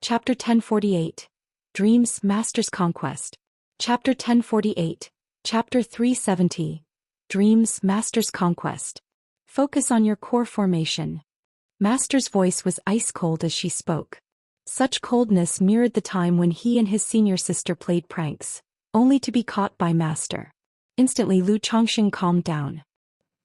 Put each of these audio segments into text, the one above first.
Chapter 1048. Dreams Master's Conquest. Chapter 1048. Chapter 370. Dreams Master's Conquest. Focus on your core formation. Master's voice was ice-cold as she spoke. Such coldness mirrored the time when he and his senior sister played pranks, only to be caught by Master. Instantly Lu Chongqing calmed down.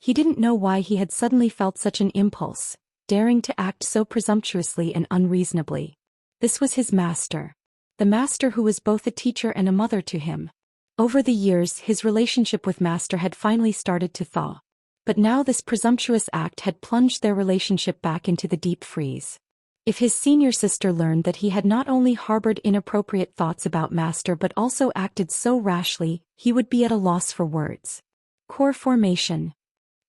He didn't know why he had suddenly felt such an impulse, daring to act so presumptuously and unreasonably. This was his master. The master who was both a teacher and a mother to him. Over the years his relationship with Master had finally started to thaw. But now this presumptuous act had plunged their relationship back into the deep freeze. If his senior sister learned that he had not only harbored inappropriate thoughts about Master but also acted so rashly, he would be at a loss for words. Core formation.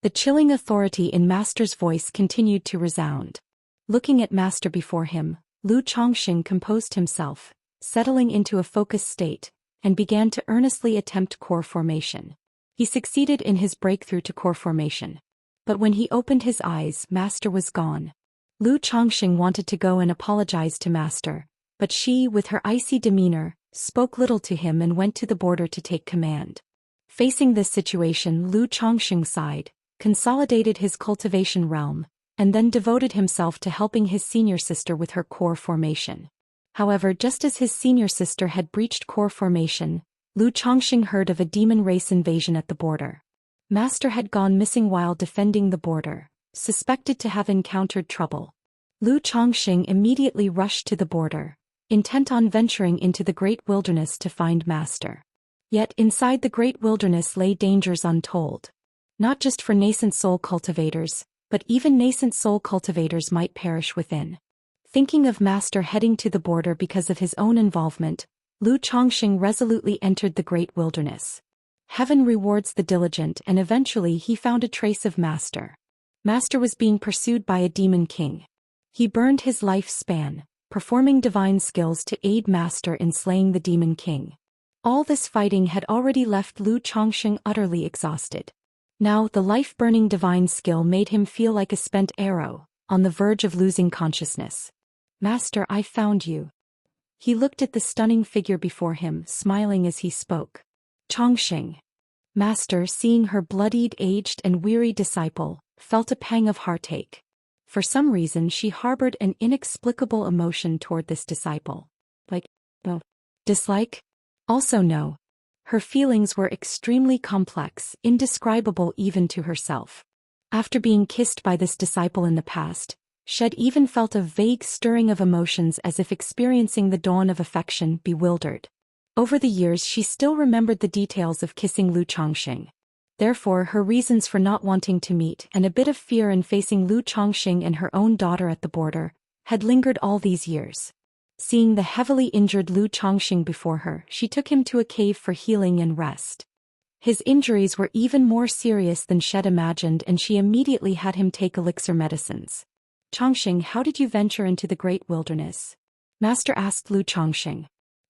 The chilling authority in Master's voice continued to resound. Looking at Master before him, Lu Chongqing composed himself, settling into a focused state, and began to earnestly attempt core formation. He succeeded in his breakthrough to core formation. But when he opened his eyes, Master was gone. Lu Chongqing wanted to go and apologize to Master, but she, with her icy demeanor, spoke little to him and went to the border to take command. Facing this situation, Lu Chongqing sighed, consolidated his cultivation realm, and then devoted himself to helping his senior sister with her core formation. However, just as his senior sister had breached core formation, Lu Chongqing heard of a demon race invasion at the border. Master had gone missing while defending the border, suspected to have encountered trouble. Lu Chongqing immediately rushed to the border, intent on venturing into the great wilderness to find Master. Yet inside the great wilderness lay dangers untold. Not just for nascent soul cultivators, but even nascent soul cultivators might perish within. Thinking of Master heading to the border because of his own involvement, Lu Chongqing resolutely entered the great wilderness. Heaven rewards the diligent, and eventually he found a trace of Master. Master was being pursued by a demon king. He burned his life span, performing divine skills to aid Master in slaying the demon king. All this fighting had already left Lu Chongqing utterly exhausted. Now the life-burning divine skill made him feel like a spent arrow, on the verge of losing consciousness. Master, I found you. He looked at the stunning figure before him, smiling as he spoke. Chongqing. Master, seeing her bloodied, aged and weary disciple, felt a pang of heartache. For some reason she harbored an inexplicable emotion toward this disciple. Dislike? Also no. Her feelings were extremely complex, indescribable even to herself. After being kissed by this disciple in the past, Shed even felt a vague stirring of emotions as if experiencing the dawn of affection, bewildered. Over the years she still remembered the details of kissing Lu Chongqing. Therefore her reasons for not wanting to meet and a bit of fear in facing Lu Chongqing and her own daughter at the border, had lingered all these years. Seeing the heavily injured Lu Chongqing before her, she took him to a cave for healing and rest. His injuries were even more serious than Shed imagined, and she immediately had him take elixir medicines. Chongqing, how did you venture into the great wilderness? Master asked Lu Chongqing.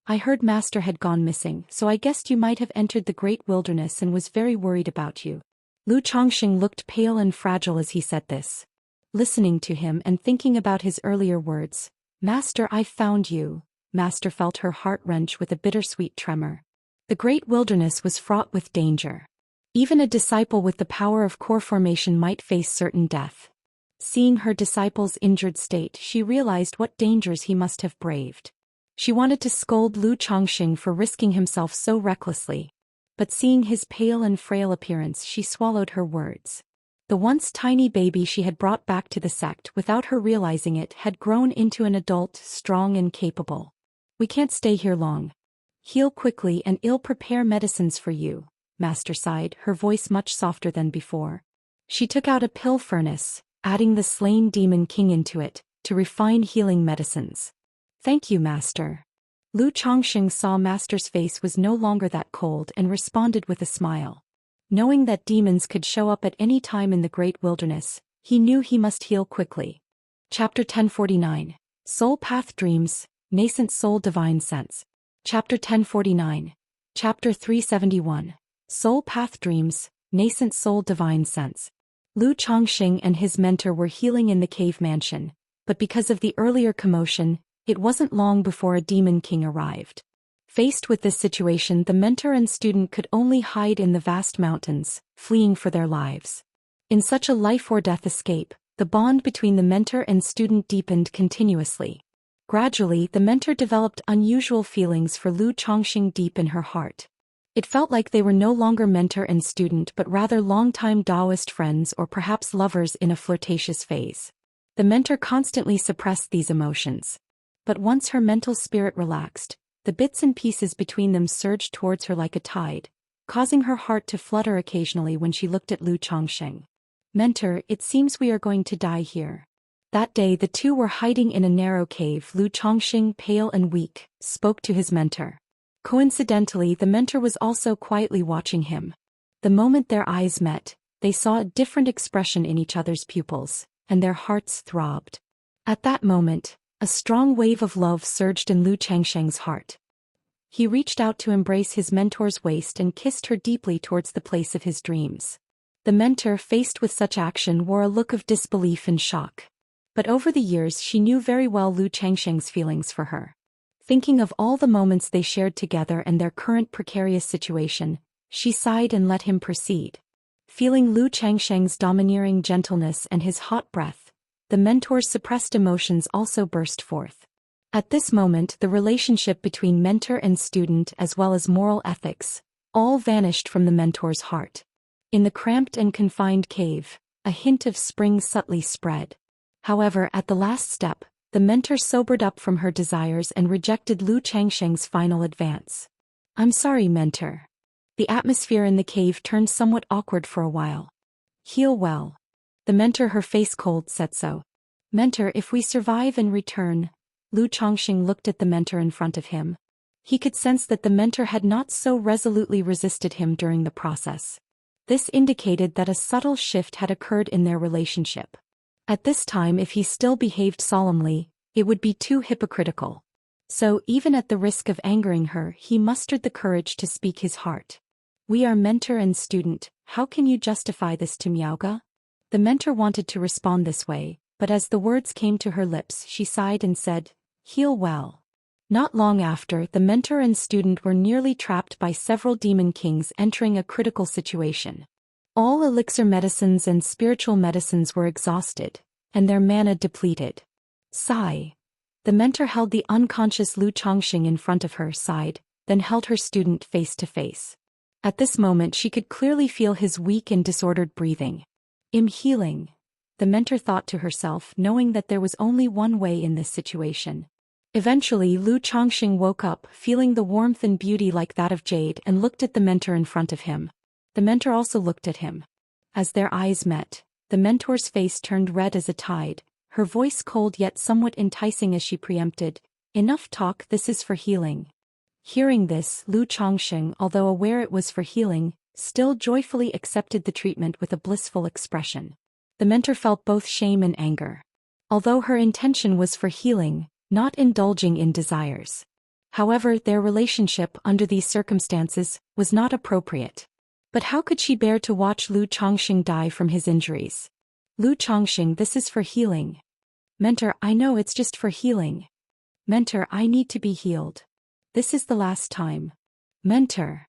I heard Master had gone missing, so I guessed you might have entered the great wilderness and was very worried about you. Lu Chongqing looked pale and fragile as he said this. Listening to him and thinking about his earlier words, Master, I found you. Master felt her heart wrench with a bittersweet tremor. The great wilderness was fraught with danger. Even a disciple with the power of core formation might face certain death. Seeing her disciple's injured state, she realized what dangers he must have braved. She wanted to scold Lu Chongqing for risking himself so recklessly. But seeing his pale and frail appearance, she swallowed her words. The once tiny baby she had brought back to the sect without her realizing it had grown into an adult, strong and capable. We can't stay here long. Heal quickly and I'll prepare medicines for you, Master sighed, her voice much softer than before. She took out a pill furnace, adding the slain demon king into it, to refine healing medicines. Thank you, Master. Lu Chongqing saw Master's face was no longer that cold and responded with a smile. Knowing that demons could show up at any time in the great wilderness, he knew he must heal quickly. Chapter 1049. Soul Path Dreams, Nascent Soul Divine Sense. Chapter 1049. Chapter 371. Soul Path Dreams, Nascent Soul Divine Sense. Lu Chongqing and his mentor were healing in the cave mansion, but because of the earlier commotion, It wasn't long before a demon king arrived. Faced with this situation, the mentor and student could only hide in the vast mountains, fleeing for their lives. In such a life-or-death escape, the bond between the mentor and student deepened continuously. Gradually, the mentor developed unusual feelings for Lu Chongqing deep in her heart. It felt like they were no longer mentor and student but rather longtime Daoist friends or perhaps lovers in a flirtatious phase. The mentor constantly suppressed these emotions. But once her mental spirit relaxed, the bits and pieces between them surged towards her like a tide, causing her heart to flutter occasionally when she looked at Lu Chongqing. "Mentor, it seems we are going to die here." That day the two were hiding in a narrow cave. Lu Chongqing, pale and weak, spoke to his mentor. Coincidentally, the mentor was also quietly watching him. The moment their eyes met, they saw a different expression in each other's pupils, and their hearts throbbed. At that moment, a strong wave of love surged in Lu Changsheng's heart. He reached out to embrace his mentor's waist and kissed her deeply towards the place of his dreams. The mentor, faced with such action, wore a look of disbelief and shock. But over the years she knew very well Lu Changsheng's feelings for her. Thinking of all the moments they shared together and their current precarious situation, she sighed and let him proceed. Feeling Lu Changsheng's domineering gentleness and his hot breath, the mentor's suppressed emotions also burst forth. At this moment, the relationship between mentor and student, as well as moral ethics, all vanished from the mentor's heart. In the cramped and confined cave, a hint of spring subtly spread. However, at the last step, the mentor sobered up from her desires and rejected Lu Changsheng's final advance. "I'm sorry, mentor." The atmosphere in the cave turned somewhat awkward for a while. "Heal well." The mentor, her face cold, said so. "Mentor, if we survive and return." Lu Chongqing looked at the mentor in front of him. He could sense that the mentor had not so resolutely resisted him during the process. This indicated that a subtle shift had occurred in their relationship. At this time, if he still behaved solemnly, it would be too hypocritical. So, even at the risk of angering her, he mustered the courage to speak his heart. "We are mentor and student, how can you justify this to Miaoga?" The mentor wanted to respond this way, but as the words came to her lips, she sighed and said, "Heal well." Not long after, the mentor and student were nearly trapped by several demon kings entering a critical situation. All elixir medicines and spiritual medicines were exhausted, and their mana depleted. Sigh. The mentor held the unconscious Lu Chongqing in front of her, sighed, then held her student face to face. At this moment she could clearly feel his weak and disordered breathing. "I'm healing," the mentor thought to herself, knowing that there was only one way in this situation. Eventually Lu Chongqing woke up, feeling the warmth and beauty like that of jade, and looked at the mentor in front of him. The mentor also looked at him. As their eyes met, the mentor's face turned red as a tide, her voice cold yet somewhat enticing as she preempted, "Enough talk, this is for healing." Hearing this, Lu Chongqing, although aware it was for healing, still joyfully accepted the treatment with a blissful expression. The mentor felt both shame and anger. Although her intention was for healing, not indulging in desires. However, their relationship, under these circumstances, was not appropriate. But how could she bear to watch Lu Chongqing die from his injuries? "Lu Chongqing, this is for healing." "Mentor, I know it's just for healing." "Mentor, I need to be healed. This is the last time." "Mentor."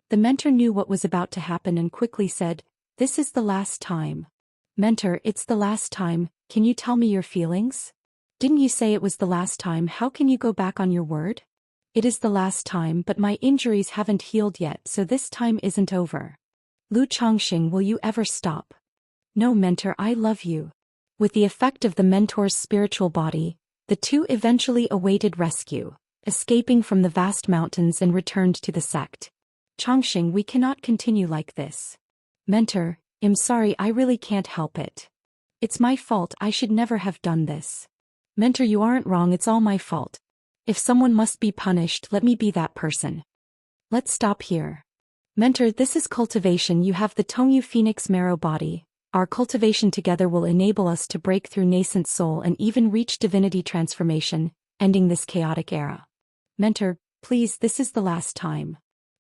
The mentor knew what was about to happen and quickly said, "This is the last time." "Mentor, it's the last time, can you tell me your feelings?" "Didn't you say it was the last time? How can you go back on your word?" "It is the last time, but my injuries haven't healed yet, so this time isn't over." "Lu Chongqing, will you ever stop?" "No, mentor, I love you." With the effect of the mentor's spiritual body, the two eventually awaited rescue, escaping from the vast mountains and returned to the sect. "Chongqing, we cannot continue like this." "Mentor, I'm sorry, I really can't help it. It's my fault, I should never have done this." "Mentor, you aren't wrong, it's all my fault. If someone must be punished, let me be that person. Let's stop here." "Mentor, this is cultivation, you have the Tongyu Phoenix Marrow body. Our cultivation together will enable us to break through nascent soul and even reach divinity transformation, ending this chaotic era." "Mentor, please, this is the last time."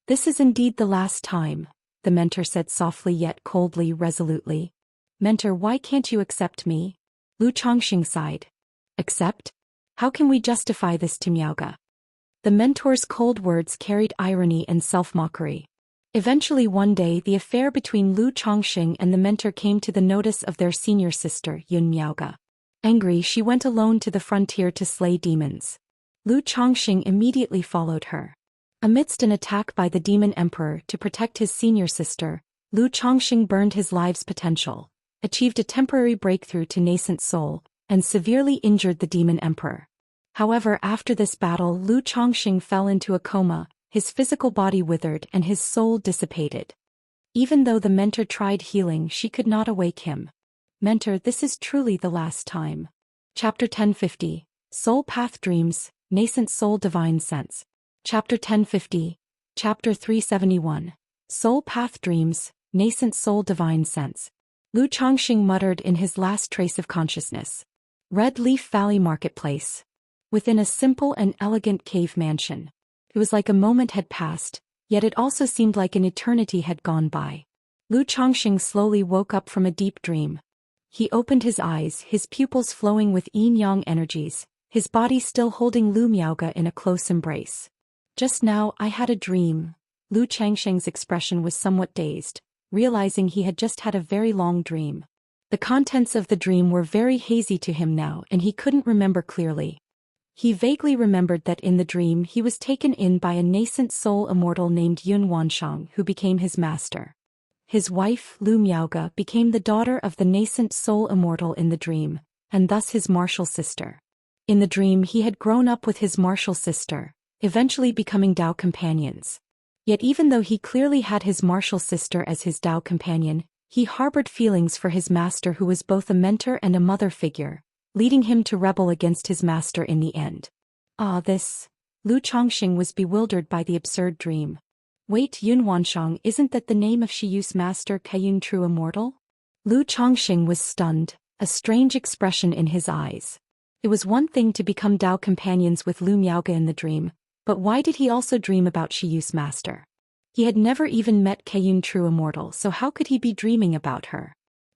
"This is indeed the last time," the mentor said softly yet coldly, resolutely. "Mentor, why can't you accept me?" Lu Chongqing sighed. "Accept?" How can we justify this to Miaoge? The mentor's cold words carried irony and self-mockery. Eventually one day the affair between Lu Chongxing and the mentor came to the notice of their senior sister, Yun Miaoge. Angry, she went alone to the frontier to slay demons. Lu Chongxing immediately followed her. Amidst an attack by the demon emperor to protect his senior sister, Lu Chongxing burned his life's potential, achieved a temporary breakthrough to nascent soul, and severely injured the demon emperor. However, after this battle, Lu Chongxing fell into a coma, his physical body withered and his soul dissipated. Even though the mentor tried healing, she could not awake him. Mentor, this is truly the last time. Chapter 1050, Soul Path Dreams, Nascent Soul Divine Sense. Chapter 1050, Chapter 371, Soul Path Dreams, Nascent Soul Divine Sense. Lu Chongxing muttered in his last trace of consciousness. Red Leaf Valley Marketplace. Within a simple and elegant cave mansion. It was like a moment had passed, yet it also seemed like an eternity had gone by. Lu Chongxing slowly woke up from a deep dream. He opened his eyes, his pupils flowing with yin-yang energies, his body still holding Lu Miaoge in a close embrace. Just now I had a dream. Lu Chongxing's expression was somewhat dazed, realizing he had just had a very long dream. The contents of the dream were very hazy to him now and he couldn't remember clearly. He vaguely remembered that in the dream he was taken in by a nascent soul immortal named Yun Wanshang who became his master. His wife, Lu Miaoge, became the daughter of the nascent soul immortal in the dream, and thus his martial sister. In the dream he had grown up with his martial sister, eventually becoming Dao companions. Yet even though he clearly had his martial sister as his Dao companion, he harbored feelings for his master who was both a mentor and a mother figure, leading him to rebel against his master in the end. Lu Chongxing was bewildered by the absurd dream. Wait, Yun Wanshang, isn't that the name of Shiyu's master Kaiyun True Immortal? Lu Chongxing was stunned, a strange expression in his eyes. It was one thing to become Dao companions with Lu Miaoge in the dream, but why did he also dream about Shiyu's master? He had never even met Kaiyun True Immortal, so how could he be dreaming about her?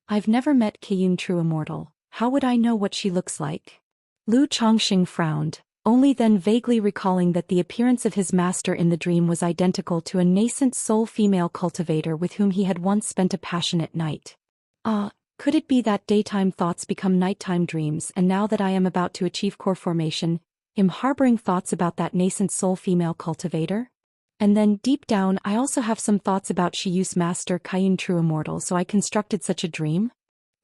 I've never met Kaiyun True Immortal. How would I know what she looks like? Lu Chongxing frowned, only then vaguely recalling that the appearance of his master in the dream was identical to a nascent soul female cultivator with whom he had once spent a passionate night. Could it be that daytime thoughts become nighttime dreams, and now that I am about to achieve core formation, am harboring thoughts about that nascent soul female cultivator? And then deep down I also have some thoughts about Shiyu's master Kaiyun True Immortal, so I constructed such a dream?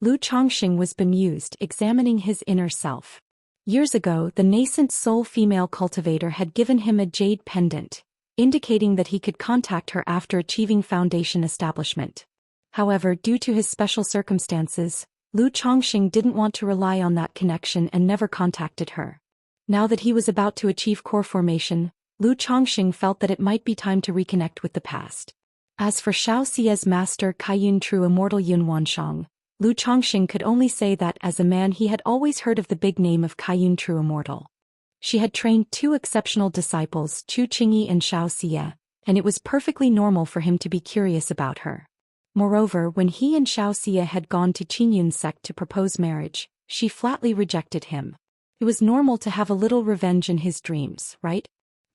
Lu Chongxing was bemused, examining his inner self. Years ago, the nascent soul female cultivator had given him a jade pendant, indicating that he could contact her after achieving foundation establishment. However, due to his special circumstances, Lu Chongxing didn't want to rely on that connection and never contacted her. Now that he was about to achieve core formation, Lu Chongxing felt that it might be time to reconnect with the past. As for Xiaoxia's master Kaiyun True Immortal Yun Wanshang, Lu Chongxing could only say that as a man he had always heard of the big name of Kaiyun True Immortal. She had trained two exceptional disciples, Chu Qingyi and Xiaoxia, and it was perfectly normal for him to be curious about her. Moreover, when he and Xiaoxia had gone to Qingyun's sect to propose marriage, she flatly rejected him. It was normal to have a little revenge in his dreams, right?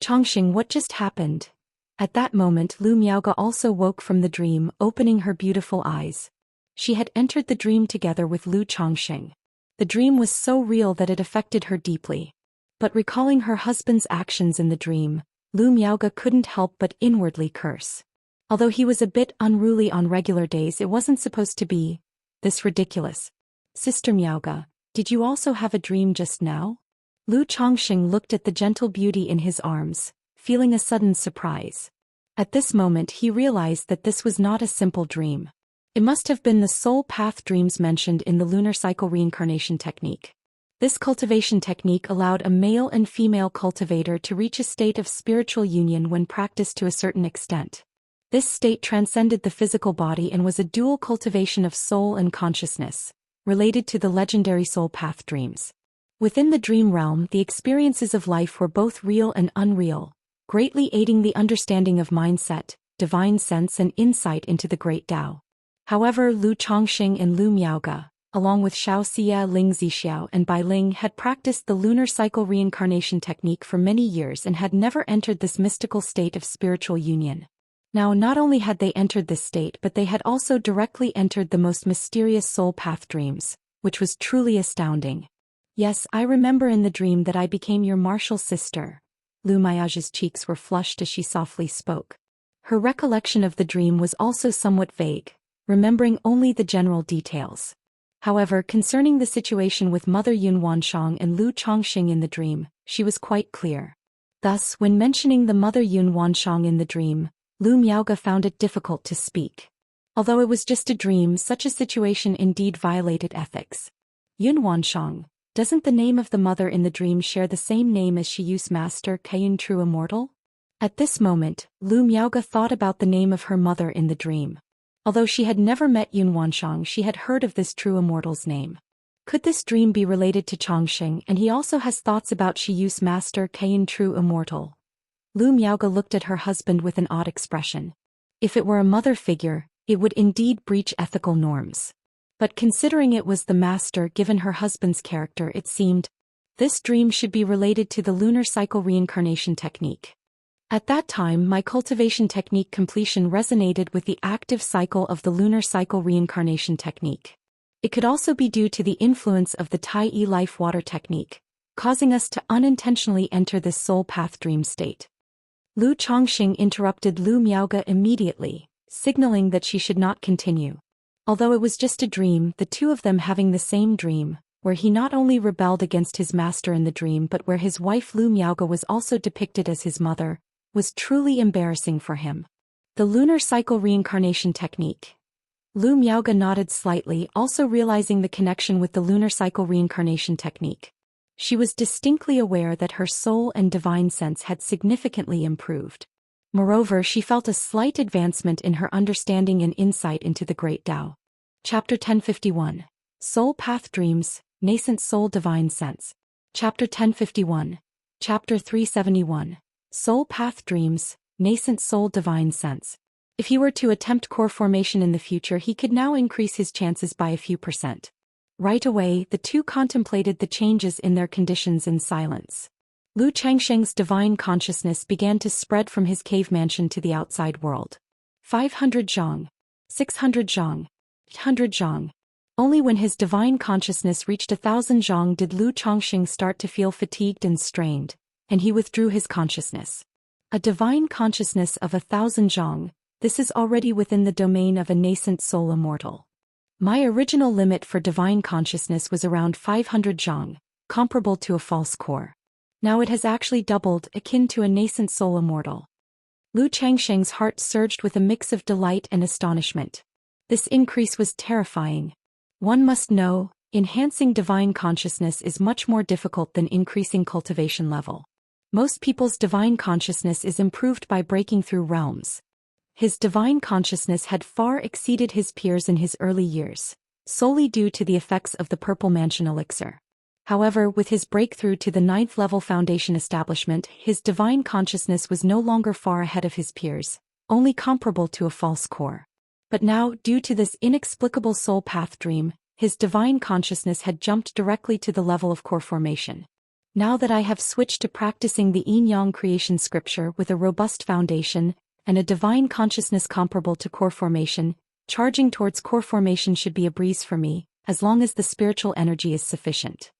Chongxing, what just happened? At that moment Lu Miaoge also woke from the dream, opening her beautiful eyes. She had entered the dream together with Lu Chongxing. The dream was so real that it affected her deeply. But recalling her husband's actions in the dream, Lu Miaoge couldn't help but inwardly curse. Although he was a bit unruly on regular days, it wasn't supposed to be this ridiculous. Sister Miaoge, did you also have a dream just now? Lu Chongxing looked at the gentle beauty in his arms, feeling a sudden surprise. At this moment he realized that this was not a simple dream. It must have been the soul path dreams mentioned in the lunar cycle reincarnation technique. This cultivation technique allowed a male and female cultivator to reach a state of spiritual union when practiced to a certain extent. This state transcended the physical body and was a dual cultivation of soul and consciousness, related to the legendary soul path dreams. Within the dream realm, the experiences of life were both real and unreal, greatly aiding the understanding of mindset, divine sense and insight into the great Tao. However, Lu Chongxing and Lu Miaoge, along with Xiaoxia, Ling Zixiao and Bai Ling, had practiced the lunar cycle reincarnation technique for many years and had never entered this mystical state of spiritual union. Now, not only had they entered this state, but they had also directly entered the most mysterious soul path dreams, which was truly astounding. Yes, I remember in the dream that I became your martial sister. Lu Miage's cheeks were flushed as she softly spoke. Her recollection of the dream was also somewhat vague, remembering only the general details. However, concerning the situation with Mother Yun Wanshang and Lu Chongxing in the dream, she was quite clear. Thus, when mentioning the Mother Yun Wanshang in the dream, Lu Miaoge found it difficult to speak. Although it was just a dream, such a situation indeed violated ethics. Yun Wanshang, doesn't the name of the mother in the dream share the same name as Shiyu's master Kaiyun True Immortal? At this moment, Lu Miaoge thought about the name of her mother in the dream. Although she had never met Yun Wanshang, she had heard of this True Immortal's name. Could this dream be related to Chongqing, and he also has thoughts about Shiyu's master Kaiyun True Immortal? Lu Miaoge looked at her husband with an odd expression. If it were a mother figure, it would indeed breach ethical norms. But considering it was the master given her husband's character, it seemed this dream should be related to the lunar cycle reincarnation technique. At that time, my cultivation technique completion resonated with the active cycle of the lunar cycle reincarnation technique. It could also be due to the influence of the Tai Yi life water technique, causing us to unintentionally enter this soul path dream state. Lu Chongxing interrupted Lu Miaoge immediately, signaling that she should not continue. Although it was just a dream, the two of them having the same dream, where he not only rebelled against his master in the dream but where his wife Lu Miaoge was also depicted as his mother, was truly embarrassing for him. The lunar cycle reincarnation technique. Lu Miaoge nodded slightly, also realizing the connection with the lunar cycle reincarnation technique. She was distinctly aware that her soul and divine sense had significantly improved. Moreover, she felt a slight advancement in her understanding and insight into the Great Tao. Chapter 1051. Soul Path Dreams, Nascent Soul Divine Sense. Chapter 1051. Chapter 371. Soul Path Dreams, Nascent Soul Divine Sense. If he were to attempt core formation in the future, he could now increase his chances by a few %. Right away, the two contemplated the changes in their conditions in silence. Lu Changsheng's divine consciousness began to spread from his cave mansion to the outside world. 500 zhang. 600 zhang. 800 zhang. Only when his divine consciousness reached 1,000 zhang did Lu Chongxing start to feel fatigued and strained, and he withdrew his consciousness. A divine consciousness of 1,000 zhang, this is already within the domain of a nascent soul immortal. My original limit for divine consciousness was around 500 zhang, comparable to a false core. Now it has actually doubled, akin to a nascent soul immortal. Lu Changsheng's heart surged with a mix of delight and astonishment. This increase was terrifying. One must know, enhancing divine consciousness is much more difficult than increasing cultivation level. Most people's divine consciousness is improved by breaking through realms. His divine consciousness had far exceeded his peers in his early years, solely due to the effects of the Purple Mansion elixir. However, with his breakthrough to the 9th level foundation establishment, his divine consciousness was no longer far ahead of his peers, only comparable to a false core. But now, due to this inexplicable soul path dream, his divine consciousness had jumped directly to the level of core formation. Now that I have switched to practicing the yin-yang creation scripture with a robust foundation, and a divine consciousness comparable to core formation, charging towards core formation should be a breeze for me, as long as the spiritual energy is sufficient.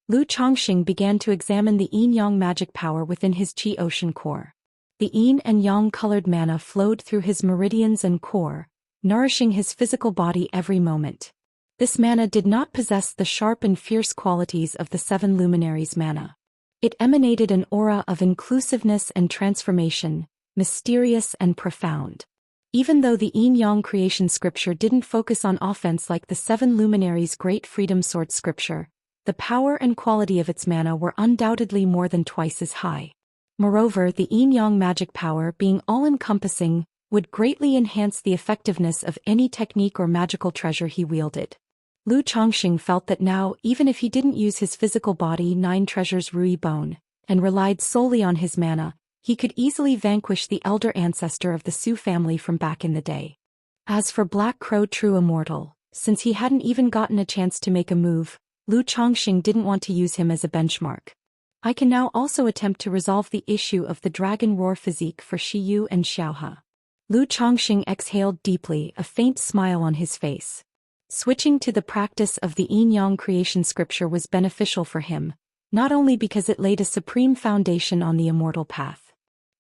Lu Chongxing began to examine the yin-yang magic power within his qi ocean core. The yin and yang colored mana flowed through his meridians and core, nourishing his physical body every moment. This mana did not possess the sharp and fierce qualities of the 7 luminaries' mana. It emanated an aura of inclusiveness and transformation, mysterious and profound. Even though the yin-yang creation scripture didn't focus on offense like the 7 luminaries' great freedom sword scripture, the power and quality of its mana were undoubtedly more than twice as high. Moreover, the yin-yang magic power, being all-encompassing, would greatly enhance the effectiveness of any technique or magical treasure he wielded. Lu Chongxing felt that now, even if he didn't use his physical body 9 treasures Rui Bone, and relied solely on his mana, he could easily vanquish the elder ancestor of the Su family from back in the day. As for Black Crow True Immortal, Since he hadn't even gotten a chance to make a move, Lu Chongqing didn't want to use him as a benchmark. I can now also attempt to resolve the issue of the dragon roar physique for Shiyu and Xiaohe. Lu Chongqing exhaled deeply, a faint smile on his face. Switching to the practice of the yin-yang creation scripture was beneficial for him, not only because it laid a supreme foundation on the immortal path.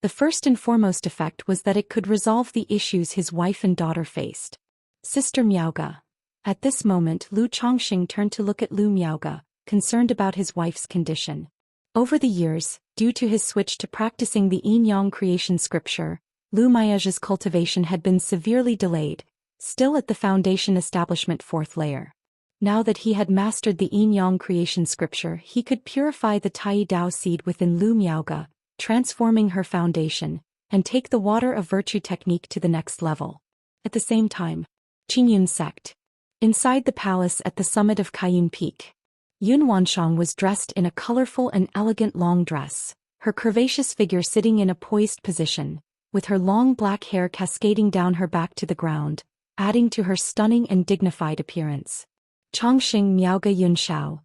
The first and foremost effect was that it could resolve the issues his wife and daughter faced. Sister Miaoge. At this moment Lu Chongqing turned to look at Lu Miaoge, concerned about his wife's condition. Over the years, due to his switch to practicing the yin-yang creation scripture, Lu Miaoge's cultivation had been severely delayed, still at the foundation establishment 4th layer. Now that he had mastered the yin-yang creation scripture, he could purify the Tai Dao seed within Lu Miaoge, transforming her foundation, and take the water of virtue technique to the next level. At the same time, Qingyun sect. Inside the palace at the summit of Kaiyun Peak, Yun Wanshang was dressed in a colorful and elegant long dress, her curvaceous figure sitting in a poised position, with her long black hair cascading down her back to the ground, adding to her stunning and dignified appearance. Chongqing Miaoge Yun Shao.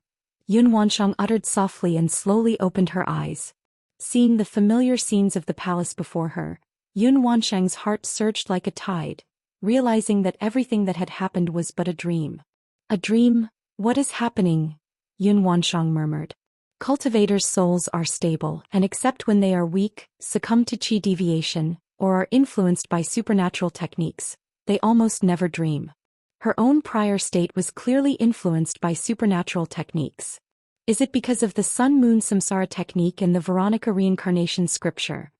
Yun Wanshang uttered softly and slowly opened her eyes. Seeing the familiar scenes of the palace before her, Yun Wanshang's heart surged like a tide, realizing that everything that had happened was but a dream. A dream? What is happening? Yun Wanshang murmured. Cultivators' souls are stable and except when they are weak, succumb to qi deviation, or are influenced by supernatural techniques, they almost never dream. Her own prior state was clearly influenced by supernatural techniques. Is it because of the sun-moon samsara technique and the Veronica reincarnation scripture?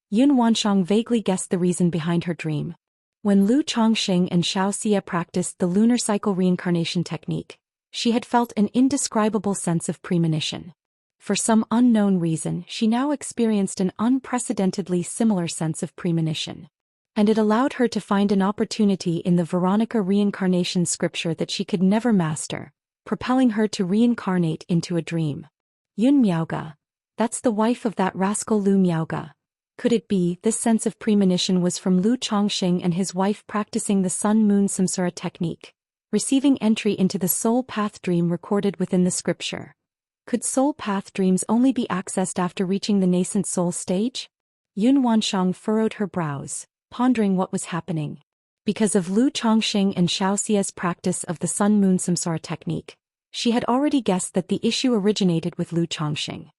Yun Wanshang vaguely guessed the reason behind her dream. When Lu Chongqing and Xianxia practiced the lunar cycle reincarnation technique, she had felt an indescribable sense of premonition. For some unknown reason, she now experienced an unprecedentedly similar sense of premonition. And it allowed her to find an opportunity in the Veronica reincarnation scripture that she could never master, propelling her to reincarnate into a dream. Yun Miaoge. That's the wife of that rascal Lu Miaoge. Could it be this sense of premonition was from Lu Chongqing and his wife practicing the sun-moon samsara technique, receiving entry into the soul path dream recorded within the scripture? Could soul path dreams only be accessed after reaching the nascent soul stage? Yun Wanshang furrowed her brows, pondering what was happening. Because of Lu Chongqing and Xiaoxia's practice of the sun-moon samsara technique, she had already guessed that the issue originated with Lu Chongqing.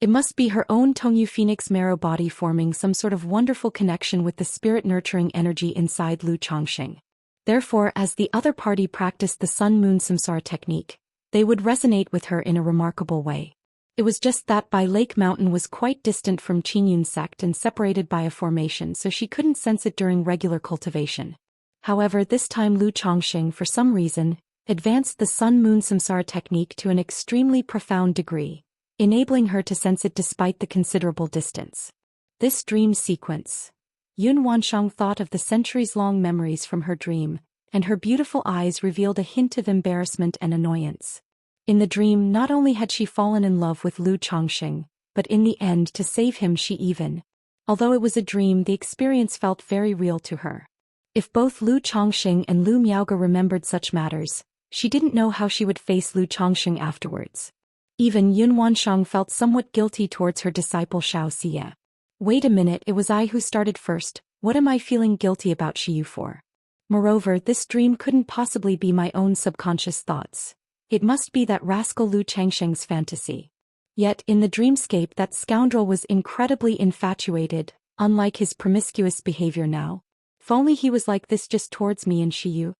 It must be her own Tongyu Phoenix marrow body forming some sort of wonderful connection with the spirit-nurturing energy inside Lu Chongqing. Therefore, as the other party practiced the sun-moon samsara technique, they would resonate with her in a remarkable way. It was just that Bai Lake Mountain was quite distant from Qingyun sect and separated by a formation, so she couldn't sense it during regular cultivation. However, this time Lu Chongqing, for some reason, advanced the sun-moon samsara technique to an extremely profound degree, enabling her to sense it despite the considerable distance. This dream sequence. Yun Wanshang thought of the centuries-long memories from her dream, and her beautiful eyes revealed a hint of embarrassment and annoyance. In the dream, not only had she fallen in love with Lu Chongqing, but in the end to save him she even. Although it was a dream, the experience felt very real to her. If both Lu Chongqing and Lu Miaoge remembered such matters, she didn't know how she would face Lu Chongqing afterwards. Even Yun Wanshang felt somewhat guilty towards her disciple Xiaoxia. Wait a minute, it was I who started first, what am I feeling guilty about Shiyu for? Moreover, this dream couldn't possibly be my own subconscious thoughts. It must be that rascal Lu Chongqing's fantasy. Yet, in the dreamscape, that scoundrel was incredibly infatuated, unlike his promiscuous behavior now. If only he was like this just towards me and Shiyu.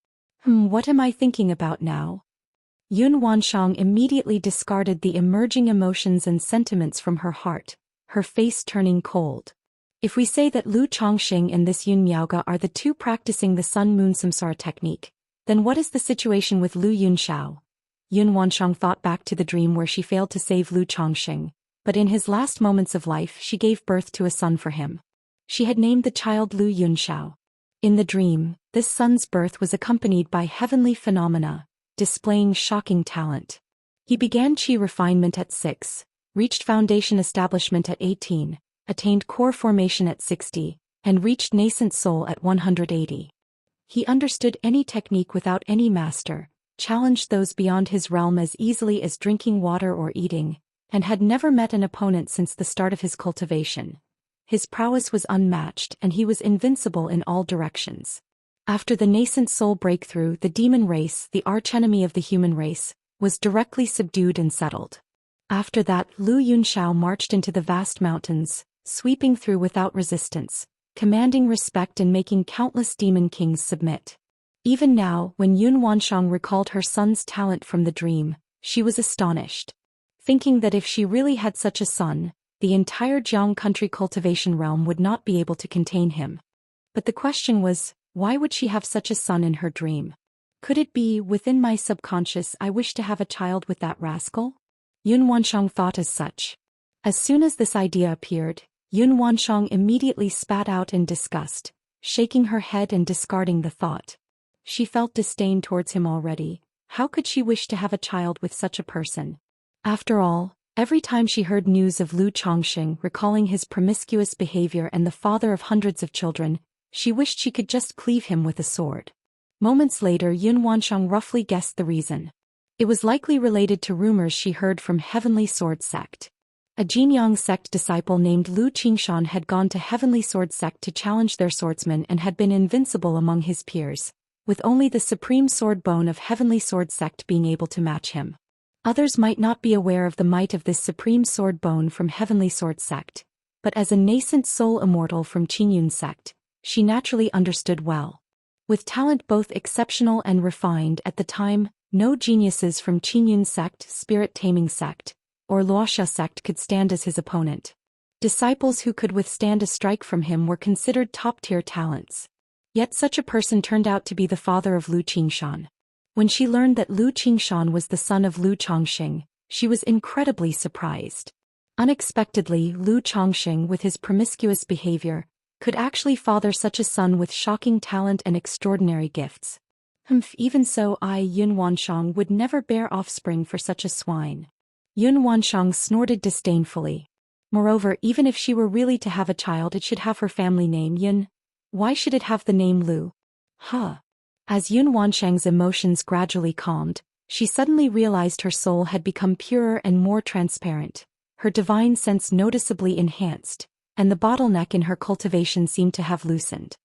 What am I thinking about now? Yun Wanshang immediately discarded the emerging emotions and sentiments from her heart, her face turning cold. If we say that Lu Chongqing and this Yun Miaoge are the two practicing the sun-moon samsara technique, then what is the situation with Lu Yunshao? Yun Wanshang thought back to the dream where she failed to save Lu Chongqing, but in his last moments of life she gave birth to a son for him. She had named the child Lu Yunshao. In the dream, this son's birth was accompanied by heavenly phenomena, displaying shocking talent. He began qi refinement at 6, reached foundation establishment at 18, attained core formation at 60, and reached nascent soul at 180. He understood any technique without any master, challenged those beyond his realm as easily as drinking water or eating, and had never met an opponent since the start of his cultivation. His prowess was unmatched and he was invincible in all directions. After the nascent soul breakthrough, the demon race, the archenemy of the human race, was directly subdued and settled. After that, Lu Yunxiao marched into the vast mountains, sweeping through without resistance, commanding respect and making countless demon kings submit. Even now, when Yun Wanshang recalled her son's talent from the dream, she was astonished, thinking that if she really had such a son, the entire Jiang country cultivation realm would not be able to contain him. But the question was, why would she have such a son in her dream? Could it be, within my subconscious I wish to have a child with that rascal? Yun Wanshang thought as such. As soon as this idea appeared, Yun Wanshang immediately spat out in disgust, shaking her head and discarding the thought. She felt disdain towards him already. How could she wish to have a child with such a person? After all, every time she heard news of Lu Chongqing recalling his promiscuous behavior and the father of hundreds of children, she wished she could just cleave him with a sword. Moments later, Yun Wanshang roughly guessed the reason. It was likely related to rumors she heard from Heavenly Sword Sect. A Jinyang sect disciple named Lu Qingshan had gone to Heavenly Sword Sect to challenge their swordsman and had been invincible among his peers, with only the supreme sword bone of Heavenly Sword Sect being able to match him. Others might not be aware of the might of this supreme sword bone from Heavenly Sword Sect, but as a nascent soul immortal from Qingyun sect, she naturally understood well. With talent both exceptional and refined at the time, no geniuses from Qingyun sect, Spirit Taming sect, or Luoxia sect could stand as his opponent. Disciples who could withstand a strike from him were considered top-tier talents. Yet such a person turned out to be the father of Lu Qingshan. When she learned that Lu Qingshan was the son of Lu Chongqing, she was incredibly surprised. Unexpectedly, Lu Chongqing, with his promiscuous behavior, could actually father such a son with shocking talent and extraordinary gifts. Even so, Yun Wanshang would never bear offspring for such a swine. Yun Wanshang snorted disdainfully. Moreover, even if she were really to have a child, it should have her family name Yun. Why should it have the name Lu? As Yun Wanshang's emotions gradually calmed, she suddenly realized her soul had become purer and more transparent, her divine sense noticeably enhanced, and the bottleneck in her cultivation seemed to have loosened.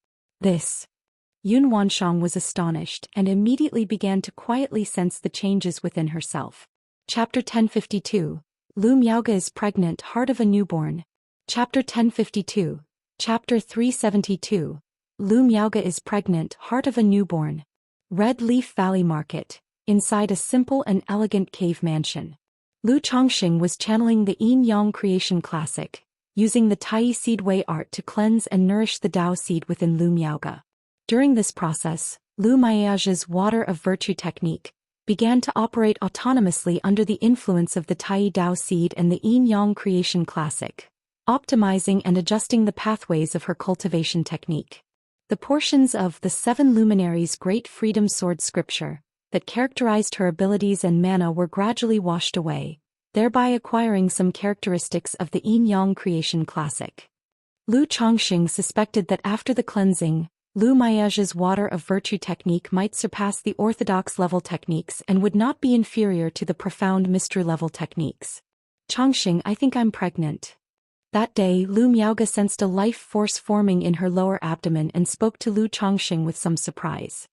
Yun Wanshang was astonished and immediately began to quietly sense the changes within herself. Chapter 1052. Lu Miaoga is pregnant, heart of a newborn. Chapter 1052. Chapter 372. Lu Miaoga is pregnant, heart of a newborn. Red Leaf Valley Market, inside a simple and elegant cave mansion. Lu Chongqing was channeling the Yin Yang creation classic, using the Tai Seed Wei art to cleanse and nourish the Dao seed within Lu Miaoga. During this process, Lu Miaoga's water of virtue technique began to operate autonomously under the influence of the Tai Dao seed and the Yin Yang creation classic, optimizing and adjusting the pathways of her cultivation technique. The portions of the Seven Luminaries' Great Freedom Sword scripture that characterized her abilities and mana were gradually washed away, thereby acquiring some characteristics of the Yin Yang creation classic. Lu Chongqing suspected that after the cleansing, Lu Miaoga's water of virtue technique might surpass the orthodox level techniques and would not be inferior to the profound mystery level techniques. Chongqing, I think I'm pregnant. That day, Lu Miaoga sensed a life force forming in her lower abdomen and spoke to Lu Chongqing with some surprise.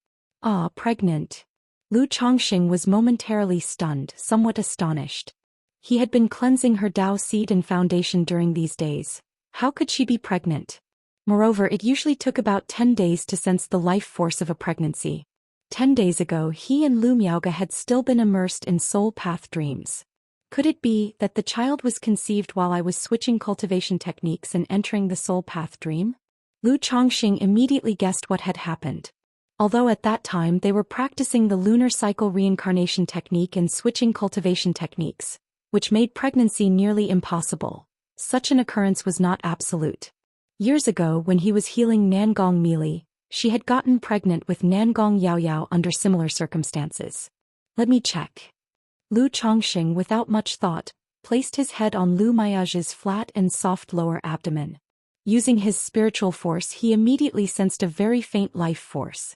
Pregnant. Lu Chongqing was momentarily stunned, somewhat astonished. He had been cleansing her Dao seed and foundation during these days. How could she be pregnant? Moreover, it usually took about 10 days to sense the life force of a pregnancy. 10 days ago, he and Lu Miaoga had still been immersed in soul path dreams. Could it be that the child was conceived while I was switching cultivation techniques and entering the soul path dream? Lu Chongqing immediately guessed what had happened. Although at that time they were practicing the lunar cycle reincarnation technique and switching cultivation techniques, which made pregnancy nearly impossible, such an occurrence was not absolute. Years ago, when he was healing Nangong Meili, she had gotten pregnant with Nangong Yaoyao under similar circumstances. Let me check. Lu Chongqing, without much thought, placed his head on Lu Miaoga's flat and soft lower abdomen. Using his spiritual force, he immediately sensed a very faint life force.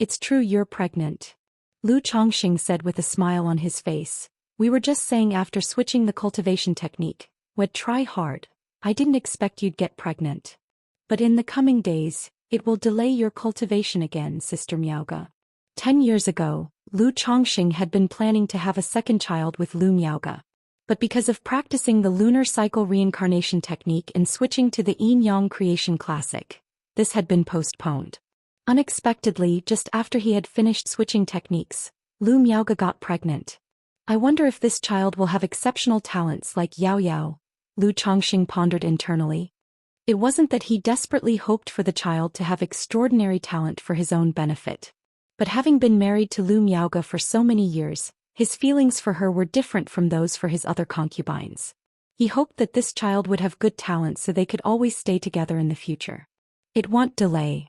It's true you're pregnant. Lu Chongqing said with a smile on his face. We were just saying after switching the cultivation technique, we'd try hard. I didn't expect you'd get pregnant. But in the coming days, it will delay your cultivation again, Sister Miaoge. 10 years ago, Lu Chongqing had been planning to have a second child with Lu Miaoge. But because of practicing the lunar cycle reincarnation technique and switching to the Yin-Yang creation classic, this had been postponed. Unexpectedly, just after he had finished switching techniques, Lu Miaoge got pregnant. I wonder if this child will have exceptional talents like Yao Yao, Lu Chongqing pondered internally. It wasn't that he desperately hoped for the child to have extraordinary talent for his own benefit. But having been married to Lu Miaoge for so many years, his feelings for her were different from those for his other concubines. He hoped that this child would have good talent so they could always stay together in the future. It won't delay.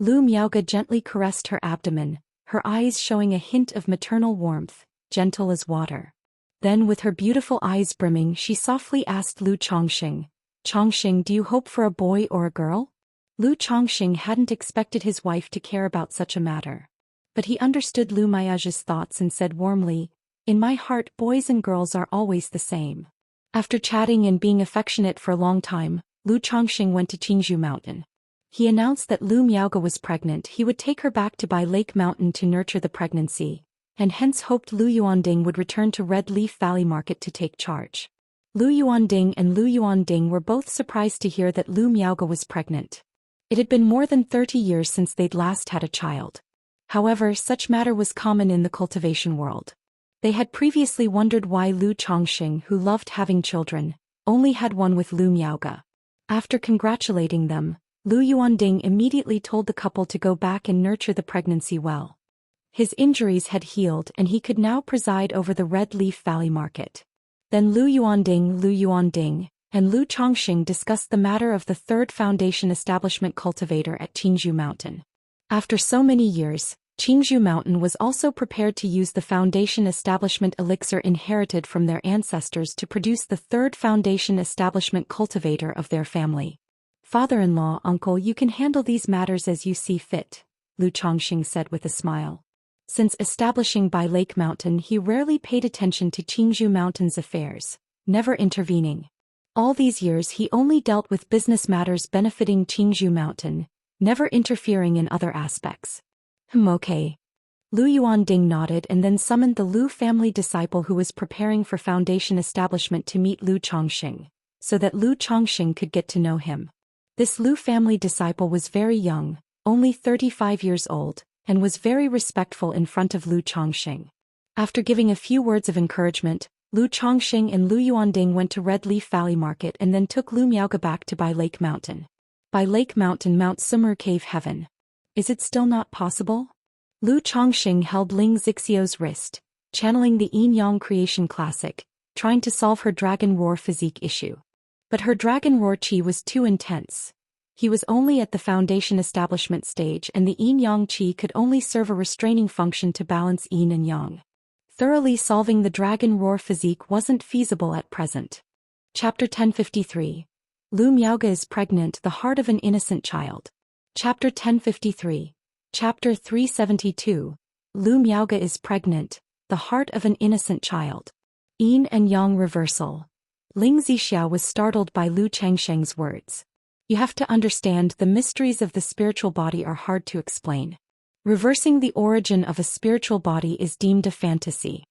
Lu Miaoge gently caressed her abdomen, her eyes showing a hint of maternal warmth, gentle as water. Then with her beautiful eyes brimming she softly asked Lu Chongqing, Chongqing, do you hope for a boy or a girl? Lu Chongqing hadn't expected his wife to care about such a matter. But he understood Lu Miaoge's thoughts and said warmly, in my heart boys and girls are always the same. After chatting and being affectionate for a long time, Lu Chongqing went to Qingzhou Mountain. He announced that Lu Miaoge was pregnant. He would take her back to Bai Lake Mountain to nurture the pregnancy, and hence hoped Lu Yuanding would return to Red Leaf Valley Market to take charge. Lu Yuanding and Lu Yuanding were both surprised to hear that Lu Miaoge was pregnant. It had been more than 30 years since they'd last had a child. However, such matter was common in the cultivation world. They had previously wondered why Lu Chongqing, who loved having children, only had one with Lu Miaoge. After congratulating them, Lu Yuanding immediately told the couple to go back and nurture the pregnancy well. His injuries had healed and he could now preside over the Red Leaf Valley Market. Then Lu Yuanding, and Lu Chongqing discussed the matter of the third foundation establishment cultivator at Qingzhou Mountain. After so many years, Qingzhou Mountain was also prepared to use the foundation establishment elixir inherited from their ancestors to produce the third foundation establishment cultivator of their family. Father-in-law, uncle, you can handle these matters as you see fit, Lu Chongqing said with a smile. Since establishing Bai Lake Mountain, he rarely paid attention to Qingzhou Mountain's affairs, never intervening. All these years he only dealt with business matters benefiting Qingzhou Mountain, never interfering in other aspects. Okay. Lu Yuanding nodded and then summoned the Lu family disciple who was preparing for foundation establishment to meet Lu Chongqing, so that Lu Chongqing could get to know him. This Lu family disciple was very young, only 35 years old, and was very respectful in front of Lu Chongqing. After giving a few words of encouragement, Lu Chongqing and Lu Yuanding went to Red Leaf Valley Market and then took Lu Miaoge back to Bai Lake Mountain. Bai Lake Mountain, Mount Sumer Cave Heaven. Is it still not possible? Lu Chongqing held Ling Zixio's wrist, channeling the Yin-Yang creation classic, trying to solve her dragon roar physique issue. But her dragon roar chi was too intense. He was only at the foundation establishment stage and the Yin-Yang chi could only serve a restraining function to balance Yin and Yang. Thoroughly solving the dragon roar physique wasn't feasible at present. Chapter 1053. Lu Miaoge is pregnant, the heart of an innocent child. Chapter 1053. Chapter 372. Lu Miaoge is pregnant, the heart of an innocent child. Yin and Yang reversal. Ling Zixia was startled by Lu Changsheng's words. You have to understand, the mysteries of the spiritual body are hard to explain. Reversing the origin of a spiritual body is deemed a fantasy.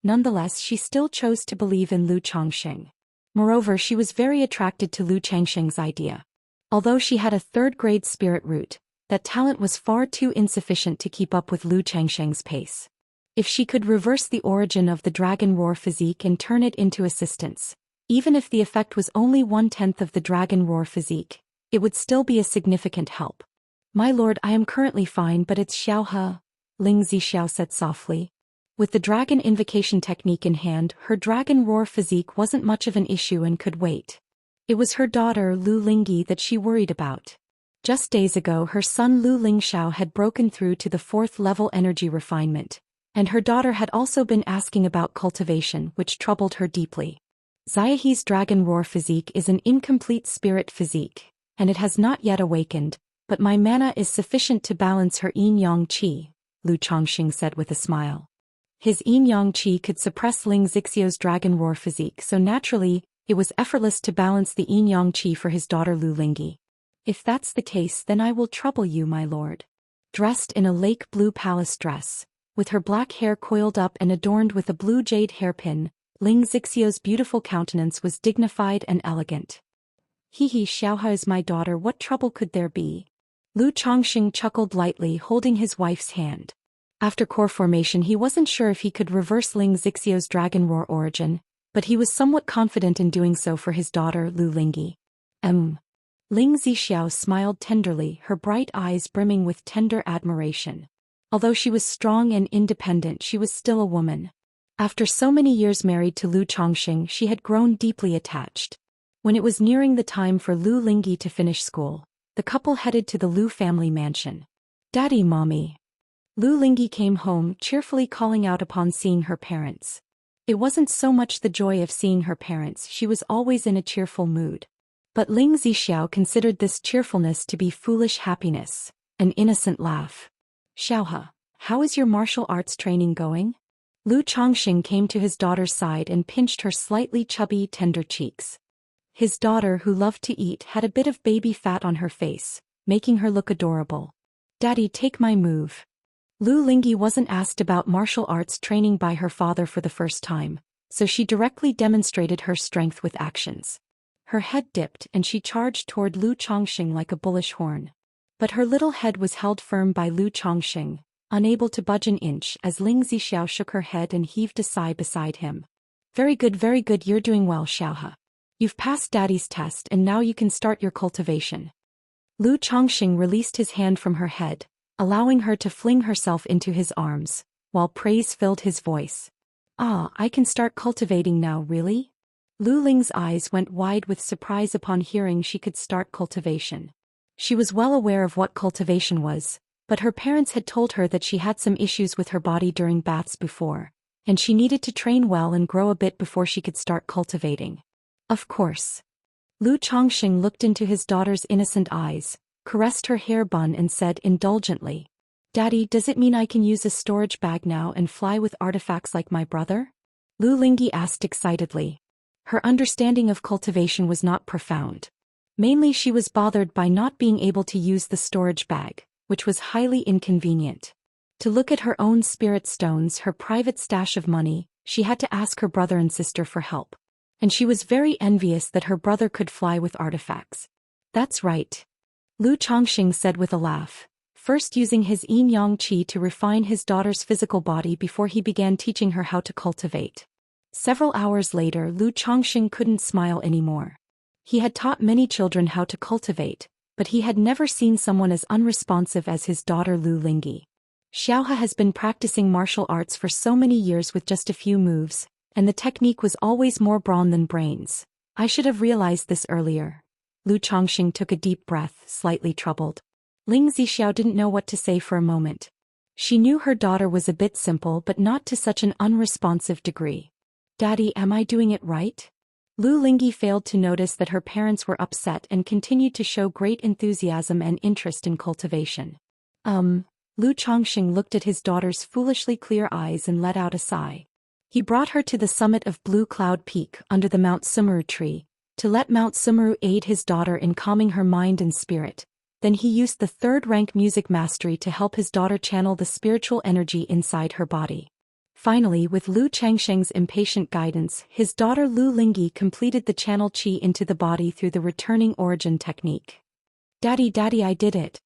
Nonetheless, she still chose to believe in Lu Chongqing. Moreover, she was very attracted to Lu Changsheng's idea. Although she had a third-grade spirit root, that talent was far too insufficient to keep up with Lu Changsheng's pace. If she could reverse the origin of the dragon roar physique and turn it into assistance, even if the effect was only 1/10 of the dragon roar physique, it would still be a significant help. My lord, I am currently fine, but it's Xiaohe, Ling Zixia said softly. With the dragon invocation technique in hand, her dragon roar physique wasn't much of an issue and could wait. It was her daughter Lu Lingyi that she worried about. Just days ago her son Lu Lingxiao had broken through to the 4th level energy refinement, and her daughter had also been asking about cultivation, which troubled her deeply. Xiaohe's dragon roar physique is an incomplete spirit physique, and it has not yet awakened, but my mana is sufficient to balance her yin-yang qi, Lu Chongqing said with a smile. His yin-yang qi could suppress Ling Xixiu's dragon roar physique, so naturally, it was effortless to balance the yin-yang qi for his daughter Lu Lingyi. If that's the case, then I will trouble you, my lord. Dressed in a lake blue palace dress, with her black hair coiled up and adorned with a blue jade hairpin, Ling Xixiu's beautiful countenance was dignified and elegant. He, Xiaohe is my daughter, what trouble could there be? Lu Chongqing chuckled lightly, holding his wife's hand. After core formation he wasn't sure if he could reverse Ling Xixiu's dragon roar origin, but he was somewhat confident in doing so for his daughter Lu Lingyi. Ling Zixiao smiled tenderly, her bright eyes brimming with tender admiration. Although she was strong and independent, she was still a woman. After so many years married to Lu Chongqing, she had grown deeply attached. When it was nearing the time for Lu Lingyi to finish school, the couple headed to the Lu family mansion. Daddy, Mommy. Lu Lingyi came home, cheerfully calling out upon seeing her parents. It wasn't so much the joy of seeing her parents, she was always in a cheerful mood. But Ling Zixiao considered this cheerfulness to be foolish happiness, an innocent laugh. Xiaohe, how is your martial arts training going? Lu Chongqing came to his daughter's side and pinched her slightly chubby, tender cheeks. His daughter, who loved to eat, had a bit of baby fat on her face, making her look adorable. Daddy, take my move. Lu Lingyi wasn't asked about martial arts training by her father for the first time, so she directly demonstrated her strength with actions. Her head dipped and she charged toward Lu Chongqing like a bullish horn. But her little head was held firm by Lu Chongqing, unable to budge an inch, as Ling Zixiao shook her head and heaved a sigh beside him. Very good, you're doing well, Xiaohe. You've passed Daddy's test and now you can start your cultivation. Lu Chongqing released his hand from her head, allowing her to fling herself into his arms, while praise filled his voice. Ah, I can start cultivating now, really? Lu Ling's eyes went wide with surprise upon hearing she could start cultivation. She was well aware of what cultivation was, but her parents had told her that she had some issues with her body during baths before, and she needed to train well and grow a bit before she could start cultivating. Of course. Lu Chongqing looked into his daughter's innocent eyes, caressed her hair bun and said indulgently, Daddy, does it mean I can use a storage bag now and fly with artifacts like my brother? Lu Lingyi asked excitedly. Her understanding of cultivation was not profound. Mainly she was bothered by not being able to use the storage bag, which was highly inconvenient. To look at her own spirit stones, her private stash of money, she had to ask her brother and sister for help. And she was very envious that her brother could fly with artifacts. That's right. Lu Chongqing said with a laugh, first using his yin-yang qi to refine his daughter's physical body before he began teaching her how to cultivate. Several hours later, Lu Chongqing couldn't smile anymore. He had taught many children how to cultivate, but he had never seen someone as unresponsive as his daughter Lu Lingyi. Xiaohe has been practicing martial arts for so many years with just a few moves, and the technique was always more brawn than brains. I should have realized this earlier. Lu Chongqing took a deep breath, slightly troubled. Ling Zixiao didn't know what to say for a moment. She knew her daughter was a bit simple, but not to such an unresponsive degree. Daddy, am I doing it right? Lu Lingyi failed to notice that her parents were upset and continued to show great enthusiasm and interest in cultivation. Lu Chongqing looked at his daughter's foolishly clear eyes and let out a sigh. He brought her to the summit of Blue Cloud Peak under the Mount Sumeru tree, to let Mount Sumeru aid his daughter in calming her mind and spirit. Then he used the third-rank music mastery to help his daughter channel the spiritual energy inside her body. Finally, with Lu Changsheng's impatient guidance, his daughter Lu Lingyi completed the channel qi into the body through the returning origin technique. Daddy, I did it.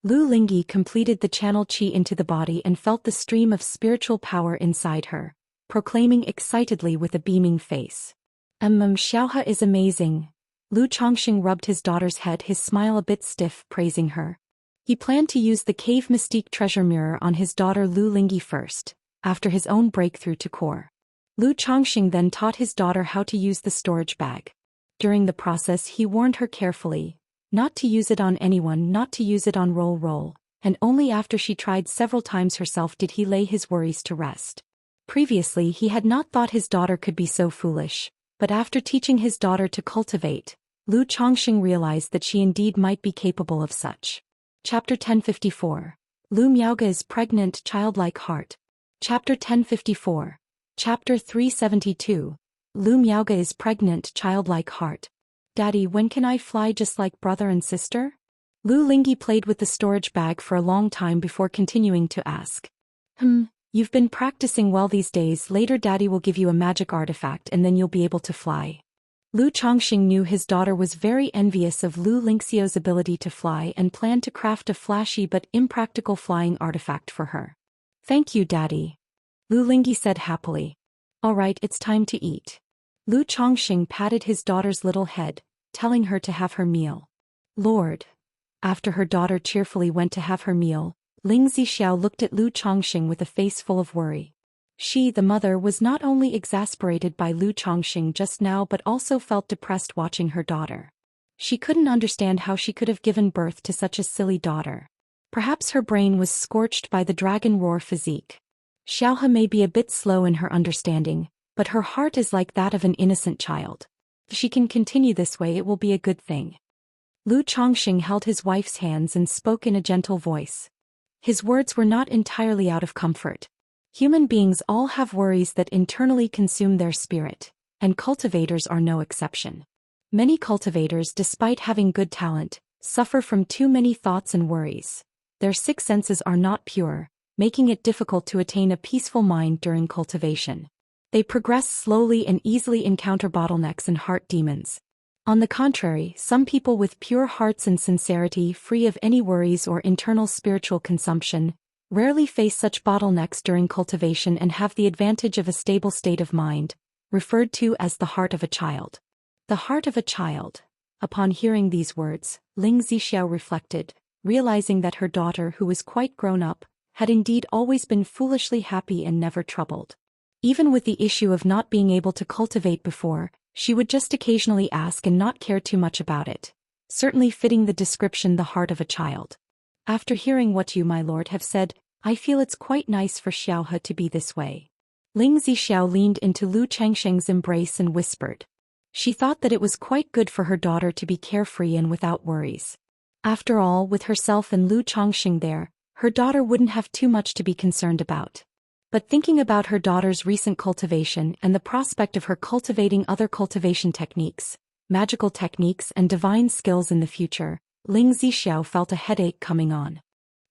Lu Lingyi completed the channel qi into the body and felt the stream of spiritual power inside her, proclaiming excitedly with a beaming face. Xiaohe is amazing. Lu Chongqing rubbed his daughter's head, his smile a bit stiff, praising her. He planned to use the Cave Mystique treasure mirror on his daughter Lu Lingyi first, after his own breakthrough to core. Lu Chongqing then taught his daughter how to use the storage bag. During the process he warned her carefully, not to use it on anyone, not to use it on Roll, and only after she tried several times herself did he lay his worries to rest. Previously he had not thought his daughter could be so foolish, but after teaching his daughter to cultivate, Lu Chongqing realized that she indeed might be capable of such. Chapter 1054. Lu Miaoga is pregnant, childlike heart. Chapter 1054. Chapter 372. Lu Miaoga is pregnant, childlike heart. Daddy, when can I fly just like brother and sister? Lu Lingyi played with the storage bag for a long time before continuing to ask. You've been practicing well these days. Later Daddy will give you a magic artifact and then you'll be able to fly. Lu Chongxing knew his daughter was very envious of Lu Lingxiao's ability to fly and planned to craft a flashy but impractical flying artifact for her. Thank you, Daddy. Lu Lingyi said happily. All right, it's time to eat. Lu Chongxing patted his daughter's little head, telling her to have her meal. Lord. After her daughter cheerfully went to have her meal, Ling Zixiao looked at Lu Chongxing with a face full of worry. She, the mother, was not only exasperated by Lu Chongxing just now but also felt depressed watching her daughter. She couldn't understand how she could have given birth to such a silly daughter. Perhaps her brain was scorched by the dragon roar physique. Xiaohe may be a bit slow in her understanding, but her heart is like that of an innocent child. If she can continue this way, it will be a good thing. Lu Chongxing held his wife's hands and spoke in a gentle voice. His words were not entirely out of comfort. Human beings all have worries that internally consume their spirit, and cultivators are no exception. Many cultivators, despite having good talent, suffer from too many thoughts and worries. Their six senses are not pure, making it difficult to attain a peaceful mind during cultivation. They progress slowly and easily encounter bottlenecks and heart demons. On the contrary, some people with pure hearts and sincerity, free of any worries or internal spiritual consumption, rarely face such bottlenecks during cultivation and have the advantage of a stable state of mind, referred to as the heart of a child. The heart of a child. Upon hearing these words, Ling Zixiao reflected, realizing that her daughter, who was quite grown up, had indeed always been foolishly happy and never troubled. Even with the issue of not being able to cultivate before, she would just occasionally ask and not care too much about it, certainly fitting the description, the heart of a child. After hearing what you, my lord, have said, I feel it's quite nice for Xiaohe to be this way. Ling Zixiao leaned into Lu Changsheng's embrace and whispered. She thought that it was quite good for her daughter to be carefree and without worries. After all, with herself and Lu Chongxing there, her daughter wouldn't have too much to be concerned about. But thinking about her daughter's recent cultivation and the prospect of her cultivating other cultivation techniques, magical techniques and divine skills in the future, Ling Zixiao felt a headache coming on.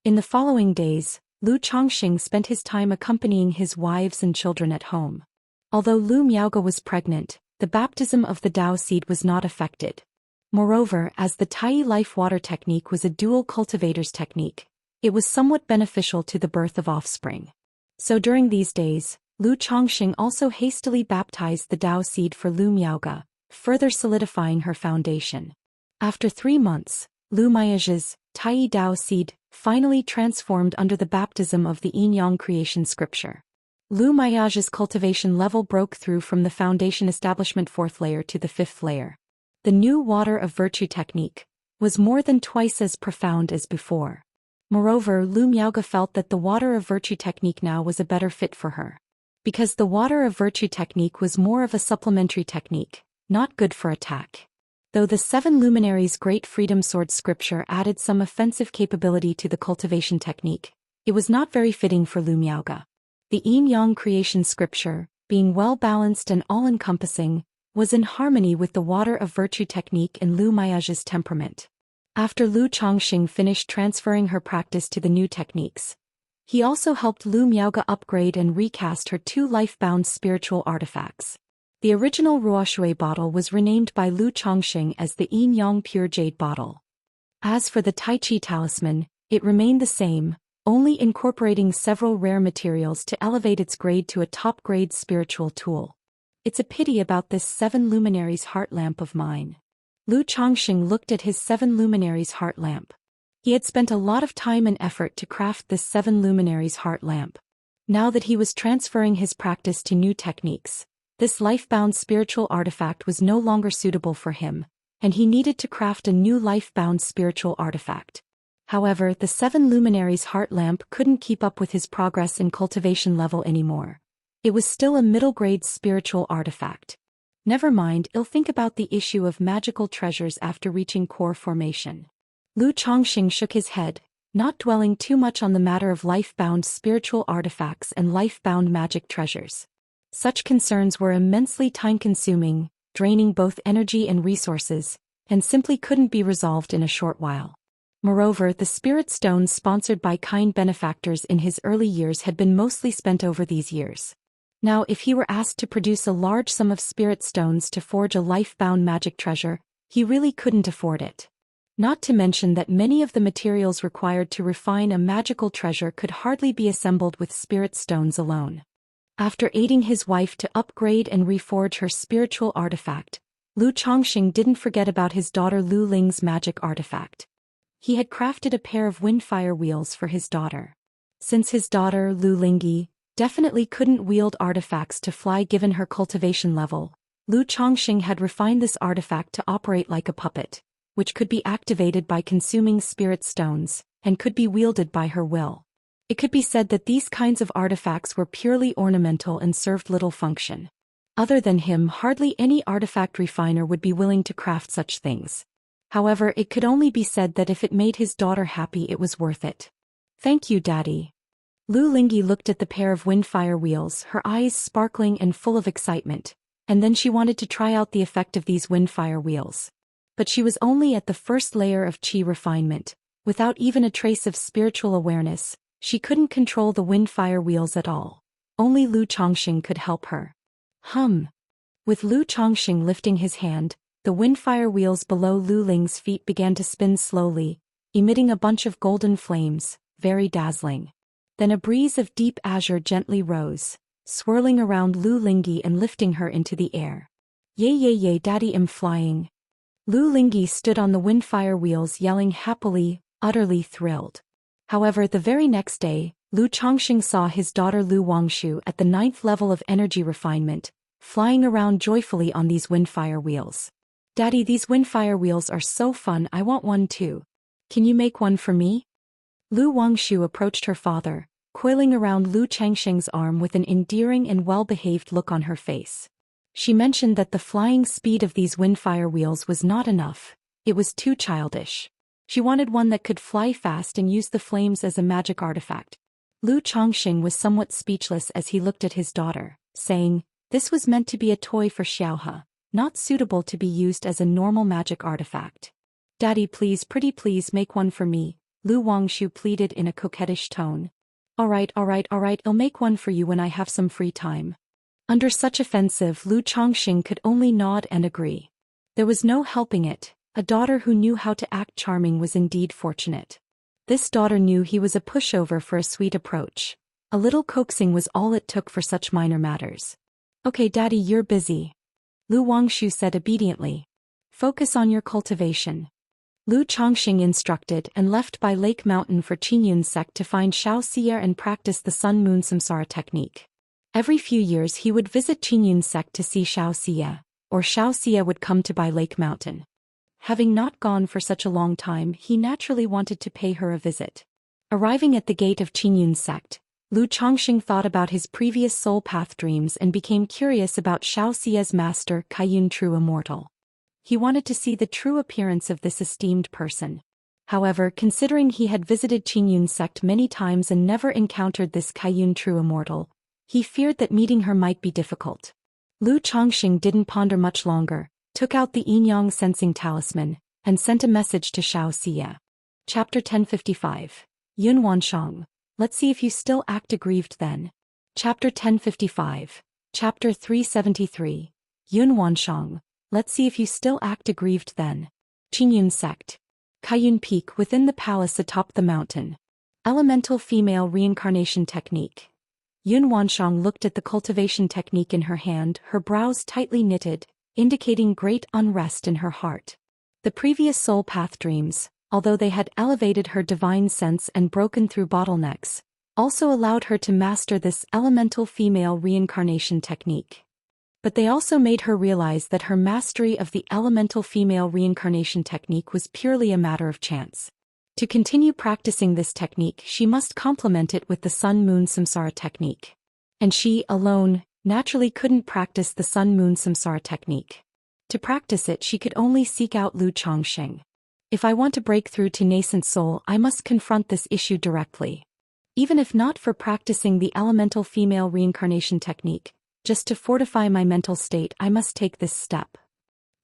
In the following days, Lu Chongxing spent his time accompanying his wives and children at home. Although Lu Miaoga was pregnant, the baptism of the Dao seed was not affected. Moreover, as the Tai life water technique was a dual cultivator's technique, it was somewhat beneficial to the birth of offspring. So during these days, Lu Chongxing also hastily baptized the Dao seed for Lu Miaoga, further solidifying her foundation. After 3 months, Lu Miaoga's Tai Dao seed finally transformed under the baptism of the Yin-Yang creation scripture. Lu Miaoga's cultivation level broke through from the foundation establishment 4th layer to the 5th layer. The new water of virtue technique was more than twice as profound as before. Moreover, Lu Miaoga felt that the water of virtue technique now was a better fit for her. Because the water of virtue technique was more of a supplementary technique, not good for attack. Though the 7 luminaries' great freedom sword scripture added some offensive capability to the cultivation technique, it was not very fitting for Lu Miaoga. The Yin-Yang creation scripture, being well-balanced and all-encompassing, was in harmony with the water of virtue technique and Lu Miaoga's temperament. After Lu Chongxing finished transferring her practice to the new techniques, he also helped Lu Miaoga upgrade and recast her 2 life-bound spiritual artifacts. The original Ruoshui bottle was renamed by Lu Chongxing as the Yin-Yang Pure Jade bottle. As for the Tai Chi talisman, it remained the same, only incorporating several rare materials to elevate its grade to a top-grade spiritual tool. It's a pity about this 7 luminaries heart lamp of mine. Lu Chongxing looked at his 7 luminaries heart lamp. He had spent a lot of time and effort to craft this 7 luminaries heart lamp. Now that he was transferring his practice to new techniques, this life-bound spiritual artifact was no longer suitable for him, and he needed to craft a new life-bound spiritual artifact. However, the 7 luminaries heart lamp couldn't keep up with his progress in cultivation level anymore. It was still a middle-grade spiritual artifact. Never mind, I'll think about the issue of magical treasures after reaching core formation. Lu Chongxing shook his head, not dwelling too much on the matter of life-bound spiritual artifacts and life-bound magic treasures. Such concerns were immensely time-consuming, draining both energy and resources, and simply couldn't be resolved in a short while. Moreover, the spirit stones sponsored by kind benefactors in his early years had been mostly spent over these years. Now, if he were asked to produce a large sum of spirit stones to forge a life-bound magic treasure, he really couldn't afford it. Not to mention that many of the materials required to refine a magical treasure could hardly be assembled with spirit stones alone. After aiding his wife to upgrade and reforge her spiritual artifact, Lu Chongqing didn't forget about his daughter Lu Ling's magic artifact. He had crafted a pair of windfire wheels for his daughter. Since his daughter, Lu Lingyi, definitely couldn't wield artifacts to fly given her cultivation level, Lu Chongqing had refined this artifact to operate like a puppet, which could be activated by consuming spirit stones, and could be wielded by her will. It could be said that these kinds of artifacts were purely ornamental and served little function. Other than him, hardly any artifact refiner would be willing to craft such things. However, it could only be said that if it made his daughter happy, it was worth it. "Thank you, Daddy." Lu Lingyi looked at the pair of windfire wheels, her eyes sparkling and full of excitement, and then she wanted to try out the effect of these windfire wheels. But she was only at the first layer of qi refinement, without even a trace of spiritual awareness. She couldn't control the windfire wheels at all. Only Lu Chongqing could help her. With Lu Chongqing lifting his hand, the windfire wheels below Lu Ling's feet began to spin slowly, emitting a bunch of golden flames, very dazzling. Then a breeze of deep azure gently rose, swirling around Lu Lingyi and lifting her into the air. "Yay yay yay, Daddy, I'm flying." Lu Lingyi stood on the windfire wheels yelling happily, utterly thrilled. However, the very next day, Lu Chongqing saw his daughter Lu Wangshu at the 9th level of energy refinement, flying around joyfully on these windfire wheels. "Daddy, these windfire wheels are so fun, I want one too. Can you make one for me?" Lu Wangshu approached her father, coiling around Lu Changxing's arm with an endearing and well-behaved look on her face. She mentioned that the flying speed of these windfire wheels was not enough, it was too childish. She wanted one that could fly fast and use the flames as a magic artifact. Lu Chongqing was somewhat speechless as he looked at his daughter, saying, "This was meant to be a toy for Xiaohe, not suitable to be used as a normal magic artifact. Daddy, please, pretty please make one for me," Lu Wangshu pleaded in a coquettish tone. All right, I'll make one for you when I have some free time." Under such offensive, Lu Chongqing could only nod and agree. There was no helping it. A daughter who knew how to act charming was indeed fortunate. This daughter knew he was a pushover for a sweet approach. A little coaxing was all it took for such minor matters. "Okay, Daddy, you're busy," Lu Wangshu said obediently. "Focus on your cultivation." Lu Chongqing instructed and left by Lake Mountain for Qinyun sect to find Xianxia and practice the Sun-Moon Samsara technique. Every few years he would visit Qinyun sect to see Xianxia, or Xianxia would come to Bai Lake Mountain. Having not gone for such a long time, he naturally wanted to pay her a visit. Arriving at the gate of Qinyun sect, Lu Chongqing thought about his previous soul path dreams and became curious about Xiaoxia's master Kaiyun True Immortal. He wanted to see the true appearance of this esteemed person. However, considering he had visited Qinyun sect many times and never encountered this Kaiyun True Immortal, he feared that meeting her might be difficult. Lu Chongqing didn't ponder much longer, took out the yin-yang sensing talisman, and sent a message to Xiaoxia. Chapter 1055. Yun Wanshang. Let's see if you still act aggrieved then. Chapter 1055. Chapter 373. Yun Wanshang. Let's see if you still act aggrieved then. Qinyun sect. Kaiyun Peak within the palace atop the mountain. Elemental female reincarnation technique. Yun Wanshang looked at the cultivation technique in her hand, her brows tightly knitted, indicating great unrest in her heart. The previous soul path dreams, although they had elevated her divine sense and broken through bottlenecks, also allowed her to master this elemental female reincarnation technique. But they also made her realize that her mastery of the elemental female reincarnation technique was purely a matter of chance. To continue practicing this technique, she must complement it with the Sun-Moon Samsara technique. And she, alone, naturally couldn't practice the Sun-Moon Samsara technique. To practice it, she could only seek out Lu Chongqing. If I want to break through to nascent soul, I must confront this issue directly. Even if not for practicing the elemental female reincarnation technique, just to fortify my mental state, I must take this step.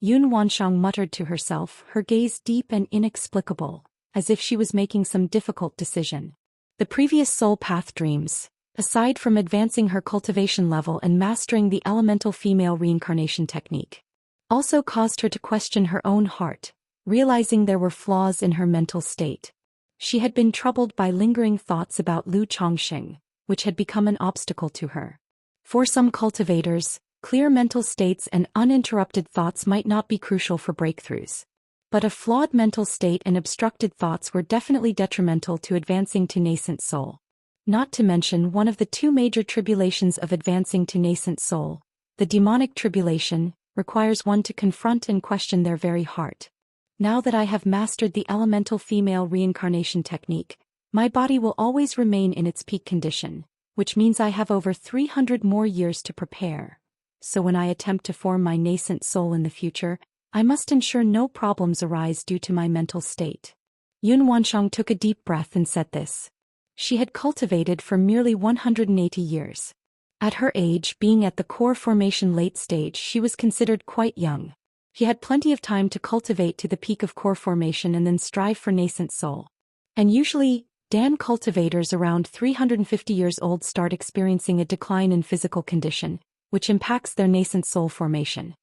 Yun Wanshang muttered to herself, her gaze deep and inexplicable, as if she was making some difficult decision. The previous soul path dreams, aside from advancing her cultivation level and mastering the elemental female reincarnation technique, also caused her to question her own heart, realizing there were flaws in her mental state. She had been troubled by lingering thoughts about Lu Chongqing, which had become an obstacle to her. For some cultivators, clear mental states and uninterrupted thoughts might not be crucial for breakthroughs. But a flawed mental state and obstructed thoughts were definitely detrimental to advancing to nascent soul. Not to mention one of the two major tribulations of advancing to nascent soul, the demonic tribulation, requires one to confront and question their very heart. Now that I have mastered the elemental female reincarnation technique, my body will always remain in its peak condition, which means I have over 300 more years to prepare. So when I attempt to form my nascent soul in the future, I must ensure no problems arise due to my mental state. Yun Wanshang took a deep breath and said this. She had cultivated for merely 180 years. At her age, being at the core formation late stage, she was considered quite young. She had plenty of time to cultivate to the peak of core formation and then strive for nascent soul. And usually, Dan cultivators around 350 years old start experiencing a decline in physical condition, which impacts their nascent soul formation.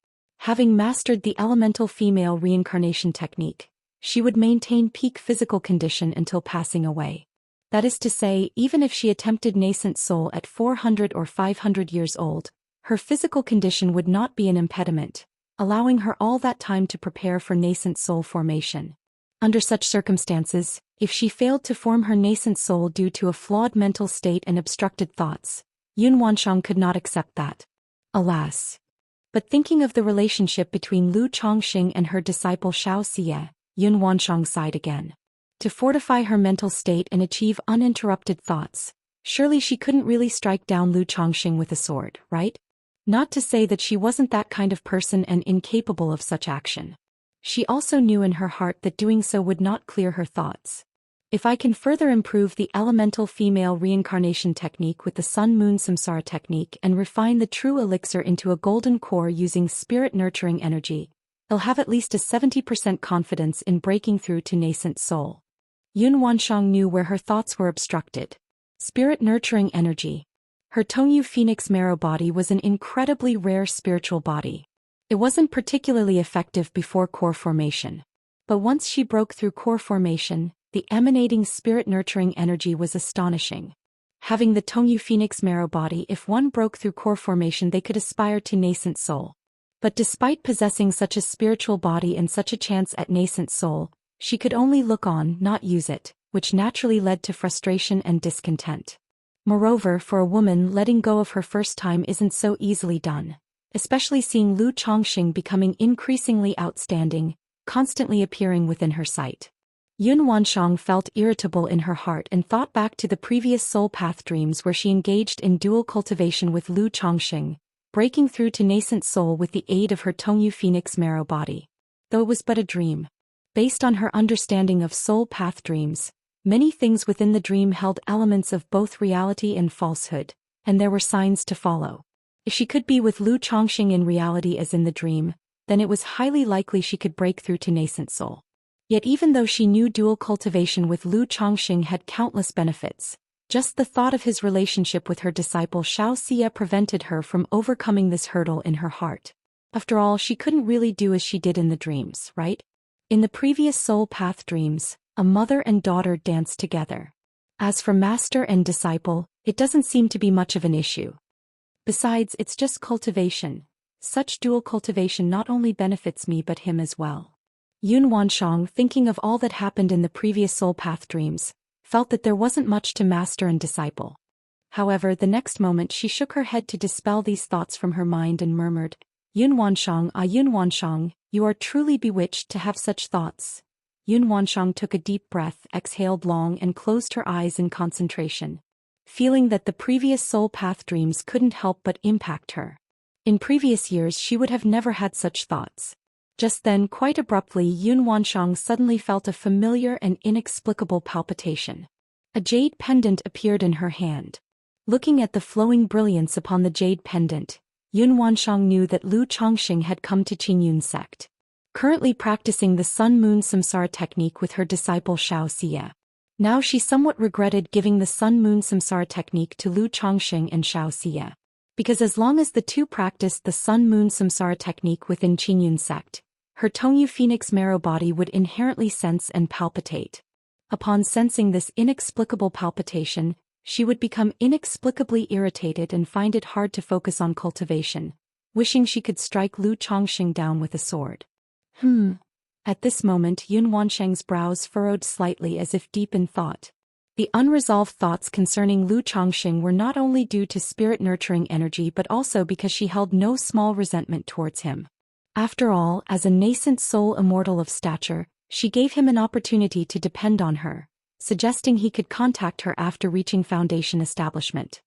Having mastered the elemental female reincarnation technique, she would maintain peak physical condition until passing away. That is to say, even if she attempted nascent soul at 400 or 500 years old, her physical condition would not be an impediment, allowing her all that time to prepare for nascent soul formation. Under such circumstances, if she failed to form her nascent soul due to a flawed mental state and obstructed thoughts, Yun Wanshang could not accept that. Alas. But thinking of the relationship between Lu Chongqing and her disciple Xianxia, Yun Wanshang sighed again. To fortify her mental state and achieve uninterrupted thoughts, surely she couldn't really strike down Lu Chongqing with a sword, right? Not to say that she wasn't that kind of person and incapable of such action. She also knew in her heart that doing so would not clear her thoughts. If I can further improve the elemental female reincarnation technique with the sun-moon samsara technique and refine the true elixir into a golden core using spirit nurturing energy, I'll have at least a 70% confidence in breaking through to nascent soul. Yun Wanshang knew where her thoughts were obstructed. Spirit nurturing energy. Her Tongyu Phoenix Marrow body was an incredibly rare spiritual body. It wasn't particularly effective before core formation. But once she broke through core formation, the emanating spirit nurturing energy was astonishing. Having the Tongyu Phoenix Marrow body, if one broke through core formation, they could aspire to nascent soul. But despite possessing such a spiritual body and such a chance at nascent soul, she could only look on, not use it, which naturally led to frustration and discontent. Moreover, for a woman, letting go of her first time isn't so easily done, especially seeing Lu Chongqing becoming increasingly outstanding, constantly appearing within her sight. Yun Wanshang felt irritable in her heart and thought back to the previous soul path dreams where she engaged in dual cultivation with Lu Chongqing, breaking through to nascent soul with the aid of her Tongyu Phoenix Marrow body. Though it was but a dream. Based on her understanding of soul path dreams, many things within the dream held elements of both reality and falsehood, and there were signs to follow. If she could be with Lu Chongqing in reality as in the dream, then it was highly likely she could break through to nascent soul. Yet even though she knew dual cultivation with Lu Chongqing had countless benefits, just the thought of his relationship with her disciple Xianxia prevented her from overcoming this hurdle in her heart. After all, she couldn't really do as she did in the dreams, right? In the previous soul path dreams, a mother and daughter danced together. As for master and disciple, it doesn't seem to be much of an issue. Besides, it's just cultivation. Such dual cultivation not only benefits me but him as well. Yun Wanshang, thinking of all that happened in the previous soul path dreams, felt that there wasn't much to master and disciple. However, the next moment she shook her head to dispel these thoughts from her mind and murmured, Yun Wanshang, Yun Wanshang, you are truly bewitched to have such thoughts. Yun Wanshang took a deep breath, exhaled long and closed her eyes in concentration, feeling that the previous soul path dreams couldn't help but impact her. In previous years she would have never had such thoughts. Just then, quite abruptly, Yun Wanshang suddenly felt a familiar and inexplicable palpitation. A jade pendant appeared in her hand. Looking at the flowing brilliance upon the jade pendant, Yun Wanshang knew that Lu Chongxing had come to Qingyun sect, currently practicing the Sun-Moon Samsara technique with her disciple Xianxia. Now she somewhat regretted giving the Sun-Moon Samsara technique to Lu Chongxing and Xianxia, because as long as the two practiced the Sun-Moon Samsara technique within Qingyun sect, her Tongyu Phoenix marrow body would inherently sense and palpitate. Upon sensing this inexplicable palpitation, she would become inexplicably irritated and find it hard to focus on cultivation, wishing she could strike Lu Chongxing down with a sword. At this moment, Yun Wanshang's brows furrowed slightly as if deep in thought. The unresolved thoughts concerning Lu Chongxing were not only due to spirit-nurturing energy but also because she held no small resentment towards him. After all, as a nascent soul immortal of stature, she gave him an opportunity to depend on her, suggesting he could contact her after reaching Foundation establishment.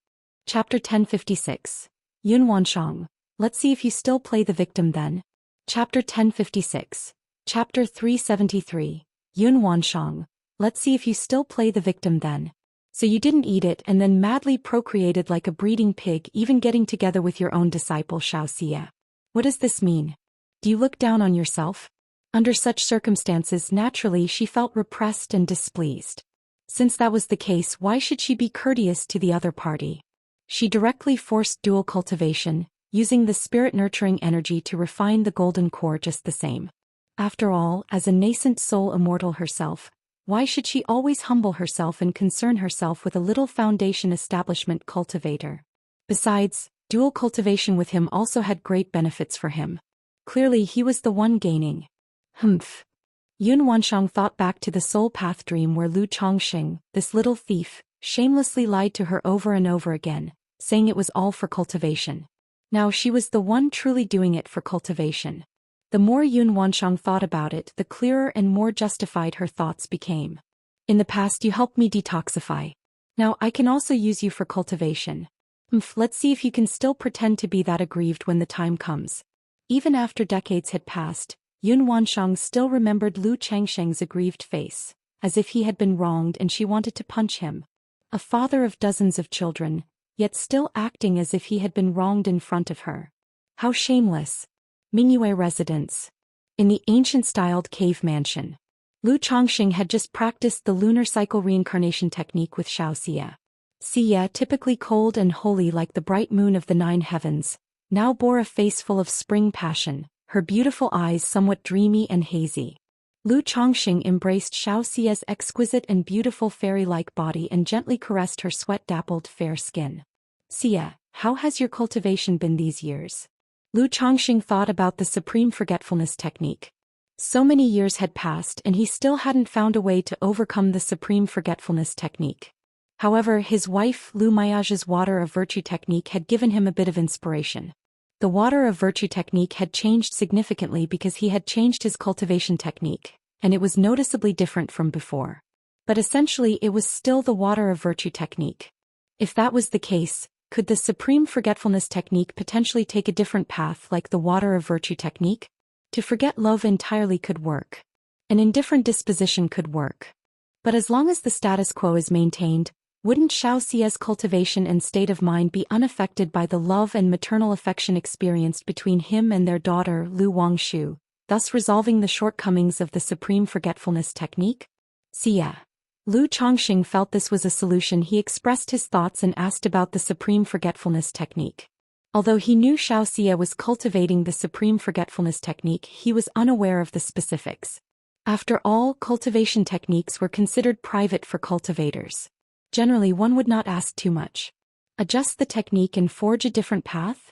Chapter 1056. Yun Wanshang, let's see if you still play the victim then. Chapter 1056. Chapter 373. Yun Wanshang, let's see if you still play the victim then. So you didn't eat it and then madly procreated like a breeding pig, even getting together with your own disciple Xianxia. What does this mean? Do you look down on yourself? Under such circumstances, naturally she felt repressed and displeased. Since that was the case, why should she be courteous to the other party? She directly forced dual cultivation, using the spirit-nurturing energy to refine the golden core just the same. After all, as a nascent soul immortal herself, why should she always humble herself and concern herself with a little Foundation establishment cultivator? Besides, dual cultivation with him also had great benefits for him. Clearly he was the one gaining. Yun Wanshang thought back to the soul path dream where Lu Chongxing, this little thief, shamelessly lied to her over and over again, saying it was all for cultivation. Now she was the one truly doing it for cultivation. The more Yun Wanshang thought about it, the clearer and more justified her thoughts became. In the past you helped me detoxify. Now I can also use you for cultivation. Let's see if you can still pretend to be that aggrieved when the time comes. Even after decades had passed, Yun Wanshang still remembered Lu Changsheng's aggrieved face, as if he had been wronged and she wanted to punch him. A father of dozens of children, yet still acting as if he had been wronged in front of her. How shameless. Mingyue residence. In the ancient-styled cave mansion, Lu Chongxing had just practiced the lunar cycle reincarnation technique with Xianxia. Xia, typically cold and holy like the bright moon of the nine heavens, now bore a face full of spring passion, her beautiful eyes somewhat dreamy and hazy. Lu Chongxing embraced Xiaoxia's exquisite and beautiful fairy-like body and gently caressed her sweat-dappled fair skin. Xia, how has your cultivation been these years? Lu Chongxing thought about the supreme forgetfulness technique. So many years had passed and he still hadn't found a way to overcome the supreme forgetfulness technique. However, his wife Lu Mayage's water of virtue technique had given him a bit of inspiration. The water of virtue technique had changed significantly because he had changed his cultivation technique, and it was noticeably different from before. But essentially it was still the water of virtue technique. If that was the case, could the supreme forgetfulness technique potentially take a different path like the water of virtue technique? To forget love entirely could work. An indifferent disposition could work. But as long as the status quo is maintained, wouldn't Xiaoxia's cultivation and state of mind be unaffected by the love and maternal affection experienced between him and their daughter Lu Wangshu, thus resolving the shortcomings of the supreme forgetfulness technique? Xia. Lu Chongxing felt this was a solution. He expressed his thoughts and asked about the supreme forgetfulness technique. Although he knew Xiaoxia was cultivating the supreme forgetfulness technique, he was unaware of the specifics. After all, cultivation techniques were considered private for cultivators. Generally, one would not ask too much. Adjust the technique and forge a different path?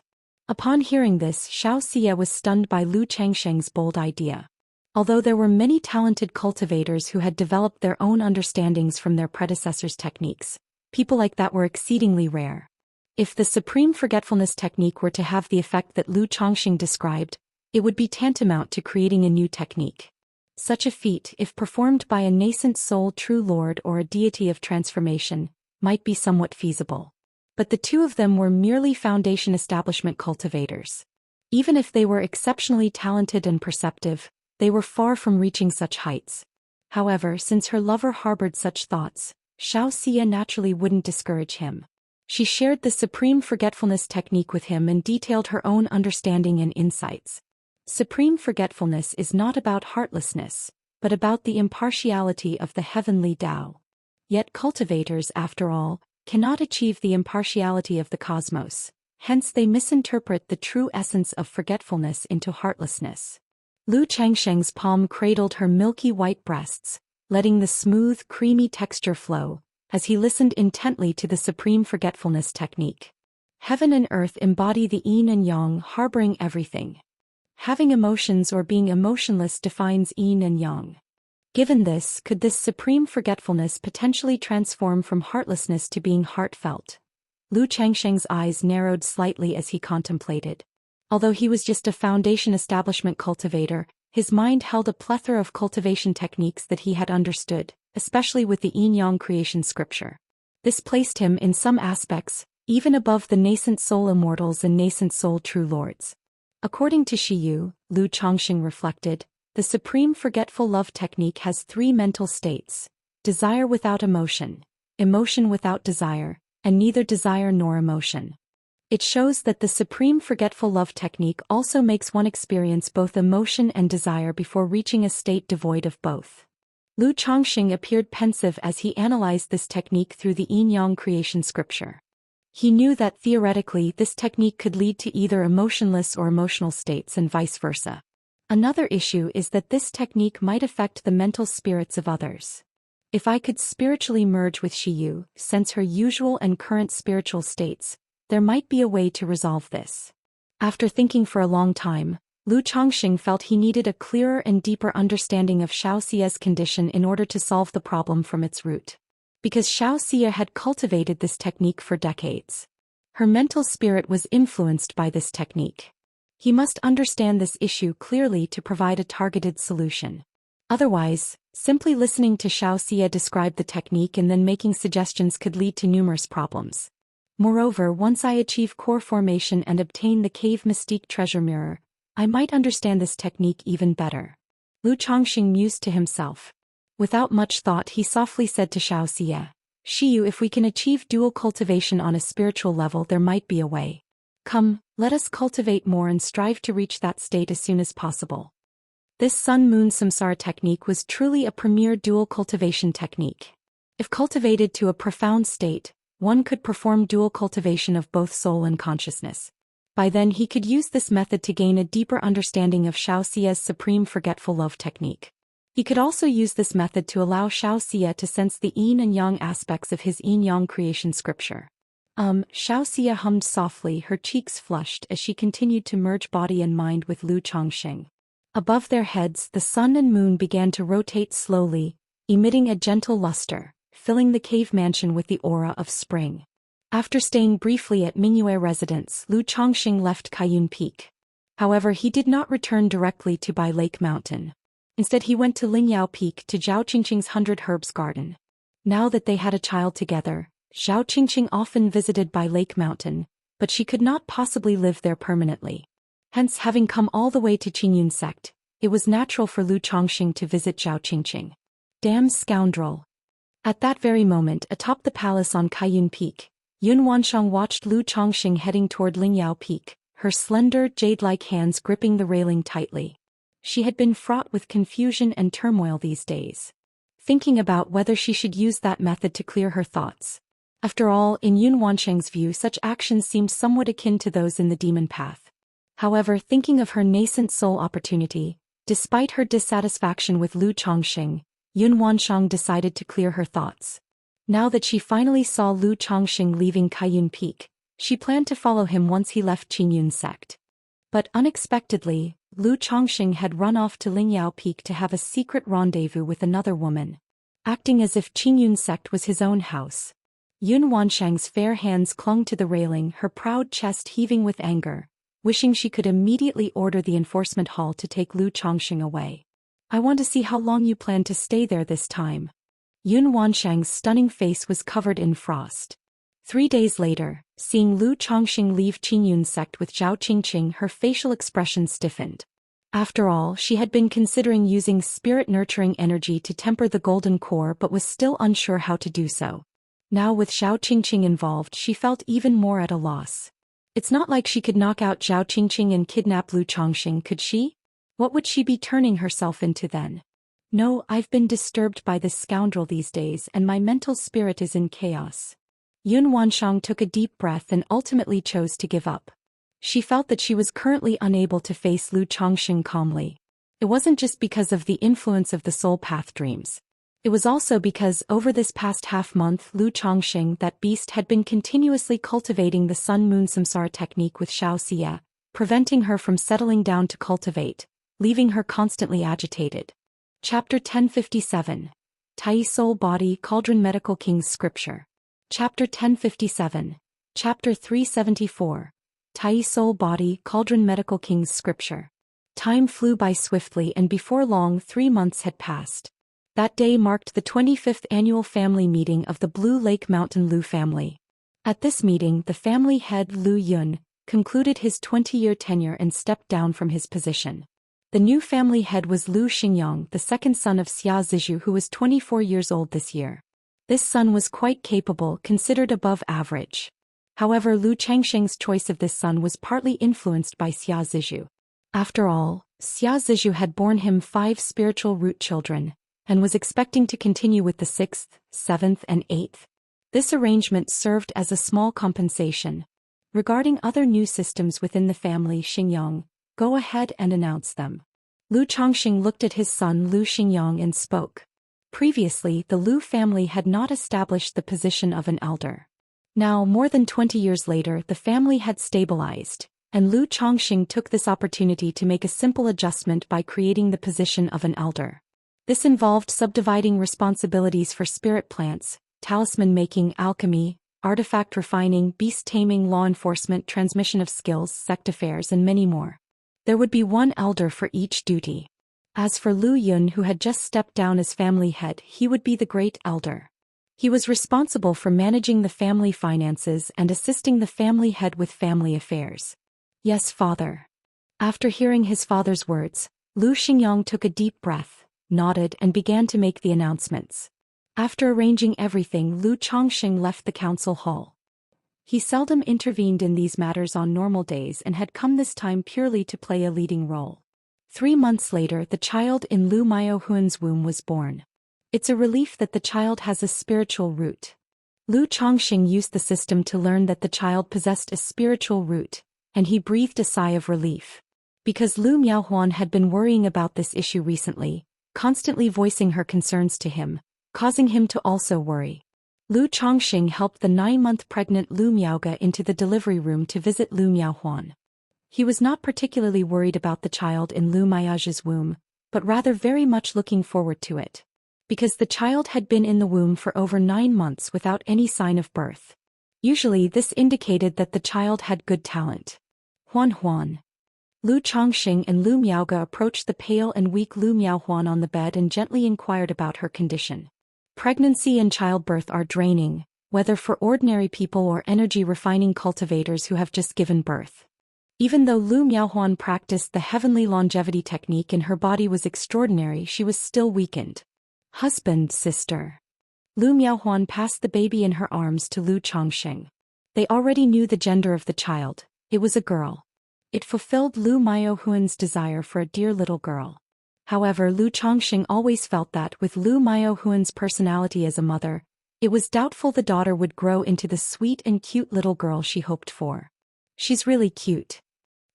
Upon hearing this, Xiaoxia was stunned by Lu Changsheng's bold idea. Although there were many talented cultivators who had developed their own understandings from their predecessors' techniques, people like that were exceedingly rare. If the supreme forgetfulness technique were to have the effect that Lu Chongxing described, it would be tantamount to creating a new technique. Such a feat, if performed by a nascent soul true lord or a deity of transformation, might be somewhat feasible. But the two of them were merely Foundation establishment cultivators. Even if they were exceptionally talented and perceptive, they were far from reaching such heights. However, since her lover harbored such thoughts, Xianxia naturally wouldn't discourage him. She shared the supreme forgetfulness technique with him and detailed her own understanding and insights. Supreme forgetfulness is not about heartlessness, but about the impartiality of the heavenly Tao. Yet cultivators, after all, cannot achieve the impartiality of the cosmos, hence they misinterpret the true essence of forgetfulness into heartlessness. Lu Changsheng's palm cradled her milky white breasts, letting the smooth, creamy texture flow, as he listened intently to the supreme forgetfulness technique. Heaven and earth embody the yin and yang, harboring everything. Having emotions or being emotionless defines yin and yang. Given this, could this supreme forgetfulness potentially transform from heartlessness to being heartfelt? Lu Changsheng's eyes narrowed slightly as he contemplated. Although he was just a foundation establishment cultivator, his mind held a plethora of cultivation techniques that he had understood, especially with the yin-yang creation scripture. This placed him in some aspects, even above the nascent soul immortals and nascent soul true lords. According to Shiyu, Lu Changsheng reflected, the supreme forgetful love technique has 3 mental states: desire without emotion, emotion without desire, and neither desire nor emotion. It shows that the supreme forgetful love technique also makes one experience both emotion and desire before reaching a state devoid of both. Lu Changsheng appeared pensive as he analyzed this technique through the yin-yang creation scripture. He knew that theoretically this technique could lead to either emotionless or emotional states and vice versa. Another issue is that this technique might affect the mental spirits of others. If I could spiritually merge with Shiyu, sense her usual and current spiritual states, there might be a way to resolve this. After thinking for a long time, Lu Changsheng felt he needed a clearer and deeper understanding of Xiaoxia's condition in order to solve the problem from its root. Because Xiaoxia had cultivated this technique for decades. Her mental spirit was influenced by this technique. He must understand this issue clearly to provide a targeted solution. Otherwise, simply listening to Xiaoxia describe the technique and then making suggestions could lead to numerous problems. Moreover, once I achieve core formation and obtain the cave mystique treasure mirror, I might understand this technique even better. Lu Changsheng mused to himself. Without much thought, he softly said to Xiaoxia, Shiyu, if we can achieve dual cultivation on a spiritual level, there might be a way. Come, let us cultivate more and strive to reach that state as soon as possible. This sun-moon samsara technique was truly a premier dual cultivation technique. If cultivated to a profound state, one could perform dual cultivation of both soul and consciousness. By then he could use this method to gain a deeper understanding of Xiaoxia's supreme forgetful love technique. He could also use this method to allow Xiaoxia to sense the yin and yang aspects of his yin-yang creation scripture. Xiaoxia hummed softly, her cheeks flushed as she continued to merge body and mind with Lu Changsheng. Above their heads, the sun and moon began to rotate slowly, emitting a gentle luster, filling the cave mansion with the aura of spring. After staying briefly at Mingyue residence, Lu Changsheng left Kaiyun Peak. However, he did not return directly to Bai Lake Mountain. Instead he went to Lingyao Peak to Zhao Qingqing's 100 Herbs Garden. Now that they had a child together, Zhao Qingqing often visited Bai Lake Mountain, but she could not possibly live there permanently. Hence, having come all the way to Qingyun sect, it was natural for Lu Changsheng to visit Zhao Qingqing. Damn scoundrel. At that very moment, atop the palace on Kaiyun Peak, Yun Wanshang watched Lu Changsheng heading toward Lingyao Peak, her slender, jade-like hands gripping the railing tightly. She had been fraught with confusion and turmoil these days, thinking about whether she should use that method to clear her thoughts. After all, in Yun Wansheng's view, such actions seemed somewhat akin to those in the demon path. However, thinking of her nascent soul opportunity, despite her dissatisfaction with Lu Changsheng, Yun Wanshang decided to clear her thoughts. Now that she finally saw Lu Changsheng leaving Kaiyun Peak, she planned to follow him once he left Qingyun sect. But unexpectedly, Lu Changsheng had run off to Lingyao Peak to have a secret rendezvous with another woman. Acting as if Qingyun sect was his own house. Yun Wanshang's fair hands clung to the railing, her proud chest heaving with anger, wishing she could immediately order the enforcement hall to take Lu Changsheng away. I want to see how long you plan to stay there this time. Yun Wanshang's stunning face was covered in frost. 3 days later, seeing Lu Chongxing leave Qingyun's sect with Zhao Qingqing, her facial expression stiffened. After all, she had been considering using spirit-nurturing energy to temper the golden core but was still unsure how to do so. Now with Zhao Qingqing involved, she felt even more at a loss. It's not like she could knock out Zhao Qingqing and kidnap Lu Chongxing, could she? What would she be turning herself into then? No, I've been disturbed by this scoundrel these days and my mental spirit is in chaos. Yun Wanshang took a deep breath and ultimately chose to give up. She felt that she was currently unable to face Lu Chongxing calmly. It wasn't just because of the influence of the soul path dreams. It was also because over this past half-month Lu Chongxing, that beast, had been continuously cultivating the Sun-Moon Samsara technique with Xianxia, preventing her from settling down to cultivate, leaving her constantly agitated. Chapter 1057. Tai Soul Body Cauldron Medical King's Scripture. Chapter 1057. Chapter 374. Tai Soul Body Cauldron Medical King's Scripture. Time flew by swiftly and before long 3 months had passed. That day marked the 25th annual family meeting of the Blue Lake Mountain Lu family. At this meeting, the family head Lu Yun concluded his 20-year tenure and stepped down from his position. The new family head was Lu Xingyang, the second son of Xia Zizhu, who was 24 years old this year. This son was quite capable, considered above average. However, Lu Changsheng's choice of this son was partly influenced by Xia Zizhu. After all, Xia Zizhu had borne him 5 spiritual root children, and was expecting to continue with the 6th, 7th and 8th. This arrangement served as a small compensation. Regarding other new systems within the family, Xingyang, go ahead and announce them. Lu Chongxing looked at his son Lu Xingyang and spoke. Previously, the Lu family had not established the position of an elder. Now, more than 20 years later, the family had stabilized, and Lu Chongxing took this opportunity to make a simple adjustment by creating the position of an elder. This involved subdividing responsibilities for spirit plants, talisman making, alchemy, artifact refining, beast taming, law enforcement, transmission of skills, sect affairs, and many more. There would be one elder for each duty. As for Lu Yun, who had just stepped down as family head, he would be the great elder. He was responsible for managing the family finances and assisting the family head with family affairs. Yes, father. After hearing his father's words, Lu Xingyang took a deep breath, nodded and began to make the announcements. After arranging everything, Lu Chongxing left the council hall. He seldom intervened in these matters on normal days and had come this time purely to play a leading role. 3 months later, the child in Lu Miaohuan's womb was born. It's a relief that the child has a spiritual root. Lu Chongxing used the system to learn that the child possessed a spiritual root, and he breathed a sigh of relief. Because Lu Miaohuan had been worrying about this issue recently, constantly voicing her concerns to him, causing him to also worry. Lu Chongxing helped the 9-month pregnant Lu Miaoge into the delivery room to visit Lu Miaohuan. He was not particularly worried about the child in Lu Miaoge's womb, but rather very much looking forward to it. Because the child had been in the womb for over 9 months without any sign of birth. Usually this indicated that the child had good talent. Huan. Lu Chongxing and Lu Miaoge approached the pale and weak Lu Miaohuan on the bed and gently inquired about her condition. Pregnancy and childbirth are draining, whether for ordinary people or energy-refining cultivators who have just given birth. Even though Lu Miaohuan practiced the heavenly longevity technique and her body was extraordinary, she was still weakened. Husband, sister. Lu Miaohuan passed the baby in her arms to Lu Chongxing. They already knew the gender of the child. It was a girl. It fulfilled Lu Miaohuan's desire for a dear little girl. However, Lu Chongxing always felt that, with Lu Miaohuan's personality as a mother, it was doubtful the daughter would grow into the sweet and cute little girl she hoped for. She's really cute.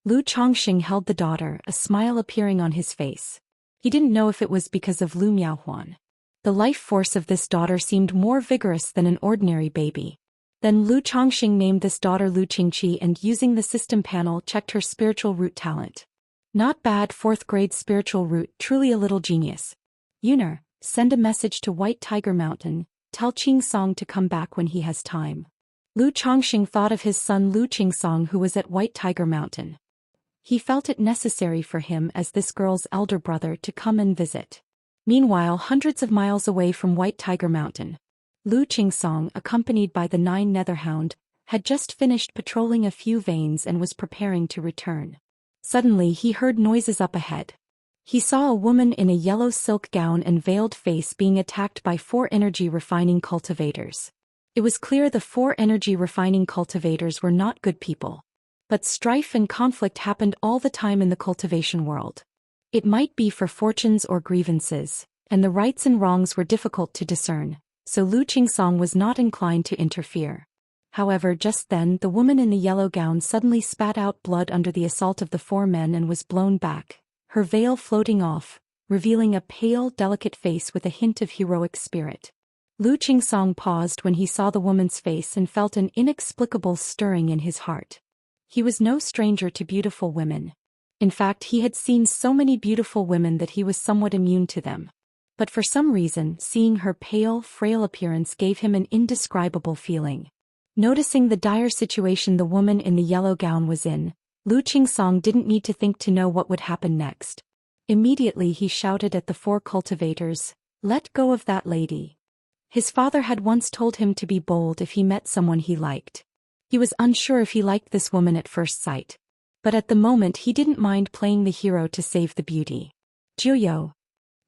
Lu Chongxing held the daughter, a smile appearing on his face. He didn't know if it was because of Lu Miaohuan. The life force of this daughter seemed more vigorous than an ordinary baby. Then Lu Chongxing named this daughter Lu Qingqi and, using the system panel, checked her spiritual root talent. Not bad, 4th grade spiritual root, truly a little genius. Yuner, send a message to White Tiger Mountain, tell Qingsong to come back when he has time. Lu Chongxing thought of his son Lu Qingsong, who was at White Tiger Mountain. He felt it necessary for him, as this girl's elder brother, to come and visit. Meanwhile, hundreds of miles away from White Tiger Mountain, Lu Qingsong, accompanied by the 9 Netherhound, had just finished patrolling a few veins and was preparing to return. Suddenly he heard noises up ahead. He saw a woman in a yellow silk gown and veiled face being attacked by 4 energy refining cultivators. It was clear the 4 energy refining cultivators were not good people. But strife and conflict happened all the time in the cultivation world. It might be for fortunes or grievances, and the rights and wrongs were difficult to discern, so Lu Qingsong was not inclined to interfere. However, just then the woman in the yellow gown suddenly spat out blood under the assault of the 4 men and was blown back, her veil floating off, revealing a pale, delicate face with a hint of heroic spirit. Lu Qingsong paused when he saw the woman's face and felt an inexplicable stirring in his heart. He was no stranger to beautiful women. In fact, he had seen so many beautiful women that he was somewhat immune to them. But for some reason, seeing her pale, frail appearance gave him an indescribable feeling. Noticing the dire situation the woman in the yellow gown was in, Lu Qingsong didn't need to think to know what would happen next. Immediately he shouted at the 4 cultivators, "Let go of that lady." His father had once told him to be bold if he met someone he liked. He was unsure if he liked this woman at first sight. But at the moment he didn't mind playing the hero to save the beauty. "Juyo."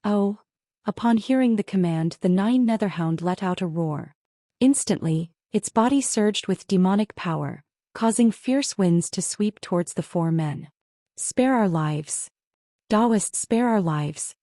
"Oh." Upon hearing the command, the 9 Netherhound let out a roar. Instantly, its body surged with demonic power, causing fierce winds to sweep towards the 4 men. "Spare our lives. Daoist, spare our lives."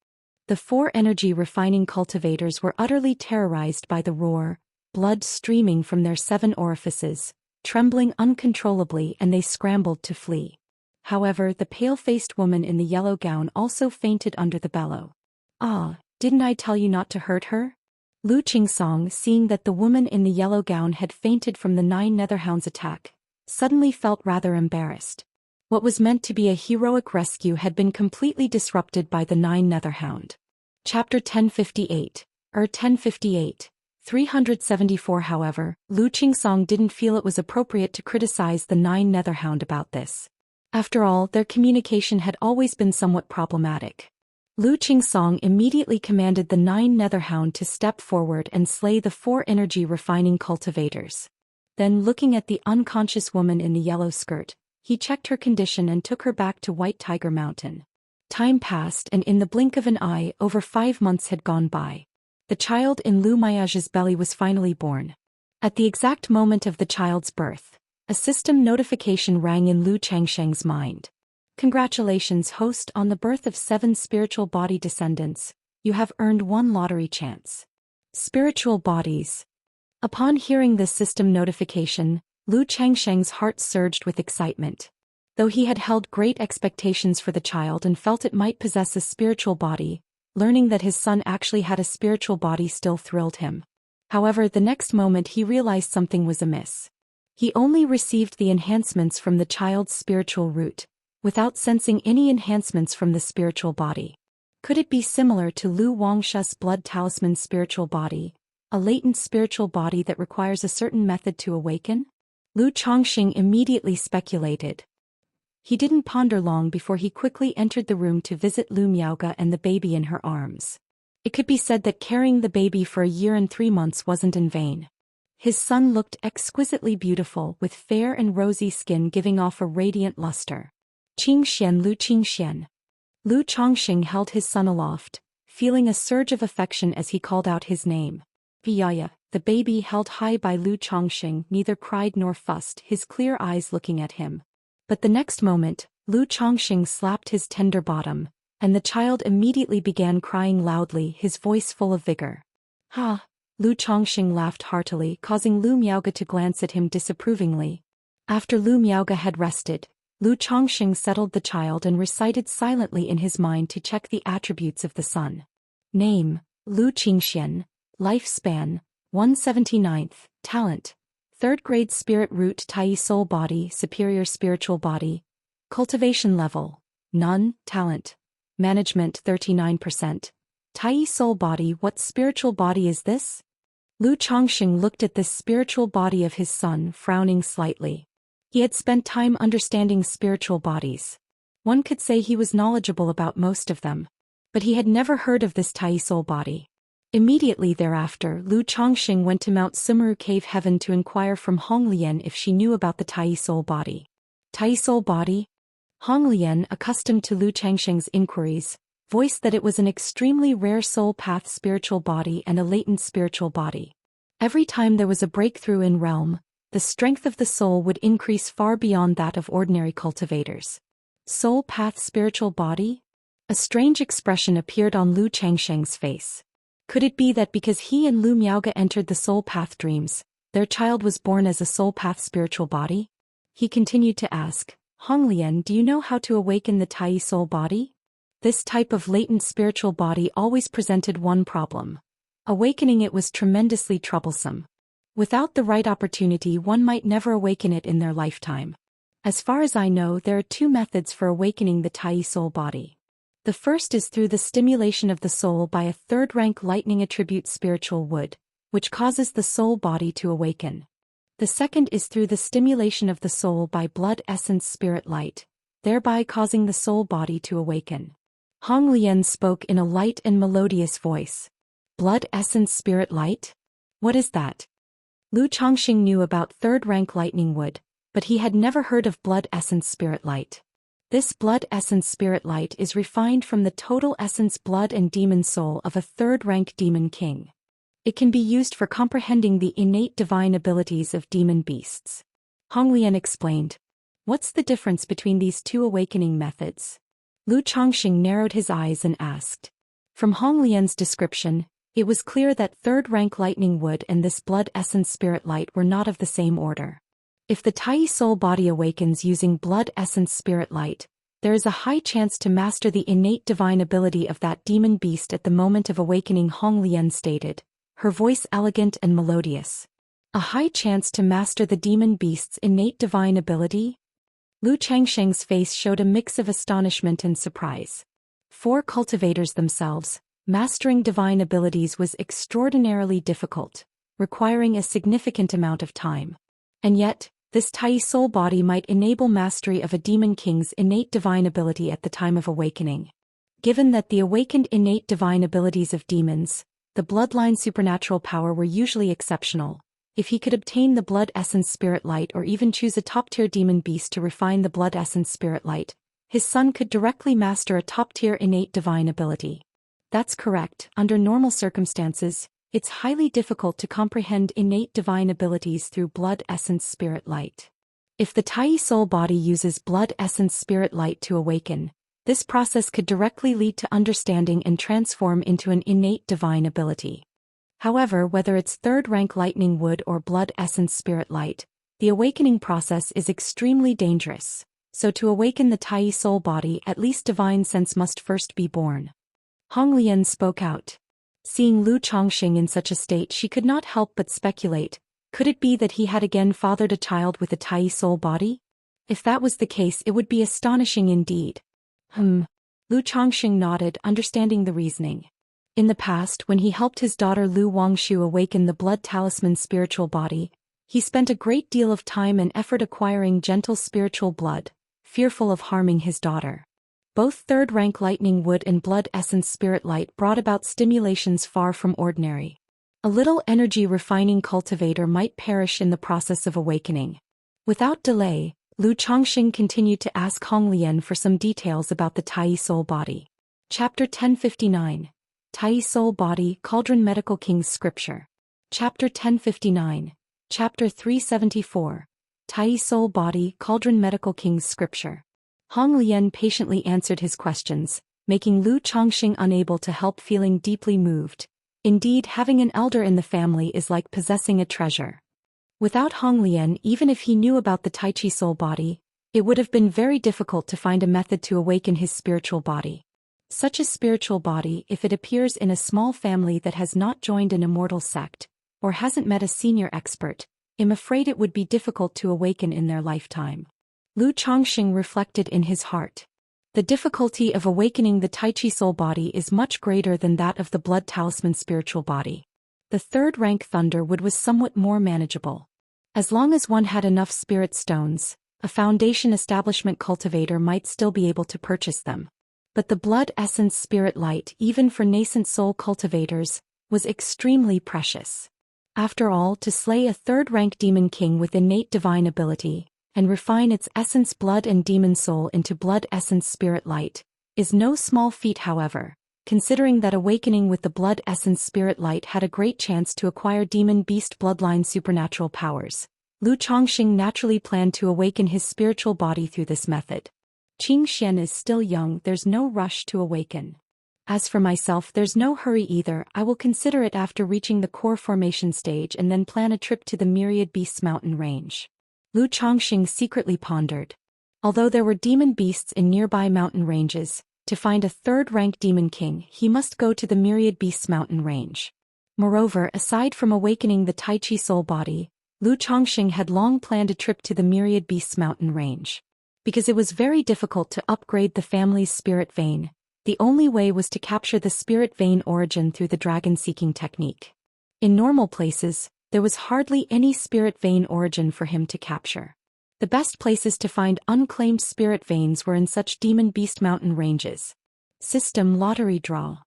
The 4 energy refining cultivators were utterly terrorized by the roar, blood streaming from their 7 orifices, trembling uncontrollably, and they scrambled to flee. However, the pale-faced woman in the yellow gown also fainted under the bellow. "Ah, didn't I tell you not to hurt her?" Lu Qingsong, seeing that the woman in the yellow gown had fainted from the 9 Netherhounds' attack, suddenly felt rather embarrassed. What was meant to be a heroic rescue had been completely disrupted by the 9 Netherhound. Chapter 1058, 1058, 374. However, Lu Qingsong didn't feel it was appropriate to criticize the 9 Netherhound about this. After all, their communication had always been somewhat problematic. Lu Qingsong immediately commanded the 9 Netherhound to step forward and slay the 4 energy refining cultivators. Then, looking at the unconscious woman in the yellow skirt, he checked her condition and took her back to White Tiger Mountain. Time passed, and in the blink of an eye, over 5 months had gone by. The child in Lu Miage's belly was finally born. At the exact moment of the child's birth, a system notification rang in Lu Changsheng's mind. "Congratulations, host, on the birth of 7 spiritual body descendants. You have earned 1 lottery chance." Spiritual bodies. Upon hearing this system notification, Lu Changsheng's heart surged with excitement. Though he had held great expectations for the child and felt it might possess a spiritual body, learning that his son actually had a spiritual body still thrilled him. However, the next moment he realized something was amiss. He only received the enhancements from the child's spiritual root, without sensing any enhancements from the spiritual body. Could it be similar to Lu Wangsha's blood talisman spiritual body, a latent spiritual body that requires a certain method to awaken? Lu Chongqing immediately speculated. He didn't ponder long before he quickly entered the room to visit Lu Miaoge and the baby in her arms. It could be said that carrying the baby for a year and 3 months wasn't in vain. His son looked exquisitely beautiful, with fair and rosy skin giving off a radiant luster. Qingxian, Lu Qingxian. Lu Chongqing held his son aloft, feeling a surge of affection as he called out his name. Viyaya, the baby held high by Lu Chongqing, neither cried nor fussed, his clear eyes looking at him. But the next moment, Lu Chongqing slapped his tender bottom, and the child immediately began crying loudly, his voice full of vigor. "Ha!" Lu Chongqing laughed heartily, causing Lu Miaoge to glance at him disapprovingly. After Lu Miaoge had rested, Lu Chongqing settled the child and recited silently in his mind to check the attributes of the son. Name, Lu Qingxian. Lifespan, 179th. Talent, 3rd grade. Spirit root, Tai soul body, superior spiritual body. Cultivation level, none. Talent, management 39%. Tai soul body. What spiritual body is this? Lu Chongqing looked at this spiritual body of his son, frowning slightly. He had spent time understanding spiritual bodies. One could say he was knowledgeable about most of them. But he had never heard of this Tai soul body. Immediately thereafter, Lu Chongqing went to Mount Sumeru Cave Heaven to inquire from Hong Lian if she knew about the Tai Soul Body. Tai Soul Body? Hong Lian, accustomed to Lu Changsheng's inquiries, voiced that it was an extremely rare soul path spiritual body and a latent spiritual body. Every time there was a breakthrough in realm, the strength of the soul would increase far beyond that of ordinary cultivators. Soul path spiritual body? A strange expression appeared on Lu Changsheng's face. Could it be that because he and Lu Miaoge entered the soul path dreams, their child was born as a soul path spiritual body? He continued to ask, Hong Lian, do you know how to awaken the Tai soul body? This type of latent spiritual body always presented one problem. Awakening it was tremendously troublesome. Without the right opportunity, one might never awaken it in their lifetime. As far as I know, there are two methods for awakening the Tai soul body. The first is through the stimulation of the soul by a third-rank lightning attribute spiritual wood, which causes the soul body to awaken. The second is through the stimulation of the soul by blood essence spirit light, thereby causing the soul body to awaken. Hong Lian spoke in a light and melodious voice. Blood essence spirit light? What is that? Lu Chongqing knew about third-rank lightning wood, but he had never heard of blood essence spirit light. This blood essence spirit light is refined from the total essence blood and demon soul of a third-rank demon king. It can be used for comprehending the innate divine abilities of demon beasts. Hong Lian explained. What's the difference between these two awakening methods? Lu Chongqing narrowed his eyes and asked. From Hong Lian's description, it was clear that third-rank lightning wood and this blood essence spirit light were not of the same order. If the Tai soul body awakens using blood essence spirit light, there is a high chance to master the innate divine ability of that demon beast at the moment of awakening, Hong Lian stated, her voice elegant and melodious. A high chance to master the demon beast's innate divine ability? Lu Changsheng's face showed a mix of astonishment and surprise. For cultivators themselves, mastering divine abilities was extraordinarily difficult, requiring a significant amount of time. And yet, this Tai soul body might enable mastery of a demon king's innate divine ability at the time of awakening. Given that the awakened innate divine abilities of demons, the bloodline supernatural power were usually exceptional, if he could obtain the blood essence spirit light or even choose a top-tier demon beast to refine the blood essence spirit light, his son could directly master a top-tier innate divine ability. That's correct. Under normal circumstances, it's highly difficult to comprehend innate divine abilities through blood essence spirit light. If the Tai soul body uses blood essence spirit light to awaken, this process could directly lead to understanding and transform into an innate divine ability. However, whether it's third-rank lightning wood or blood essence spirit light, the awakening process is extremely dangerous, so to awaken the Tai soul body, at least divine sense must first be born. Hong Lian spoke out. Seeing Lu Chongqing in such a state, she could not help but speculate, could it be that he had again fathered a child with a Tai soul body? If that was the case, it would be astonishing indeed. Lu Chongqing nodded, understanding the reasoning. In the past, when he helped his daughter Lu Wangshu awaken the blood talisman spiritual body, he spent a great deal of time and effort acquiring gentle spiritual blood, fearful of harming his daughter. Both third-rank lightning wood and blood essence spirit light brought about stimulations far from ordinary. A little energy refining cultivator might perish in the process of awakening. Without delay, Lu Chongqing continued to ask Hong Lian for some details about the Tai soul body. Chapter 1059. Tai soul body, Cauldron Medical King's Scripture. Chapter 1059. Chapter 374. Tai soul body, Cauldron Medical King's Scripture. Hong Lian patiently answered his questions, making Lu Chongqing unable to help feeling deeply moved. Indeed, having an elder in the family is like possessing a treasure. Without Hong Lian, even if he knew about the Tai Chi soul body, it would have been very difficult to find a method to awaken his spiritual body. Such a spiritual body, if it appears in a small family that has not joined an immortal sect, or hasn't met a senior expert, I'm afraid it would be difficult to awaken in their lifetime. Lu Chongqing reflected in his heart. The difficulty of awakening the Tai Chi soul body is much greater than that of the blood talisman spiritual body. The third-rank thunderwood was somewhat more manageable. As long as one had enough spirit stones, a foundation establishment cultivator might still be able to purchase them. But the blood essence spirit light, even for nascent soul cultivators, was extremely precious. After all, to slay a third-rank demon king with innate divine ability, and refine its essence blood and demon soul into blood essence spirit light, is no small feat. However, considering that awakening with the blood essence spirit light had a great chance to acquire demon beast bloodline supernatural powers, Lu Chongqing naturally planned to awaken his spiritual body through this method. Zhou Xian is still young, there's no rush to awaken. As for myself, there's no hurry either. I will consider it after reaching the core formation stage and then plan a trip to the Myriad Beasts mountain range. Lu Chongqing secretly pondered. Although there were demon beasts in nearby mountain ranges, to find a third-rank demon king, he must go to the Myriad Beasts mountain range. Moreover, aside from awakening the Tai Chi soul body, Lu Chongqing had long planned a trip to the Myriad Beasts mountain range. Because it was very difficult to upgrade the family's spirit vein, the only way was to capture the spirit vein origin through the dragon-seeking technique. In normal places, there was hardly any spirit vein origin for him to capture. The best places to find unclaimed spirit veins were in such demon beast mountain ranges. System lottery draw.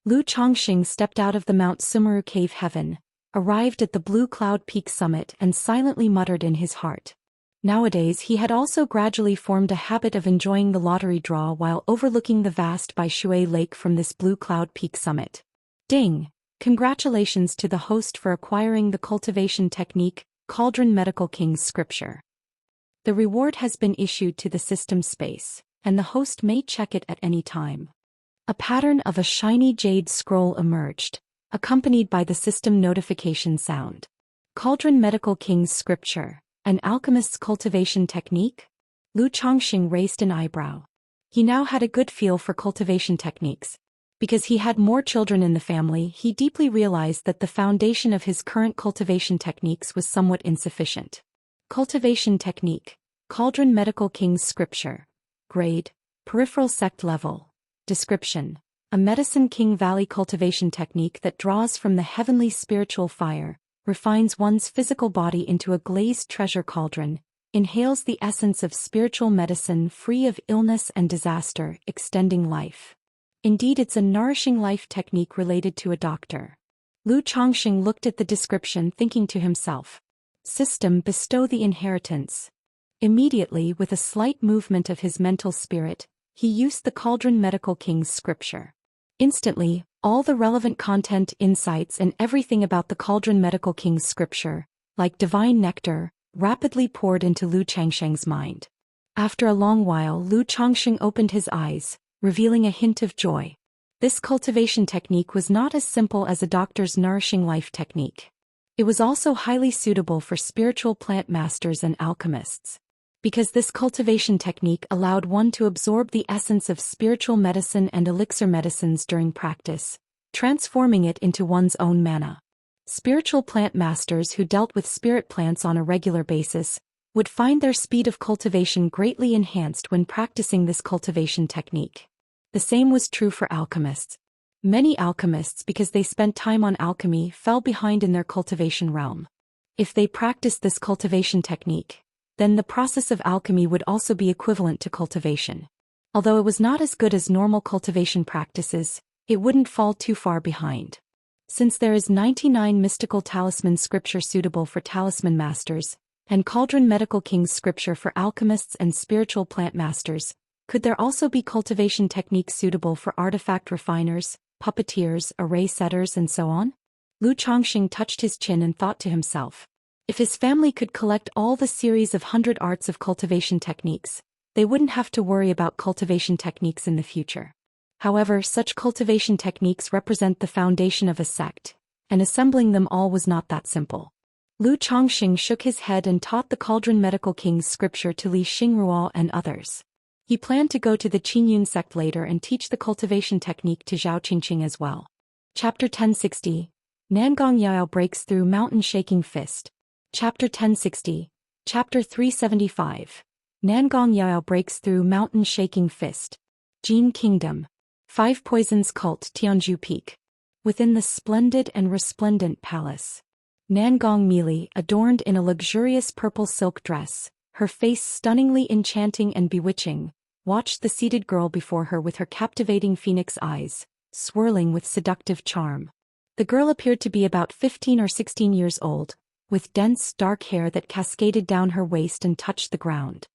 Lu Chongqing stepped out of the Mount Sumeru cave heaven, arrived at the Blue Cloud Peak summit and silently muttered in his heart. Nowadays he had also gradually formed a habit of enjoying the lottery draw while overlooking the vast Baishui Lake from this Blue Cloud Peak summit. Ding! Congratulations to the host for acquiring the cultivation technique, Cauldron Medical King's scripture. The reward has been issued to the system space, and the host may check it at any time. A pattern of a shiny jade scroll emerged, accompanied by the system notification sound. Cauldron Medical King's scripture. An alchemist's cultivation technique? Lu Chongqing raised an eyebrow. He now had a good feel for cultivation techniques. Because he had more children in the family, he deeply realized that the foundation of his current cultivation techniques was somewhat insufficient. Cultivation technique. Cauldron Medical King's scripture. Grade. Peripheral sect level. Description. A Medicine King Valley cultivation technique that draws from the heavenly spiritual fire, refines one's physical body into a glazed treasure cauldron, inhales the essence of spiritual medicine free of illness and disaster, extending life. Indeed, it's a nourishing life technique related to a doctor. Lu Chongqing looked at the description, thinking to himself. System bestow the inheritance. Immediately, with a slight movement of his mental spirit, he used the Cauldron Medical King's scripture. Instantly, all the relevant content, insights and everything about the Cauldron Medical King's scripture, like divine nectar, rapidly poured into Lu Chongqing's mind. After a long while, Lu Chongqing opened his eyes, revealing a hint of joy. This cultivation technique was not as simple as a doctor's nourishing life technique. It was also highly suitable for spiritual plant masters and alchemists. Because this cultivation technique allowed one to absorb the essence of spiritual medicine and elixir medicines during practice, transforming it into one's own mana. Spiritual plant masters who dealt with spirit plants on a regular basis would find their speed of cultivation greatly enhanced when practicing this cultivation technique. The same was true for alchemists. Many alchemists, because they spent time on alchemy, fell behind in their cultivation realm. If they practiced this cultivation technique, then the process of alchemy would also be equivalent to cultivation. Although it was not as good as normal cultivation practices, it wouldn't fall too far behind. Since there is 99 mystical talisman scripture suitable for talisman masters, and Cauldron Medical King's scripture for alchemists and spiritual plant masters, could there also be cultivation techniques suitable for artifact refiners, puppeteers, array setters and so on? Lu Chongqing touched his chin and thought to himself. If his family could collect all the series of 100 arts of cultivation techniques, they wouldn't have to worry about cultivation techniques in the future. However, such cultivation techniques represent the foundation of a sect, and assembling them all was not that simple. Lu Chongqing shook his head and taught the Cauldron Medical King's scripture to Li Xingruo and others. He planned to go to the Qingyun sect later and teach the cultivation technique to Zhao Qingqing as well. Chapter 1060. Nangong Yao breaks through mountain shaking fist. Chapter 1060. Chapter 375. Nangong Yao breaks through mountain shaking fist. Jin Kingdom. Five Poisons Cult, Tianzhu Peak. Within the splendid and resplendent palace, Nangong Mili, adorned in a luxurious purple silk dress, her face stunningly enchanting and bewitching, watched the seated girl before her with her captivating phoenix eyes, swirling with seductive charm. The girl appeared to be about 15 or 16 years old, with dense, dark hair that cascaded down her waist and touched the ground.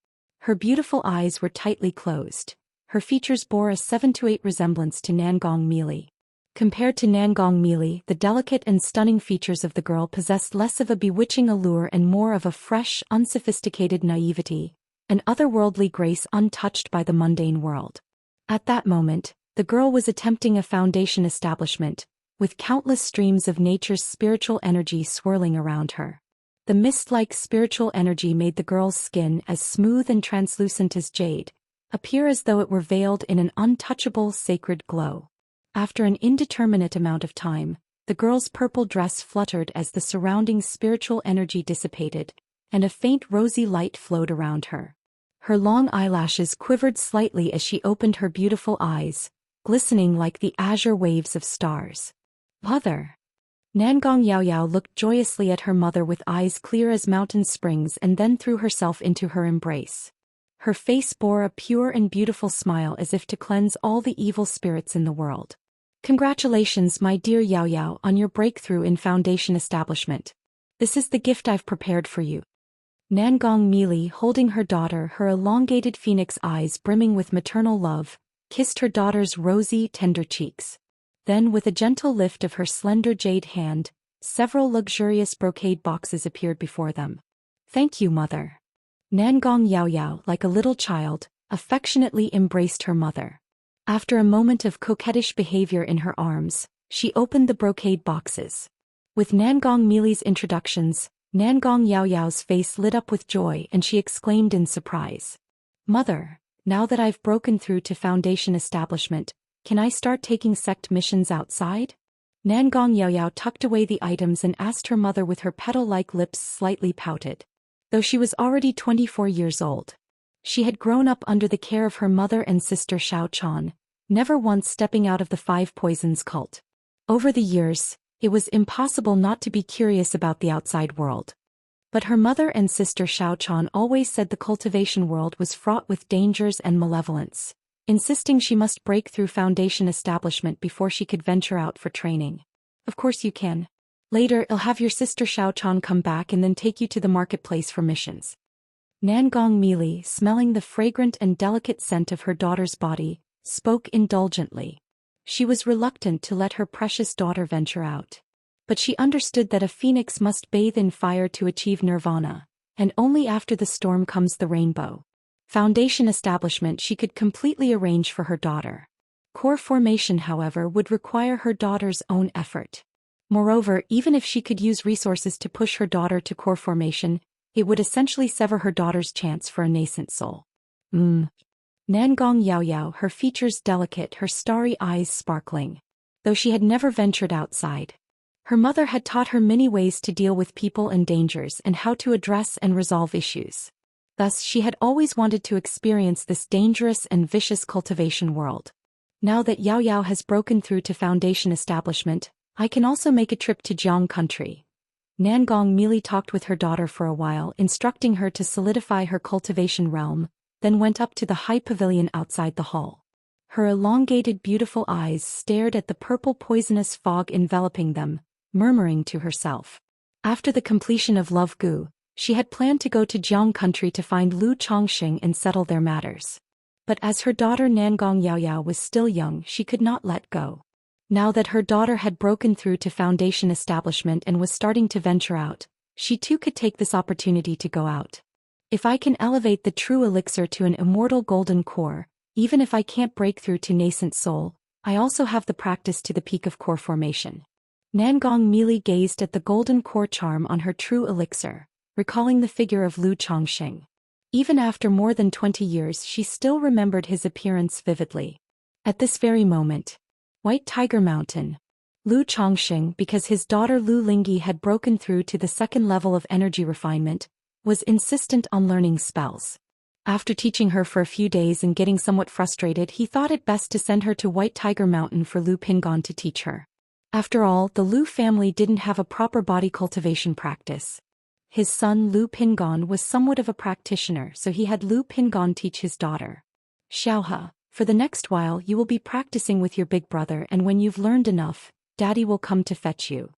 Her beautiful eyes were tightly closed. Her features bore a 7 to 8 resemblance to Nangong Meili. Compared to Nangong Meili, the delicate and stunning features of the girl possessed less of a bewitching allure and more of a fresh, unsophisticated naivety, an otherworldly grace untouched by the mundane world. At that moment, the girl was attempting a foundation establishment, with countless streams of nature's spiritual energy swirling around her. The mist-like spiritual energy made the girl's skin, as smooth and translucent as jade, appear as though it were veiled in an untouchable sacred glow. After an indeterminate amount of time, the girl's purple dress fluttered as the surrounding spiritual energy dissipated, and a faint rosy light flowed around her. Her long eyelashes quivered slightly as she opened her beautiful eyes, glistening like the azure waves of stars. "Mother!" Nangong Yaoyao looked joyously at her mother with eyes clear as mountain springs and then threw herself into her embrace. Her face bore a pure and beautiful smile as if to cleanse all the evil spirits in the world. "Congratulations, my dear Yaoyao, on your breakthrough in foundation establishment. This is the gift I've prepared for you." Nangong Meili, holding her daughter, her elongated phoenix eyes brimming with maternal love, kissed her daughter's rosy, tender cheeks. Then, with a gentle lift of her slender jade hand, several luxurious brocade boxes appeared before them. "Thank you, mother." Nangong Yaoyao, like a little child, affectionately embraced her mother. After a moment of coquettish behavior in her arms, she opened the brocade boxes. With Nangong Meili's introductions, Nangong Yaoyao's face lit up with joy and she exclaimed in surprise. "Mother, now that I've broken through to foundation establishment, can I start taking sect missions outside?" Nangong Yaoyao tucked away the items and asked her mother with her petal-like lips slightly pouted. Though she was already 24 years old, she had grown up under the care of her mother and sister Xiaochuan, never once stepping out of the Five Poisons cult. Over the years, it was impossible not to be curious about the outside world. But her mother and sister Xiaochuan always said the cultivation world was fraught with dangers and malevolence, insisting she must break through foundation establishment before she could venture out for training. "Of course you can. Later I'll have your sister Xiaochuan come back and then take you to the marketplace for missions." Nangong Meili, smelling the fragrant and delicate scent of her daughter's body, spoke indulgently. She was reluctant to let her precious daughter venture out. But she understood that a phoenix must bathe in fire to achieve nirvana, and only after the storm comes the rainbow. Foundation establishment she could completely arrange for her daughter. Core formation, however, would require her daughter's own effort. Moreover, even if she could use resources to push her daughter to core formation, it would essentially sever her daughter's chance for a nascent soul. Nangong Yaoyao, her features delicate, her starry eyes sparkling. Though she had never ventured outside, her mother had taught her many ways to deal with people and dangers and how to address and resolve issues. Thus, she had always wanted to experience this dangerous and vicious cultivation world. Now that Yaoyao has broken through to foundation establishment, I can also make a trip to Jiang country. Nangong Meili talked with her daughter for a while, instructing her to solidify her cultivation realm, then went up to the high pavilion outside the hall. Her elongated beautiful eyes stared at the purple poisonous fog enveloping them, murmuring to herself. After the completion of Love Gu, she had planned to go to Jiang country to find Lu Chongqing and settle their matters. But as her daughter Nangong Yaoyao was still young, she could not let go. Now that her daughter had broken through to foundation establishment and was starting to venture out, she too could take this opportunity to go out. If I can elevate the true elixir to an immortal golden core, even if I can't break through to nascent soul, I also have the practice to the peak of core formation. Nangong Meili gazed at the golden core charm on her true elixir, recalling the figure of Lu Chongqing. Even after more than 20 years, she still remembered his appearance vividly. At this very moment, White Tiger Mountain. Lu Chongqing, because his daughter Lu Lingyi had broken through to the second level of energy refinement, was insistent on learning spells. After teaching her for a few days and getting somewhat frustrated, he thought it best to send her to White Tiger Mountain for Lu Pingon to teach her. After all, the Lu family didn't have a proper body cultivation practice. His son Lu Pingon was somewhat of a practitioner, so he had Lu Pingon teach his daughter. "Xiaohe, for the next while you will be practicing with your big brother, and when you've learned enough, Daddy will come to fetch you.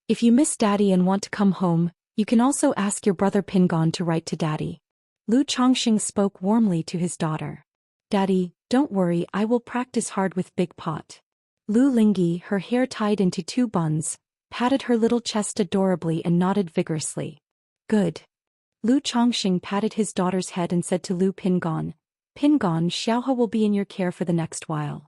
If you miss Daddy and want to come home, you can also ask your brother Pingon to write to Daddy. Lu Chongxing spoke warmly to his daughter. Daddy, don't worry, I will practice hard with Big Pot. Lu Lingyi, her hair tied into 2 buns, patted her little chest adorably and nodded vigorously. Good. Lu Chongxing patted his daughter's head and said to Lu Pingon, Pingon, Xiaohe will be in your care for the next while.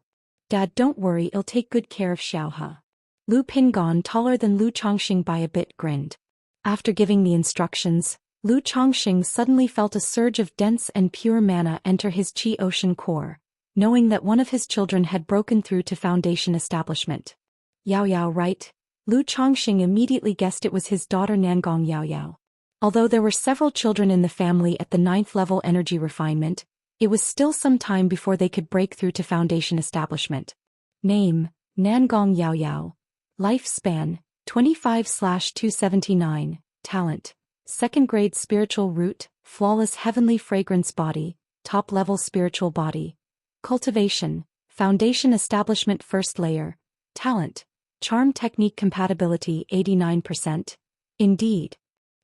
Dad, don't worry, I'll take good care of Xiaohe. Lu Pingon, taller than Lu Chongxing by a bit, grinned. After giving the instructions, Lu Chongxing suddenly felt a surge of dense and pure mana enter his qi ocean core, knowing that one of his children had broken through to Foundation establishment. Yao Yao, right? Lu Chongxing immediately guessed it was his daughter Nangong Yao Yao. Although there were several children in the family at the 9th level energy refinement, it was still some time before they could break through to Foundation establishment. Name, Nangong Yao Yao. Lifespan, 25/279. Talent, 2nd grade spiritual root, flawless heavenly fragrance body, top-level spiritual body. Cultivation, Foundation establishment 1st layer. Talent, charm technique compatibility 89%. Indeed.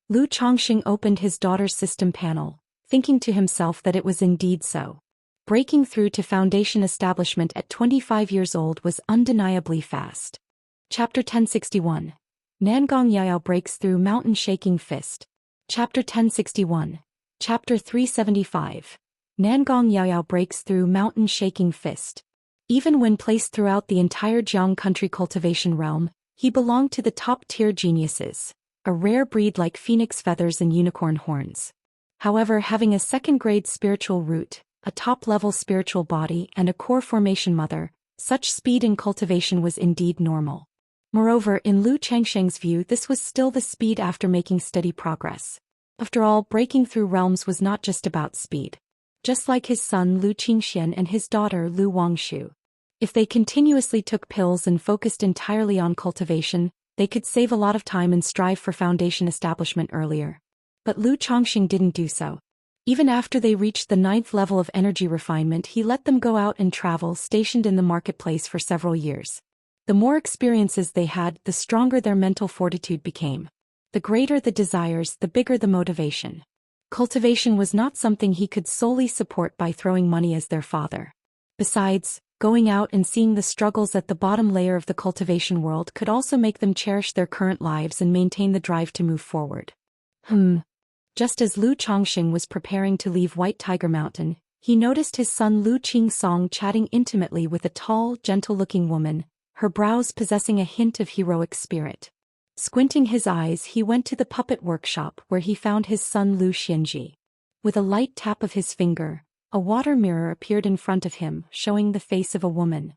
Lu Chongxing opened his daughter's system panel, thinking to himself that it was indeed so. Breaking through to Foundation establishment at 25 years old was undeniably fast. Chapter 1061. Nangong Yao Yao breaks through mountain shaking fist. Chapter 1061. Chapter 375. Nangong Yao Yao breaks through mountain shaking fist. Even when placed throughout the entire Jiang country cultivation realm, he belonged to the top-tier geniuses, a rare breed like phoenix feathers and unicorn horns. However, having a 2nd grade spiritual root, a top-level spiritual body and a core formation mother, such speed in cultivation was indeed normal. Moreover, in Lu Changsheng's view, this was still the speed after making steady progress. After all, breaking through realms was not just about speed. Just like his son Lu Qingxian and his daughter Lu Wangshu. If they continuously took pills and focused entirely on cultivation, they could save a lot of time and strive for Foundation establishment earlier. But Lu Chongxing didn't do so. Even after they reached the 9th level of energy refinement, he let them go out and travel, stationed in the marketplace for several years. The more experiences they had, the stronger their mental fortitude became. The greater the desires, the bigger the motivation. Cultivation was not something he could solely support by throwing money as their father. Besides, going out and seeing the struggles at the bottom layer of the cultivation world could also make them cherish their current lives and maintain the drive to move forward. Just as Lu Chongxing was preparing to leave White Tiger Mountain, he noticed his son Lu Qingsong chatting intimately with a tall, gentle-looking woman, her brows possessing a hint of heroic spirit. Squinting his eyes, he went to the puppet workshop where he found his son Lu Xianji. With a light tap of his finger, a water mirror appeared in front of him, showing the face of a woman.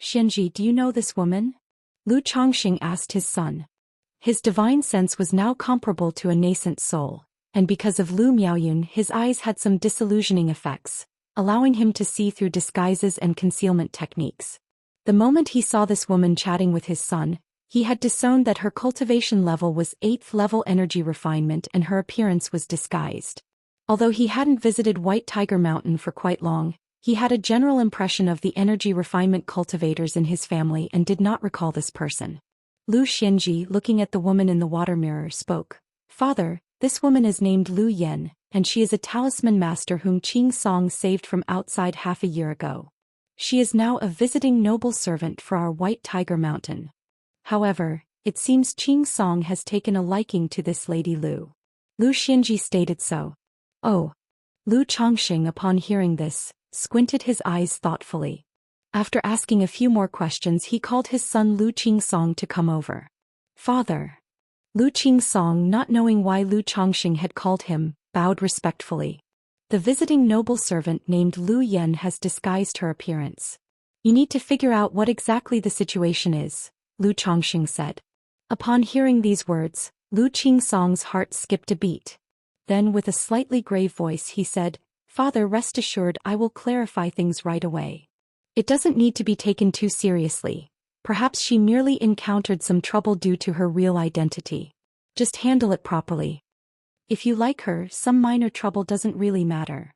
Xianji, do you know this woman? Lu Chongxing asked his son. His divine sense was now comparable to a nascent soul, and because of Lu Miaoyun, his eyes had some disillusioning effects, allowing him to see through disguises and concealment techniques. The moment he saw this woman chatting with his son, he had disowned that her cultivation level was 8th level energy refinement and her appearance was disguised. Although he hadn't visited White Tiger Mountain for quite long, he had a general impression of the energy refinement cultivators in his family and did not recall this person. Lu Xianji, looking at the woman in the water mirror, spoke. Father, this woman is named Lu Yen, and she is a talisman master whom Qing Song saved from outside half a year ago. She is now a visiting noble servant for our White Tiger Mountain. However, it seems Qing Song has taken a liking to this Lady Lu. Lu Xianji stated so. Oh. Lu Chongxing, upon hearing this, squinted his eyes thoughtfully. After asking a few more questions, he called his son Lu Qingsong to come over. Father. Lu Qingsong, not knowing why Lu Chongxing had called him, bowed respectfully. The visiting noble servant named Lu Yen has disguised her appearance. You need to figure out what exactly the situation is, Lu Chongxing said. Upon hearing these words, Lu Qingsong's heart skipped a beat. Then with a slightly grave voice he said, Father, rest assured I will clarify things right away. It doesn't need to be taken too seriously. Perhaps she merely encountered some trouble due to her real identity. Just handle it properly. If you like her, some minor trouble doesn't really matter.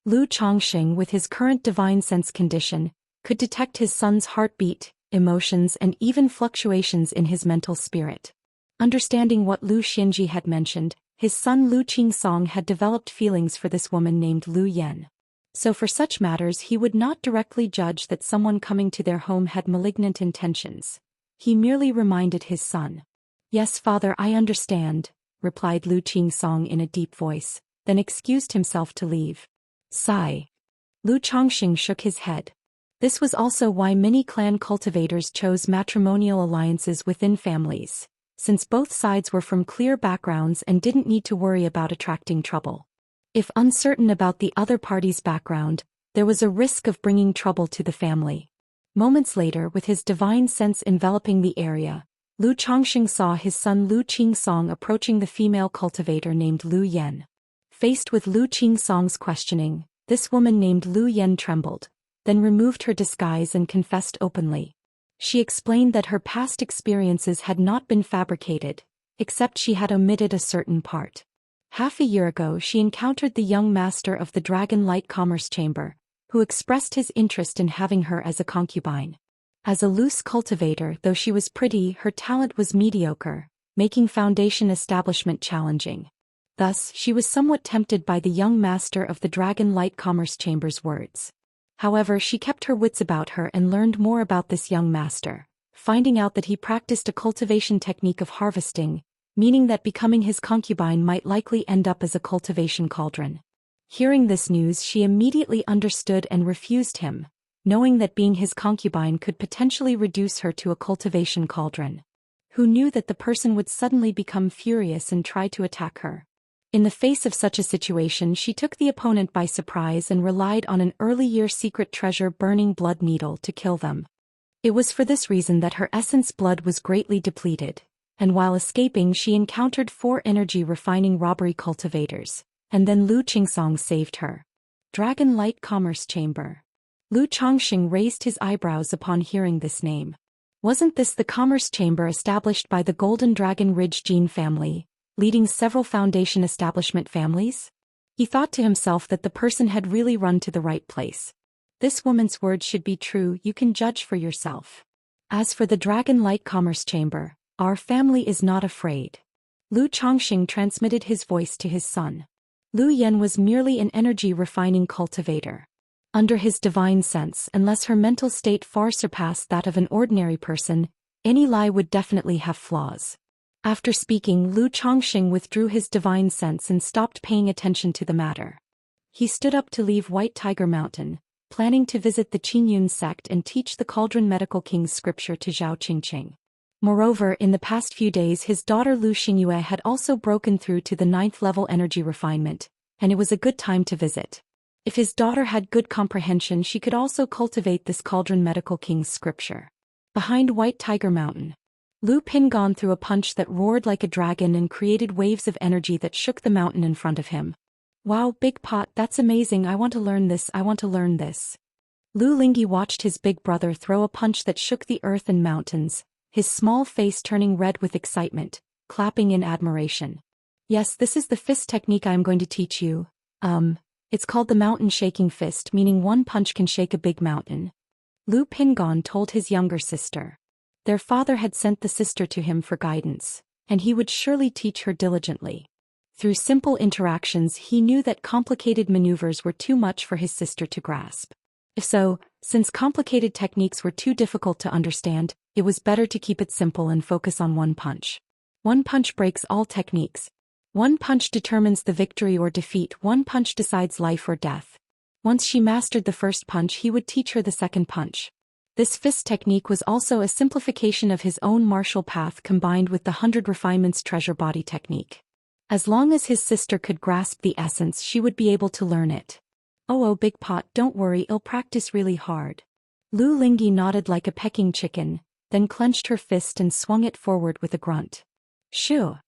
Lu Chongxing, with his current divine sense condition, could detect his son's heartbeat, emotions and even fluctuations in his mental spirit. Understanding what Lu Xianji had mentioned, his son Lu Qingsong had developed feelings for this woman named Lu Yan. So for such matters he would not directly judge that someone coming to their home had malignant intentions. He merely reminded his son. "Yes, father, I understand," replied Lu Qingsong in a deep voice, then excused himself to leave. Sigh. Lu Chongxing shook his head. This was also why many clan cultivators chose matrimonial alliances within families, since both sides were from clear backgrounds and didn't need to worry about attracting trouble. If uncertain about the other party's background, there was a risk of bringing trouble to the family. Moments later, with his divine sense enveloping the area, Lu Chongxing saw his son Lu Qingsong approaching the female cultivator named Lu Yan. Faced with Lu Qingsong's questioning, this woman named Lu Yan trembled, then removed her disguise and confessed openly. She explained that her past experiences had not been fabricated, except she had omitted a certain part. Half a year ago she encountered the young master of the Dragon Light Commerce Chamber, who expressed his interest in having her as a concubine. As a loose cultivator, though she was pretty, her talent was mediocre, making foundation establishment challenging. Thus, she was somewhat tempted by the young master of the Dragon Light Commerce Chamber's words. However, she kept her wits about her and learned more about this young master, finding out that he practiced a cultivation technique of harvesting, meaning that becoming his concubine might likely end up as a cultivation cauldron. Hearing this news, she immediately understood and refused him, knowing that being his concubine could potentially reduce her to a cultivation cauldron. Who knew that the person would suddenly become furious and try to attack her? In the face of such a situation, she took the opponent by surprise and relied on an early-year secret treasure burning blood needle to kill them. It was for this reason that her essence blood was greatly depleted, and while escaping she encountered 4 energy refining robbery cultivators, and then Lu Qingsong saved her. Dragon Light Commerce Chamber. Lu Chongxing raised his eyebrows upon hearing this name. Wasn't this the commerce chamber established by the Golden Dragon Ridge Gene family, leading several foundation establishment families? He thought to himself that the person had really run to the right place. This woman's words should be true, you can judge for yourself. As for the Dragon Light Commerce Chamber, our family is not afraid. Lu Chongxing transmitted his voice to his son. Lu Yan was merely an energy refining cultivator. Under his divine sense, unless her mental state far surpassed that of an ordinary person, any lie would definitely have flaws. After speaking, Lu Chongxing withdrew his divine sense and stopped paying attention to the matter. He stood up to leave White Tiger Mountain, planning to visit the Qingyun sect and teach the Cauldron Medical King's scripture to Zhao Qingqing. Moreover, in the past few days his daughter Lu Xingyue had also broken through to the 9th level energy refinement, and it was a good time to visit. If his daughter had good comprehension, she could also cultivate this Cauldron Medical King's scripture. Behind White Tiger Mountain, Lu Pingon threw a punch that roared like a dragon and created waves of energy that shook the mountain in front of him. Wow, Big Pot, that's amazing, I want to learn this, I want to learn this. Lu Lingyi watched his big brother throw a punch that shook the earth and mountains, his small face turning red with excitement, clapping in admiration. Yes, this is the fist technique I am going to teach you. It's called the mountain shaking fist, meaning one punch can shake a big mountain. Lu Pingon told his younger sister. Their father had sent the sister to him for guidance, and he would surely teach her diligently. Through simple interactions he knew that complicated maneuvers were too much for his sister to grasp. If so, since complicated techniques were too difficult to understand, it was better to keep it simple and focus on one punch. One punch breaks all techniques. One punch determines the victory or defeat, one punch decides life or death. Once she mastered the first punch, he would teach her the second punch. This fist technique was also a simplification of his own martial path combined with the 100 Refinements treasure body technique. As long as his sister could grasp the essence, she would be able to learn it. Oh, Big Pot, don't worry, I'll practice really hard. Lu Lingyi nodded like a pecking chicken, then clenched her fist and swung it forward with a grunt. Shoo!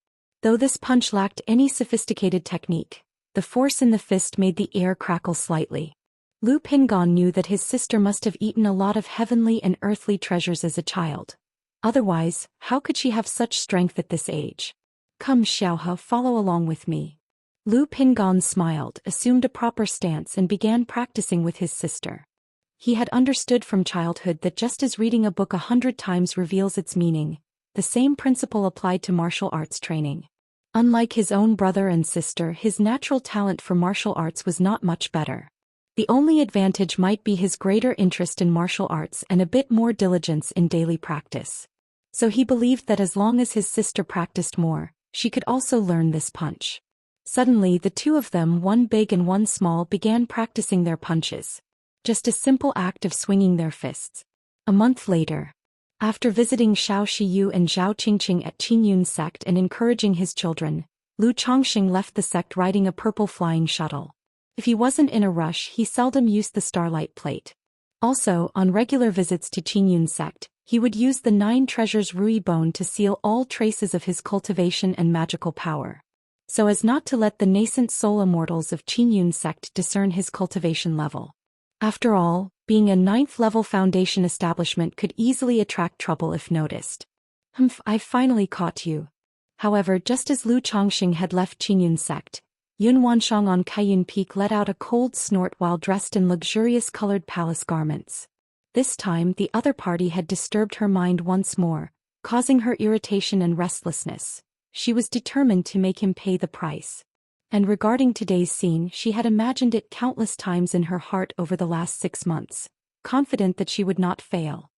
Though this punch lacked any sophisticated technique, the force in the fist made the air crackle slightly. Lu Pingon knew that his sister must have eaten a lot of heavenly and earthly treasures as a child. Otherwise, how could she have such strength at this age? Come, Xiaohe, follow along with me. Lu Pingon smiled, assumed a proper stance and began practicing with his sister. He had understood from childhood that just as reading a book 100 times reveals its meaning, the same principle applied to martial arts training. Unlike his own brother and sister, his natural talent for martial arts was not much better. The only advantage might be his greater interest in martial arts and a bit more diligence in daily practice. So he believed that as long as his sister practiced more, she could also learn this punch. Suddenly the two of them, one big and one small, began practicing their punches. Just a simple act of swinging their fists. A month later, after visiting Xiao Shiyu and Zhao Qingqing at Qingyun's sect and encouraging his children, Lu Chongxing left the sect riding a purple flying shuttle. If he wasn't in a rush, he seldom used the starlight plate. Also, on regular visits to Qingyun's sect, he would use the 9 treasures Rui bone to seal all traces of his cultivation and magical power, so as not to let the nascent soul immortals of Qingyun's sect discern his cultivation level. After all, being a 9th-level foundation establishment could easily attract trouble if noticed. I've finally caught you. However, just as Lu Chongxing had left Qingyun's sect, Yun Wanshang on Kaiyun Peak let out a cold snort while dressed in luxurious colored palace garments. This time the other party had disturbed her mind once more, causing her irritation and restlessness. She was determined to make him pay the price. And regarding today's scene, she had imagined it countless times in her heart over the last 6 months, confident that she would not fail.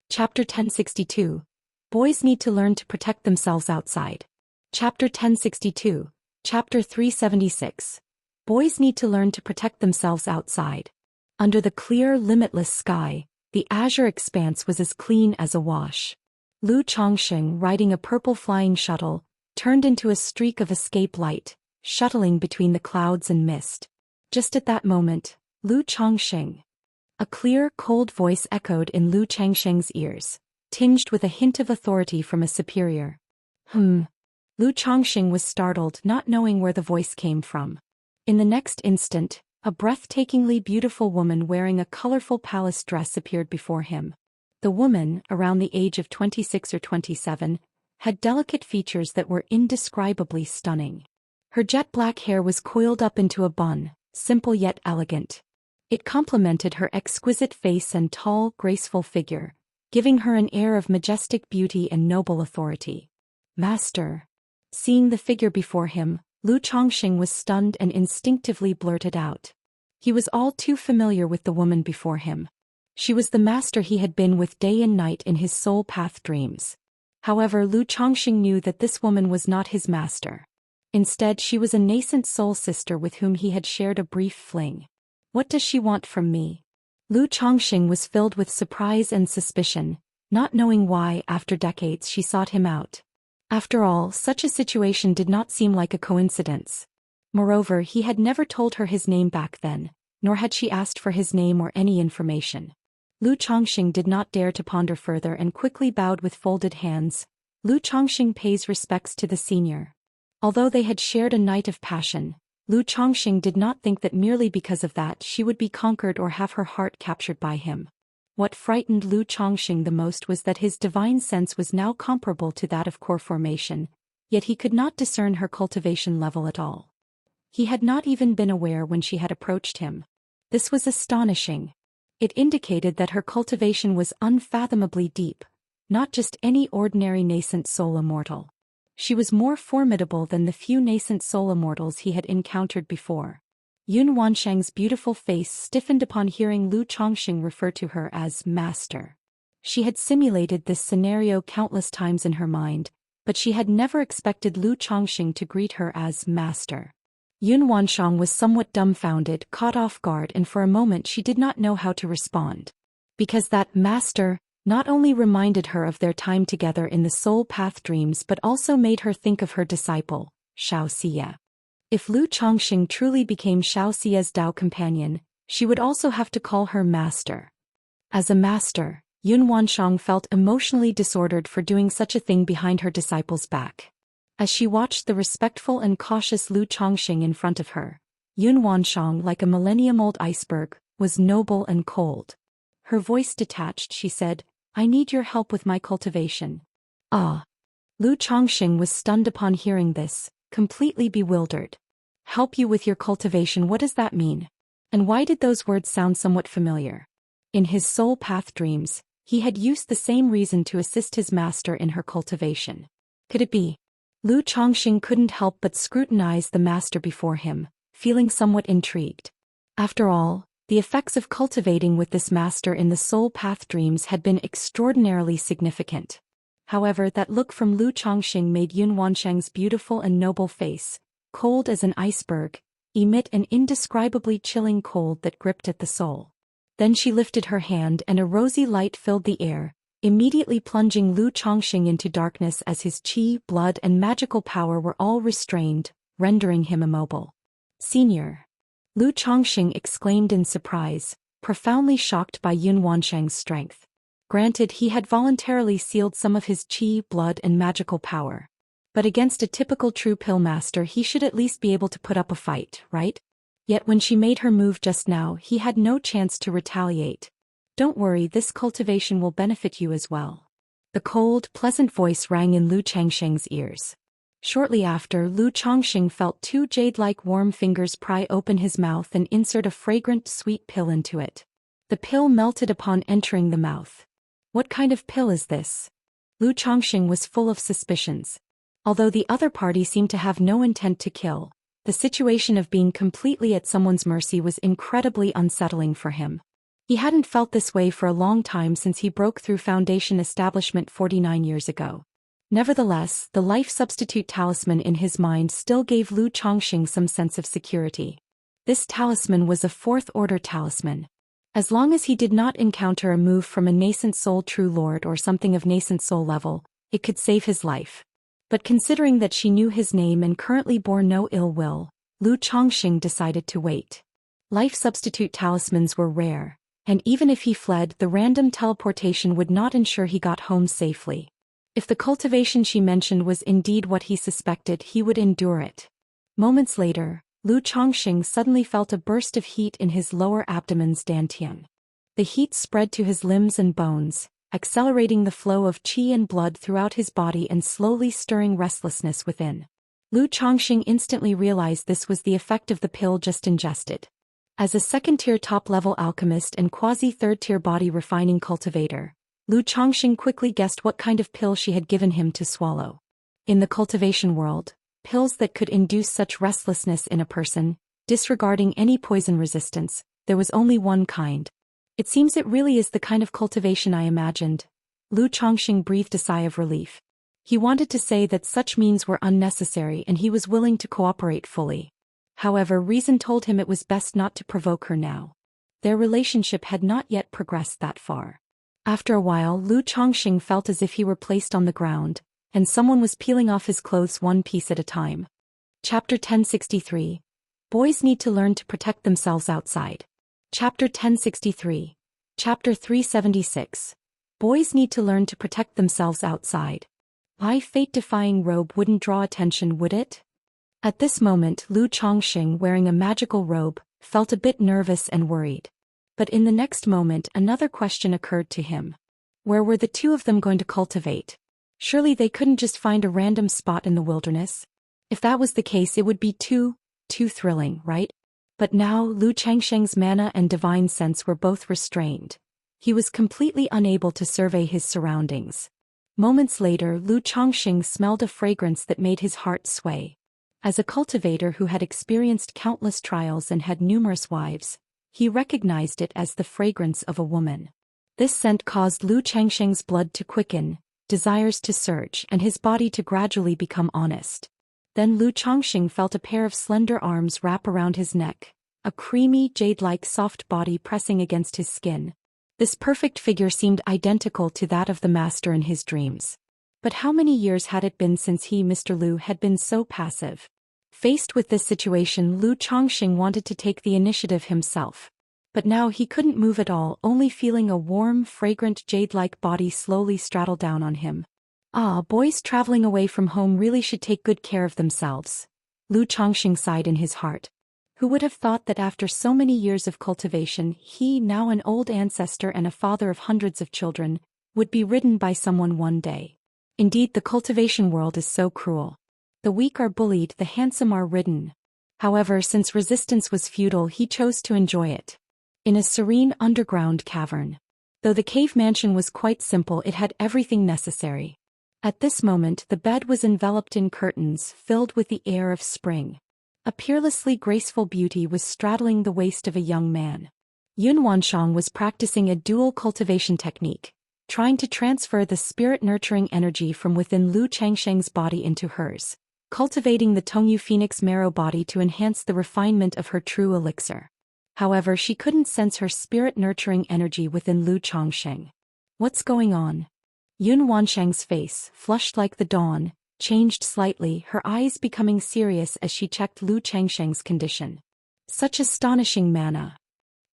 Chapter 1062. Boys need to learn to protect themselves outside. Chapter 1062. Chapter 376. Boys need to learn to protect themselves outside. Under the clear, limitless sky, the azure expanse was as clean as a wash. Lu Chongxing, riding a purple flying shuttle, turned into a streak of escape light, shuttling between the clouds and mist. Just at that moment, Lu Chongxing. A clear, cold voice echoed in Lu Changsheng's ears, tinged with a hint of authority from a superior. Lu Chongxing was startled, not knowing where the voice came from. In the next instant, a breathtakingly beautiful woman wearing a colorful palace dress appeared before him. The woman, around the age of 26 or 27, had delicate features that were indescribably stunning. Her jet-black hair was coiled up into a bun, simple yet elegant. It complemented her exquisite face and tall, graceful figure, giving her an air of majestic beauty and noble authority. Master. Seeing the figure before him, Lu Chongxing was stunned and instinctively blurted out. He was all too familiar with the woman before him. She was the master he had been with day and night in his soul path dreams. However, Lu Chongxing knew that this woman was not his master. Instead, she was a nascent soul sister with whom he had shared a brief fling. What does she want from me? Lu Chongxing was filled with surprise and suspicion, not knowing why, after decades, she sought him out. After all, such a situation did not seem like a coincidence. Moreover, he had never told her his name back then, nor had she asked for his name or any information. Lu Chongxing did not dare to ponder further and quickly bowed with folded hands. Lu Chongxing pays respects to the senior. Although they had shared a night of passion, Lu Chongxing did not think that merely because of that she would be conquered or have her heart captured by him. What frightened Lu Chongxing the most was that his divine sense was now comparable to that of core formation, yet he could not discern her cultivation level at all. He had not even been aware when she had approached him. This was astonishing. It indicated that her cultivation was unfathomably deep, not just any ordinary nascent soul immortal. She was more formidable than the few nascent soul immortals he had encountered before. Yun Wanshang's beautiful face stiffened upon hearing Lu Chongxing refer to her as master. She had simulated this scenario countless times in her mind, but she had never expected Lu Chongxing to greet her as master. Yun Wanshang was somewhat dumbfounded, caught off guard, and for a moment she did not know how to respond. Because that master not only reminded her of their time together in the soul path dreams but also made her think of her disciple, Xianxia. If Lu Chongxing truly became Xiaoxia's Dao companion, she would also have to call her master. As a master, Yun Wanshang felt emotionally disordered for doing such a thing behind her disciple's back. As she watched the respectful and cautious Lu Chongxing in front of her, Yun Wanshang, like a millennium-old iceberg, was noble and cold. Her voice detached, she said, "I need your help with my cultivation." Ah! Lu Chongxing was stunned upon hearing this, completely bewildered. Help you with your cultivation, what does that mean? And why did those words sound somewhat familiar? In his soul path dreams, he had used the same reason to assist his master in her cultivation. Could it be? Lu Chongqing couldn't help but scrutinize the master before him, feeling somewhat intrigued. After all, the effects of cultivating with this master in the soul path dreams had been extraordinarily significant. However, that look from Lu Chongqing made Yun Wansheng's beautiful and noble face, cold as an iceberg, emit an indescribably chilling cold that gripped at the soul. Then she lifted her hand and a rosy light filled the air, immediately plunging Lu Chongqing into darkness as his qi, blood and magical power were all restrained, rendering him immobile. Senior! Lu Chongqing exclaimed in surprise, profoundly shocked by Yun Wansheng's strength. Granted, he had voluntarily sealed some of his qi, blood and magical power. But against a typical true pill master he should at least be able to put up a fight, right? Yet when she made her move just now he had no chance to retaliate. Don't worry, this cultivation will benefit you as well. The cold, pleasant voice rang in Lu Chongqing's ears. Shortly after, Lu Chongqing felt two jade-like warm fingers pry open his mouth and insert a fragrant, sweet pill into it. The pill melted upon entering the mouth. What kind of pill is this? Lu Chongqing was full of suspicions. Although the other party seemed to have no intent to kill, the situation of being completely at someone's mercy was incredibly unsettling for him. He hadn't felt this way for a long time since he broke through Foundation establishment 49 years ago. Nevertheless, the life substitute talisman in his mind still gave Lu Chongqing some sense of security. This talisman was a fourth-order talisman. As long as he did not encounter a move from a nascent soul true lord or something of nascent soul level, it could save his life. But considering that she knew his name and currently bore no ill will, Lu Chongqing decided to wait. Life substitute talismans were rare, and even if he fled, the random teleportation would not ensure he got home safely. If the cultivation she mentioned was indeed what he suspected, he would endure it. Moments later, Lu Chongqing suddenly felt a burst of heat in his lower abdomen's dantian. The heat spread to his limbs and bones, accelerating the flow of qi and blood throughout his body and slowly stirring restlessness within. Lu Chongqing instantly realized this was the effect of the pill just ingested. As a second-tier top-level alchemist and quasi-third-tier body-refining cultivator, Lu Chongqing quickly guessed what kind of pill she had given him to swallow. In the cultivation world, pills that could induce such restlessness in a person, disregarding any poison resistance, there was only one kind. It seems it really is the kind of cultivation I imagined. Lu Chongqing breathed a sigh of relief. He wanted to say that such means were unnecessary and he was willing to cooperate fully. However, reason told him it was best not to provoke her now. Their relationship had not yet progressed that far. After a while, Lu Chongqing felt as if he were placed on the ground, and someone was peeling off his clothes one piece at a time. Chapter 1063. Boys need to learn to protect themselves outside. Chapter 1063. Chapter 376. Boys need to learn to protect themselves outside. My fate-defying robe wouldn't draw attention, would it? At this moment, Lu Chongqing, wearing a magical robe, felt a bit nervous and worried. But in the next moment another question occurred to him. Where were the two of them going to cultivate? Surely they couldn't just find a random spot in the wilderness. If that was the case, it would be too thrilling, right? But now Lu Chongqing's mana and divine sense were both restrained. He was completely unable to survey his surroundings. Moments later, Lu Chongqing smelled a fragrance that made his heart sway. As a cultivator who had experienced countless trials and had numerous wives, he recognized it as the fragrance of a woman. This scent caused Lu Chongqing's blood to quicken, desires to surge, and his body to gradually become honest. Then Lu Chongqing felt a pair of slender arms wrap around his neck, a creamy, jade-like soft body pressing against his skin. This perfect figure seemed identical to that of the master in his dreams. But how many years had it been since he, Mr. Lu, had been so passive? Faced with this situation, Lu Chongqing wanted to take the initiative himself. But now he couldn't move at all, only feeling a warm, fragrant jade-like body slowly straddle down on him. Boys traveling away from home really should take good care of themselves. Lu Chongqing sighed in his heart. Who would have thought that after so many years of cultivation, he, now an old ancestor and a father of hundreds of children, would be ridden by someone one day. Indeed, the cultivation world is so cruel. The weak are bullied, the handsome are ridden. However, since resistance was futile, he chose to enjoy it. in a serene underground cavern. Though the cave mansion was quite simple, it had everything necessary. At this moment the bed was enveloped in curtains filled with the air of spring. A peerlessly graceful beauty was straddling the waist of a young man. Yun Wanshang was practicing a dual cultivation technique, trying to transfer the spirit-nurturing energy from within Lu Changsheng's body into hers, cultivating the Tongyu Phoenix marrow body to enhance the refinement of her true elixir. However, she couldn't sense her spirit-nurturing energy within Lu Changsheng. What's going on? Yun Wanshang's face, flushed like the dawn, changed slightly, her eyes becoming serious as she checked Lu Changsheng's condition. Such astonishing mana.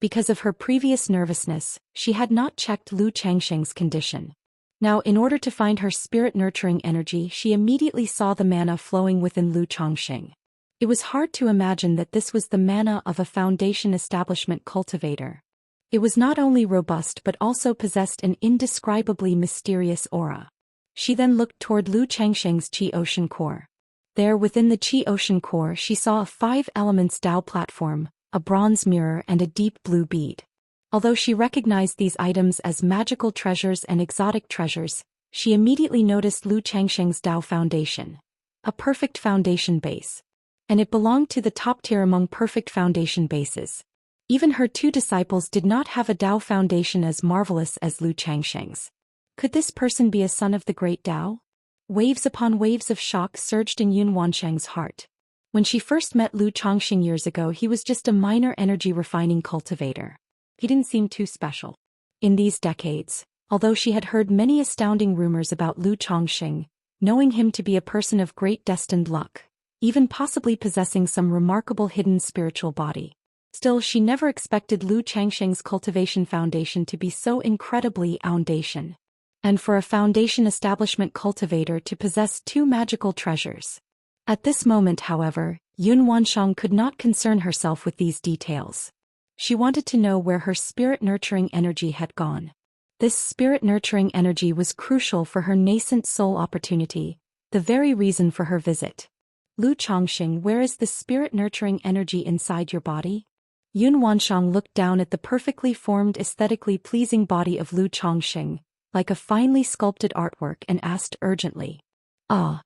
Because of her previous nervousness, she had not checked Lu Changsheng's condition. Now, in order to find her spirit-nurturing energy, she immediately saw the mana flowing within Lu Changsheng. It was hard to imagine that this was the mana of a foundation establishment cultivator. It was not only robust but also possessed an indescribably mysterious aura. She then looked toward Lu Changsheng's Qi Ocean Core. There within the Qi Ocean Core she saw a 5-elements Dao platform, a bronze mirror and a deep blue bead. Although she recognized these items as magical treasures and exotic treasures, she immediately noticed Lu Changsheng's Dao foundation. A perfect foundation base. And it belonged to the top tier among perfect foundation bases. Even her 2 disciples did not have a Dao foundation as marvelous as Lu Changsheng's. Could this person be a son of the great Dao? Waves upon waves of shock surged in Yun Wanshang's heart. When she first met Lu Changsheng years ago, he was just a minor energy refining cultivator. He didn't seem too special. In these decades, although she had heard many astounding rumors about Lu Changsheng, knowing him to be a person of great destined luck, even possibly possessing some remarkable hidden spiritual body. Still, she never expected Lu Changsheng's cultivation foundation to be so incredibly foundation. And for a foundation establishment cultivator to possess 2 magical treasures. At this moment, however, Yun Wanshang could not concern herself with these details. She wanted to know where her spirit-nurturing energy had gone. This spirit-nurturing energy was crucial for her nascent soul opportunity, the very reason for her visit. Lu Changsheng, where is the spirit-nurturing energy inside your body? Yun Wanshang looked down at the perfectly formed, aesthetically pleasing body of Lu Changsheng, like a finely sculpted artwork, and asked urgently. Ah.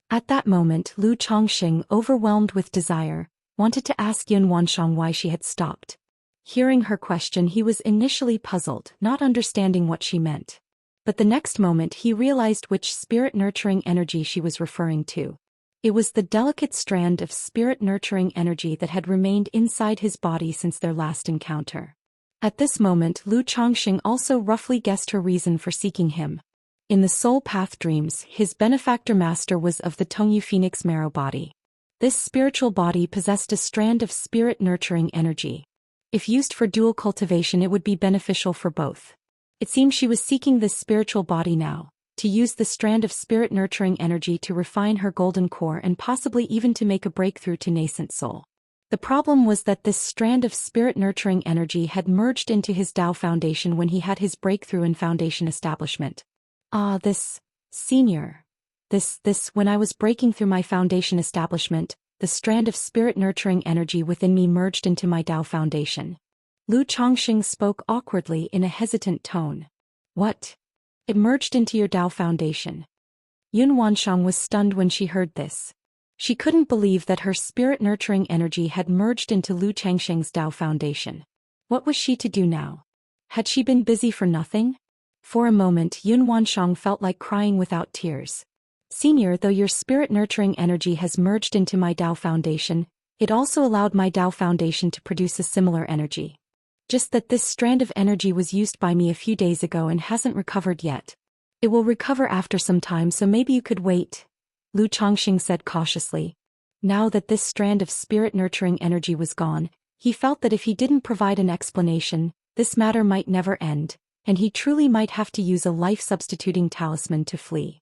At that moment, Lu Changsheng, overwhelmed with desire, wanted to ask Yun Wanshang why she had stopped. Hearing her question, he was initially puzzled, not understanding what she meant. But the next moment he realized which spirit-nurturing energy she was referring to. It was the delicate strand of spirit-nurturing energy that had remained inside his body since their last encounter. At this moment, Lu Changsheng also roughly guessed her reason for seeking him. In the soul path dreams, his benefactor master was of the Tongyu Phoenix marrow body. This spiritual body possessed a strand of spirit-nurturing energy. If used for dual cultivation, it would be beneficial for both. It seemed she was seeking this spiritual body now, to use the strand of spirit-nurturing energy to refine her golden core and possibly even to make a breakthrough to nascent soul. The problem was that this strand of spirit-nurturing energy had merged into his Dao foundation when he had his breakthrough in foundation establishment. When I was breaking through my foundation establishment, the strand of spirit-nurturing energy within me merged into my Dao foundation. Lu Changsheng spoke awkwardly in a hesitant tone. What? It merged into your Dao foundation. Yun Wanshang was stunned when she heard this. She couldn't believe that her spirit-nurturing energy had merged into Lu Changsheng's Dao foundation. What was she to do now? Had she been busy for nothing? For a moment Yun Wanshang felt like crying without tears. Senior, though your spirit-nurturing energy has merged into my Dao foundation, it also allowed my Dao foundation to produce a similar energy. Just that this strand of energy was used by me a few days ago and hasn't recovered yet. It will recover after some time, so maybe you could wait, Lu Changsheng said cautiously. Now that this strand of spirit-nurturing energy was gone, he felt that if he didn't provide an explanation, this matter might never end, and he truly might have to use a life-substituting talisman to flee.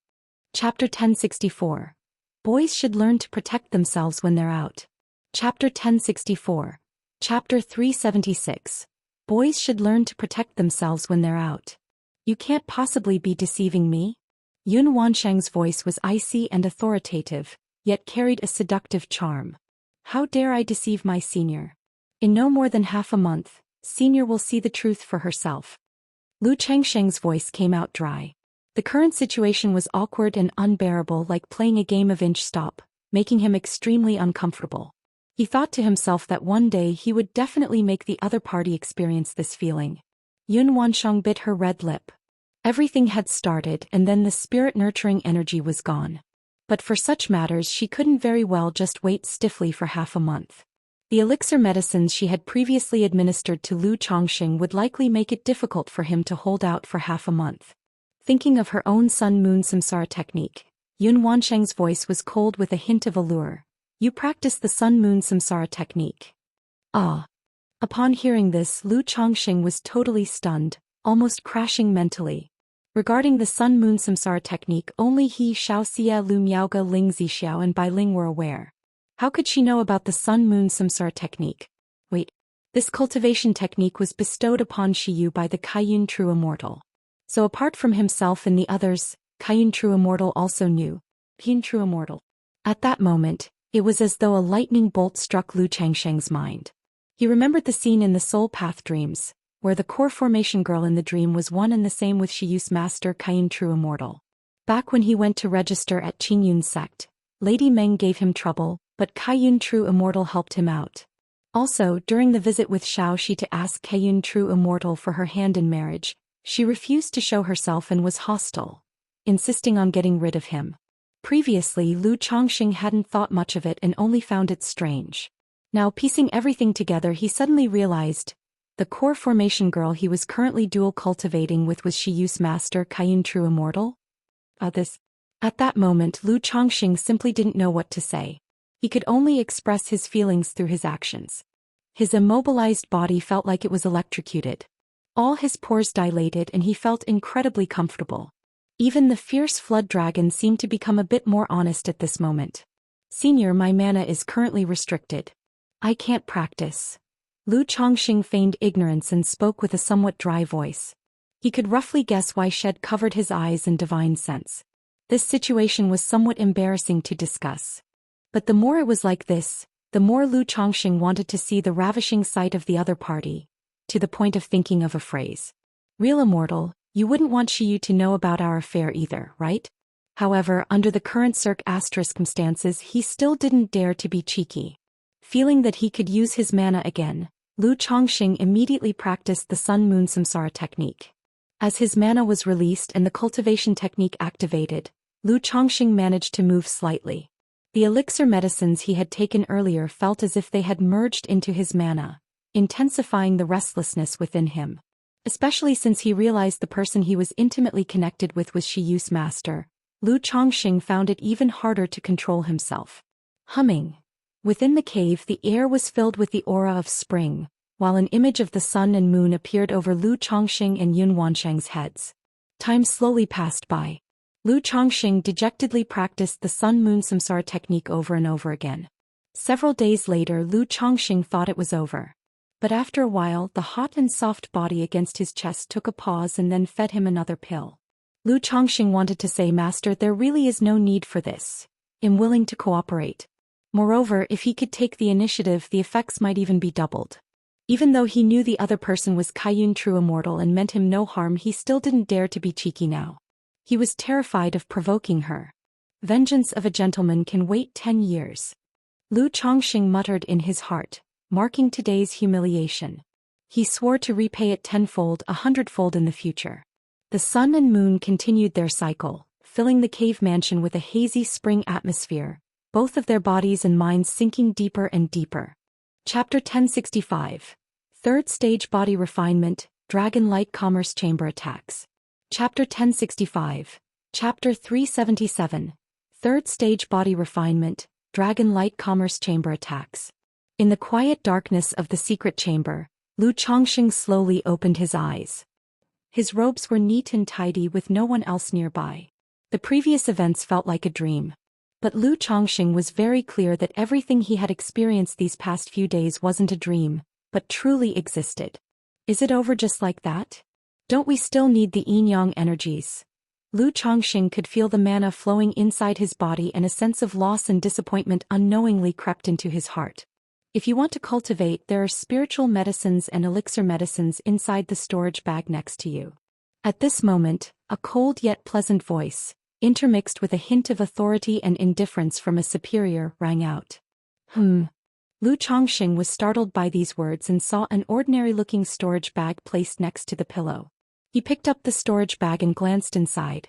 Chapter 1064. Boys should learn to protect themselves when they're out. Chapter 1064. Chapter 376. Boys should learn to protect themselves when they're out. You can't possibly be deceiving me? Yun Wanshang's voice was icy and authoritative, yet carried a seductive charm. How dare I deceive my senior? In no more than half a month, Senior will see the truth for herself. Lu Changsheng's voice came out dry. The current situation was awkward and unbearable, like playing a game of inch stop, making him extremely uncomfortable. He thought to himself that one day he would definitely make the other party experience this feeling. Yun Wansheng bit her red lip. Everything had started and then the spirit-nurturing energy was gone. But for such matters she couldn't very well just wait stiffly for half a month. The elixir medicines she had previously administered to Lu Chongqing would likely make it difficult for him to hold out for half a month. Thinking of her own Sun-Moon Samsara technique, Yun Wansheng's voice was cold with a hint of allure. You practice the Sun-Moon Samsara technique. Ah. Upon hearing this, Lu Chongqing was totally stunned, almost crashing mentally. Regarding the Sun-Moon Samsara technique, only he, Xiaoxia, Lu Miaoge, Ling Zixiao and Bai Ling were aware. How could she know about the Sun-Moon Samsara technique? Wait. This cultivation technique was bestowed upon Shiyu by the Kaiyun True Immortal. So apart from himself and the others, Kaiyun True Immortal also knew. Kaiyun True Immortal. At that moment, it was as though a lightning bolt struck Lu Changsheng's mind. He remembered the scene in the Soul Path Dreams, where the core formation girl in the dream was one and the same with Shiyu's master Kaiyun True Immortal. Back when he went to register at Qingyun's sect, Lady Meng gave him trouble, but Kaiyun True Immortal helped him out. Also, during the visit with Xiao Shi to ask Kaiyun True Immortal for her hand in marriage, she refused to show herself and was hostile, insisting on getting rid of him. Previously, Lu Chongqing hadn't thought much of it and only found it strange. Now piecing everything together, he suddenly realized the core formation girl he was currently dual cultivating with was Shiyu's master Kaiyun True Immortal? At that moment, Lu Chongqing simply didn't know what to say. He could only express his feelings through his actions. His immobilized body felt like it was electrocuted. All his pores dilated and he felt incredibly comfortable. Even the fierce flood dragon seemed to become a bit more honest at this moment. Senior, my mana is currently restricted. I can't practice. Lu Chongqing feigned ignorance and spoke with a somewhat dry voice. He could roughly guess why Shed covered his eyes in divine sense. This situation was somewhat embarrassing to discuss. But the more it was like this, the more Lu Chongqing wanted to see the ravishing sight of the other party, to the point of thinking of a phrase. Real Immortal, you wouldn't want Shiyu to know about our affair either, right? However, under the current circumstances, he still didn't dare to be cheeky. Feeling that he could use his mana again, Lu Chongqing immediately practiced the Sun-Moon Samsara technique. As his mana was released and the cultivation technique activated, Lu Chongqing managed to move slightly. The elixir medicines he had taken earlier felt as if they had merged into his mana, intensifying the restlessness within him. Especially since he realized the person he was intimately connected with was Shiyu's master, Lu Chongqing found it even harder to control himself. Humming. Within the cave, the air was filled with the aura of spring, while an image of the sun and moon appeared over Lu Chongqing and Yun Wansheng's heads. Time slowly passed by. Lu Chongqing dejectedly practiced the Sun-Moon Samsara technique over and over again. Several days later, Lu Chongqing thought it was over. But after a while, the hot and soft body against his chest took a pause and then fed him another pill. Lu Chongqing wanted to say, Master, there really is no need for this. I'm willing to cooperate. Moreover, if he could take the initiative, the effects might even be doubled. Even though he knew the other person was Kaiyun True Immortal and meant him no harm, he still didn't dare to be cheeky now. He was terrified of provoking her. Vengeance of a gentleman can wait 10 years. Lu Chongqing muttered in his heart, marking today's humiliation. He swore to repay it tenfold, 100-fold in the future. The sun and moon continued their cycle, filling the cave mansion with a hazy spring atmosphere, both of their bodies and minds sinking deeper and deeper. Chapter 1065. Third Stage Body Refinement, Dragon Light Commerce Chamber Attacks. Chapter 1065. Chapter 377. Third Stage Body Refinement, Dragon Light Commerce Chamber Attacks. In the quiet darkness of the secret chamber, Lu Chongqing slowly opened his eyes. His robes were neat and tidy with no one else nearby. The previous events felt like a dream. But Lu Chongqing was very clear that everything he had experienced these past few days wasn't a dream, but truly existed. Is it over just like that? Don't we still need the yin-yang energies? Lu Chongqing could feel the mana flowing inside his body and a sense of loss and disappointment unknowingly crept into his heart. If you want to cultivate, there are spiritual medicines and elixir medicines inside the storage bag next to you. At this moment, a cold yet pleasant voice, intermixed with a hint of authority and indifference from a superior, rang out. Lu Chongqing was startled by these words and saw an ordinary-looking storage bag placed next to the pillow. He picked up the storage bag and glanced inside.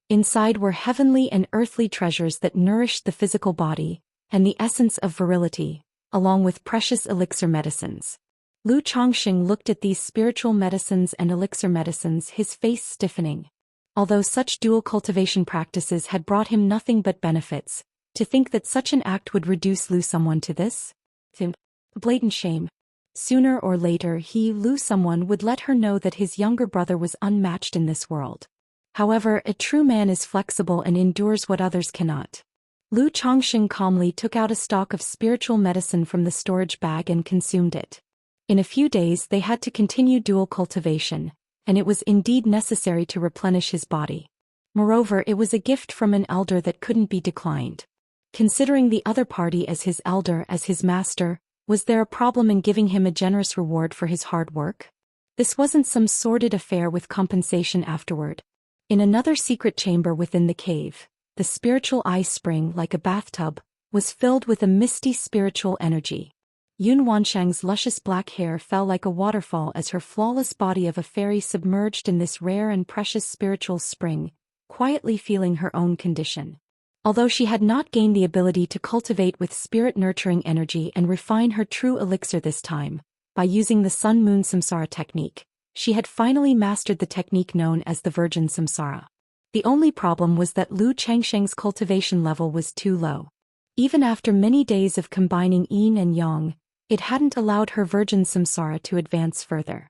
Inside were heavenly and earthly treasures that nourished the physical body, and the essence of virility, along with precious elixir medicines. Lu Chongqing looked at these spiritual medicines and elixir medicines, his face stiffening. Although such dual cultivation practices had brought him nothing but benefits, to think that such an act would reduce Lu someone to this? Blatant shame. Sooner or later Lu someone would let her know that his younger brother was unmatched in this world. However, a true man is flexible and endures what others cannot. Lu Chongqing calmly took out a stock of spiritual medicine from the storage bag and consumed it. In a few days they had to continue dual cultivation, and it was indeed necessary to replenish his body. Moreover, it was a gift from an elder that couldn't be declined. Considering the other party as his elder, as his master, was there a problem in giving him a generous reward for his hard work? This wasn't some sordid affair with compensation afterward. In another secret chamber within the cave, the spiritual eye spring, like a bathtub, was filled with a misty spiritual energy. Yun Wanshang's luscious black hair fell like a waterfall as her flawless body of a fairy submerged in this rare and precious spiritual spring, quietly feeling her own condition. Although she had not gained the ability to cultivate with spirit-nurturing energy and refine her true elixir this time, by using the Sun-Moon Samsara technique, she had finally mastered the technique known as the Virgin Samsara. The only problem was that Lu Changsheng's cultivation level was too low. Even after many days of combining yin and yang, it hadn't allowed her Virgin Samsara to advance further.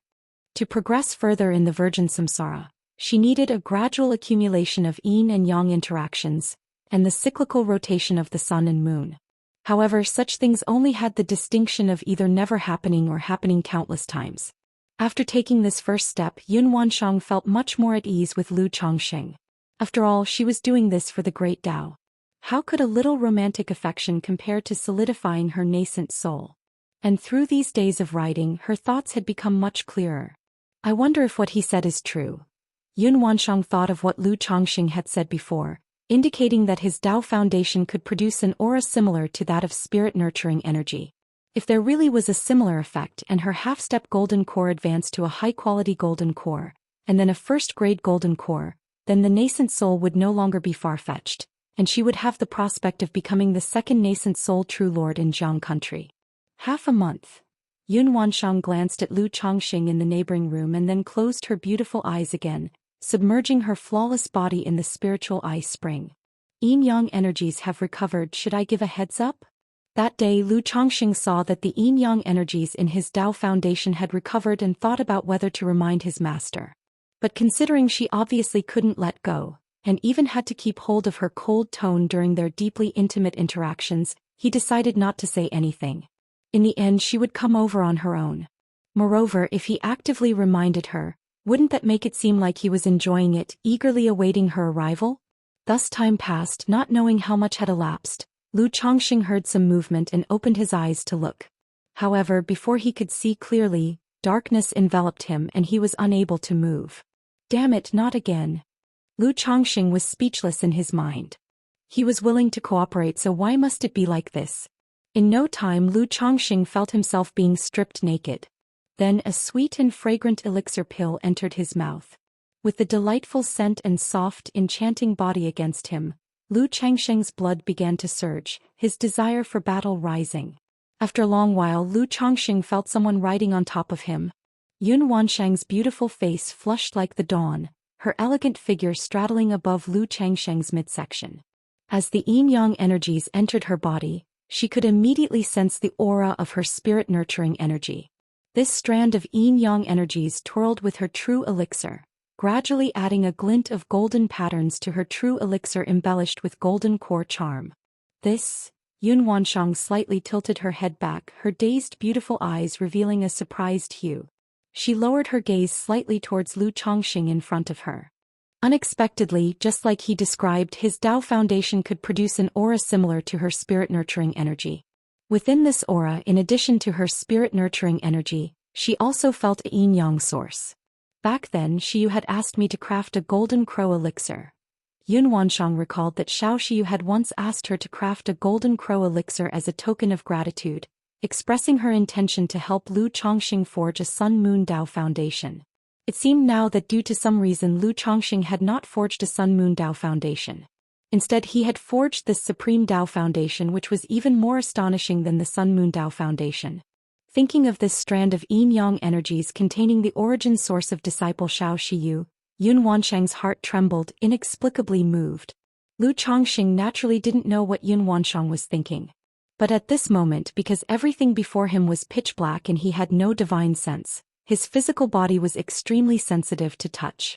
To progress further in the Virgin Samsara, she needed a gradual accumulation of yin and yang interactions, and the cyclical rotation of the sun and moon. However, such things only had the distinction of either never happening or happening countless times. After taking this first step, Yun Wanshang felt much more at ease with Lu Chongqing. After all, she was doing this for the great Tao. How could a little romantic affection compare to solidifying her nascent soul? And through these days of writing, her thoughts had become much clearer. I wonder if what he said is true. Yun Wanshang thought of what Lu Chongqing had said before, indicating that his Tao foundation could produce an aura similar to that of spirit-nurturing energy. If there really was a similar effect and her half-step golden core advanced to a high-quality golden core, and then a first-grade golden core, then the nascent soul would no longer be far-fetched, and she would have the prospect of becoming the second nascent soul true lord in Jiang country. Half a month. Yun Wanshang glanced at Lu Chongqing in the neighboring room and then closed her beautiful eyes again, submerging her flawless body in the spiritual eye spring. Yin-yang energies have recovered. Should I give a heads up? That day Lu Chongqing saw that the yin-yang energies in his Tao foundation had recovered and thought about whether to remind his master. But considering she obviously couldn't let go, and even had to keep hold of her cold tone during their deeply intimate interactions, he decided not to say anything. In the end she would come over on her own. Moreover, if he actively reminded her, wouldn't that make it seem like he was enjoying it, eagerly awaiting her arrival? Thus time passed, not knowing how much had elapsed. Lu Chongqing heard some movement and opened his eyes to look. However, before he could see clearly, darkness enveloped him and he was unable to move. Damn it, not again. Lu Chongqing was speechless in his mind. He was willing to cooperate, so why must it be like this? In no time Lu Chongqing felt himself being stripped naked. Then a sweet and fragrant elixir pill entered his mouth. With the delightful scent and soft, enchanting body against him, Lu Changsheng's blood began to surge, his desire for battle rising. After a long while Lu Chongqing felt someone riding on top of him. Yun Wanshang's beautiful face flushed like the dawn, her elegant figure straddling above Lu Changsheng's midsection. As the yin-yang energies entered her body, she could immediately sense the aura of her spirit-nurturing energy. This strand of yin-yang energies twirled with her true elixir, gradually adding a glint of golden patterns to her true elixir embellished with golden core charm. This, Yun Wanshang slightly tilted her head back, her dazed beautiful eyes revealing a surprised hue. She lowered her gaze slightly towards Lu Chongqing in front of her. Unexpectedly, just like he described, his Tao foundation could produce an aura similar to her spirit-nurturing energy. Within this aura, in addition to her spirit-nurturing energy, she also felt a yin-yang source. Back then, Xiu had asked me to craft a golden crow elixir. Yun Wanshang recalled that Xiao Xiu had once asked her to craft a golden crow elixir as a token of gratitude, expressing her intention to help Lu Chongxing forge a Sun Moon Dao foundation. It seemed now that due to some reason Lu Chongxing had not forged a Sun Moon Dao foundation. Instead, he had forged this Supreme Dao foundation, which was even more astonishing than the Sun Moon Dao foundation. Thinking of this strand of yin-yang energies containing the origin source of disciple Xiao Xiu, Yun Wanshang's heart trembled, inexplicably moved. Lu Chongxing naturally didn't know what Yun Wanshang was thinking. But at this moment, because everything before him was pitch black and he had no divine sense, his physical body was extremely sensitive to touch.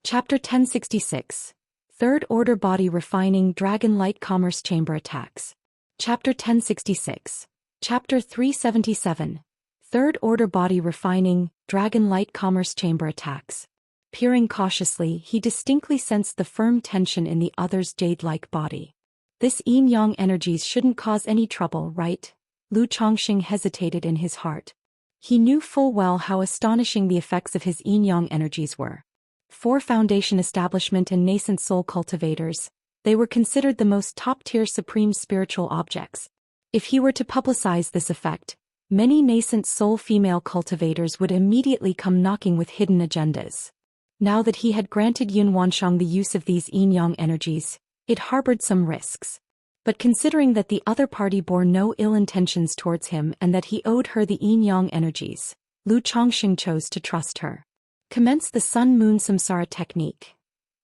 Chapter 1066. Third Order Body Refining Dragon Light Commerce Chamber Attacks. Chapter 1066. Chapter 377. Third Order Body Refining Dragon Light Commerce Chamber Attacks. Peering cautiously, he distinctly sensed the firm tension in the other's jade-like body. This yin-yang energies shouldn't cause any trouble, right? Lu Chongxing hesitated in his heart. He knew full well how astonishing the effects of his yin-yang energies were. For foundation establishment and nascent soul cultivators, they were considered the most top-tier supreme spiritual objects. If he were to publicize this effect, many nascent soul female cultivators would immediately come knocking with hidden agendas. Now that he had granted Yun Wanshang the use of these yin-yang energies, it harbored some risks. But considering that the other party bore no ill intentions towards him and that he owed her the yin-yang energies, Lu Chongxing chose to trust her. Commence the Sun-Moon Samsara technique.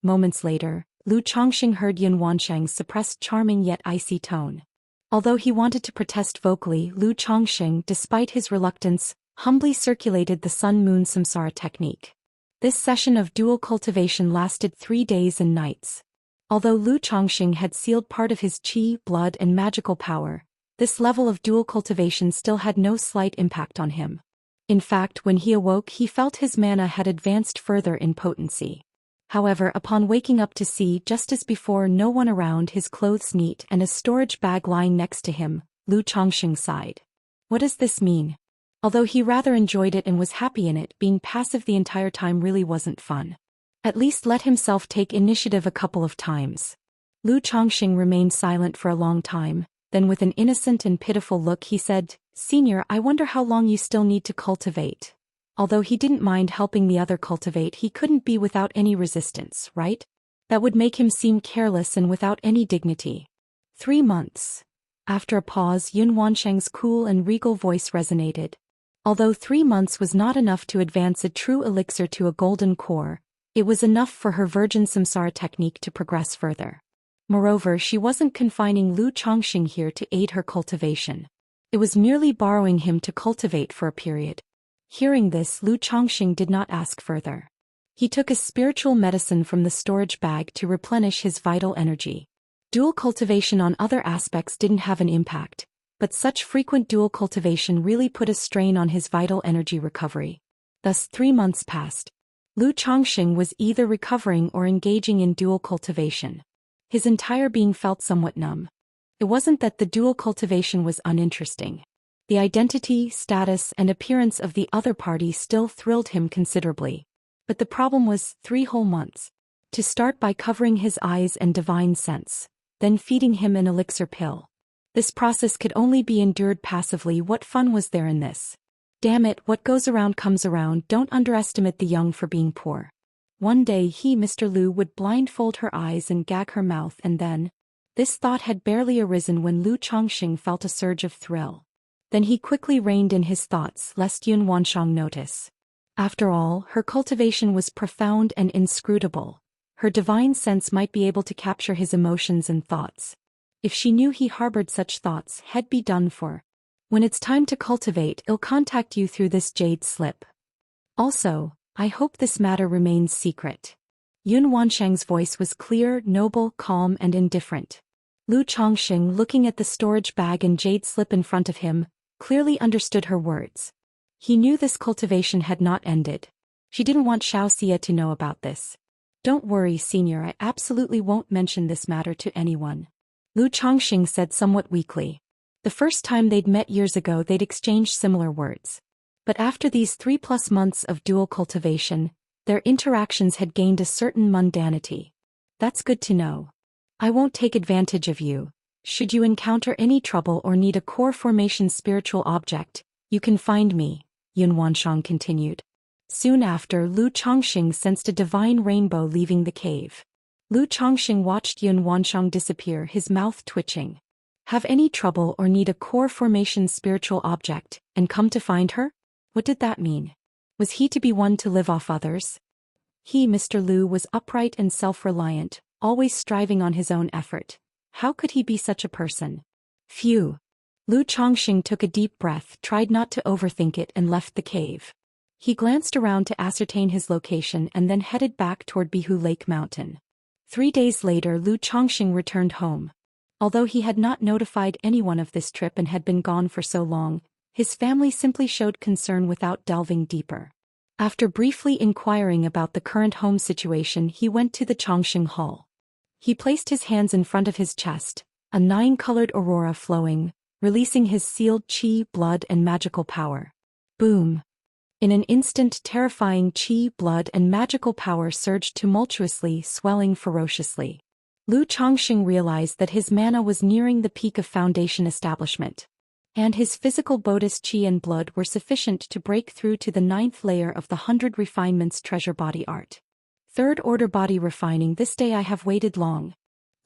Moments later, Lu Chongxing heard Yun Wanshang's suppressed charming yet icy tone. Although he wanted to protest vocally, Lu Chongxing, despite his reluctance, humbly circulated the Sun-Moon Samsara technique. This session of dual cultivation lasted 3 days and nights. Although Lu Chongxing had sealed part of his qi, blood and magical power, this level of dual cultivation still had no slight impact on him. In fact, when he awoke, he felt his mana had advanced further in potency. However, upon waking up to see, just as before, no one around, his clothes neat and a storage bag lying next to him, Lu Chongxing sighed. What does this mean? Although he rather enjoyed it and was happy in it, being passive the entire time really wasn't fun. At least let himself take initiative a couple of times. Lu Chongxing remained silent for a long time, then with an innocent and pitiful look he said, "Senior, I wonder how long you still need to cultivate." Although he didn't mind helping the other cultivate, he couldn't be without any resistance, right? That would make him seem careless and without any dignity. 3 months. After a pause, Yun Wanshang's cool and regal voice resonated. Although 3 months was not enough to advance a true elixir to a golden core, it was enough for her virgin samsara technique to progress further. Moreover, she wasn't confining Lu Chongxing here to aid her cultivation. It was merely borrowing him to cultivate for a period. Hearing this, Lu Chongxing did not ask further. He took a spiritual medicine from the storage bag to replenish his vital energy. Dual cultivation on other aspects didn't have an impact, but such frequent dual cultivation really put a strain on his vital energy recovery. Thus 3 months passed. Lu Chongxing was either recovering or engaging in dual cultivation. His entire being felt somewhat numb. It wasn't that the dual cultivation was uninteresting. The identity, status, and appearance of the other party still thrilled him considerably. But the problem was 3 whole months. To start by covering his eyes and divine sense, then feeding him an elixir pill. This process could only be endured passively. What fun was there in this? Damn it, what goes around comes around. Don't underestimate the young for being poor. One day Mr. Lu, would blindfold her eyes and gag her mouth, and then... This thought had barely arisen when Lu Chongxing felt a surge of thrill. Then he quickly reined in his thoughts lest Yun Wanshang notice. After all, her cultivation was profound and inscrutable. Her divine sense might be able to capture his emotions and thoughts. If she knew he harbored such thoughts, he'd be done for. When it's time to cultivate, I'll contact you through this jade slip. Also, I hope this matter remains secret. Yun Wanshang's voice was clear, noble, calm, and indifferent. Lu Chongxing, looking at the storage bag and jade slip in front of him, clearly understood her words. He knew this cultivation had not ended. She didn't want Xianxia to know about this. Don't worry, Senior, I absolutely won't mention this matter to anyone. Lu Chongxing said somewhat weakly. The first time they'd met years ago they'd exchanged similar words. But after these 3+ months of dual cultivation, their interactions had gained a certain mundanity. That's good to know. I won't take advantage of you. Should you encounter any trouble or need a core formation spiritual object, you can find me, Yun Wanshang continued. Soon after, Lu Chongxing sensed a divine rainbow leaving the cave. Lu Chongxing watched Yun Wanshang disappear, his mouth twitching. Have any trouble or need a core formation spiritual object, and come to find her? What did that mean? Was he to be one to live off others? He, Mr. Lu, was upright and self-reliant, always striving on his own effort. How could he be such a person? Phew. Lu Chongxing took a deep breath, tried not to overthink it, and left the cave. He glanced around to ascertain his location and then headed back toward Bihu Lake Mountain. 3 days later, Lu Chongxing returned home. Although he had not notified anyone of this trip and had been gone for so long, his family simply showed concern without delving deeper. After briefly inquiring about the current home situation, he went to the Chongxing Hall. He placed his hands in front of his chest, a 9-colored aurora flowing, releasing his sealed qi, blood, and magical power. Boom! In an instant, terrifying qi, blood, and magical power surged tumultuously, swelling ferociously. Lu Chongxing realized that his mana was nearing the peak of foundation establishment. And his physical Buddhist qi and blood were sufficient to break through to the 9th layer of the 100 Refinements Treasure Body Art. 3rd Order Body Refining. This day I have waited long.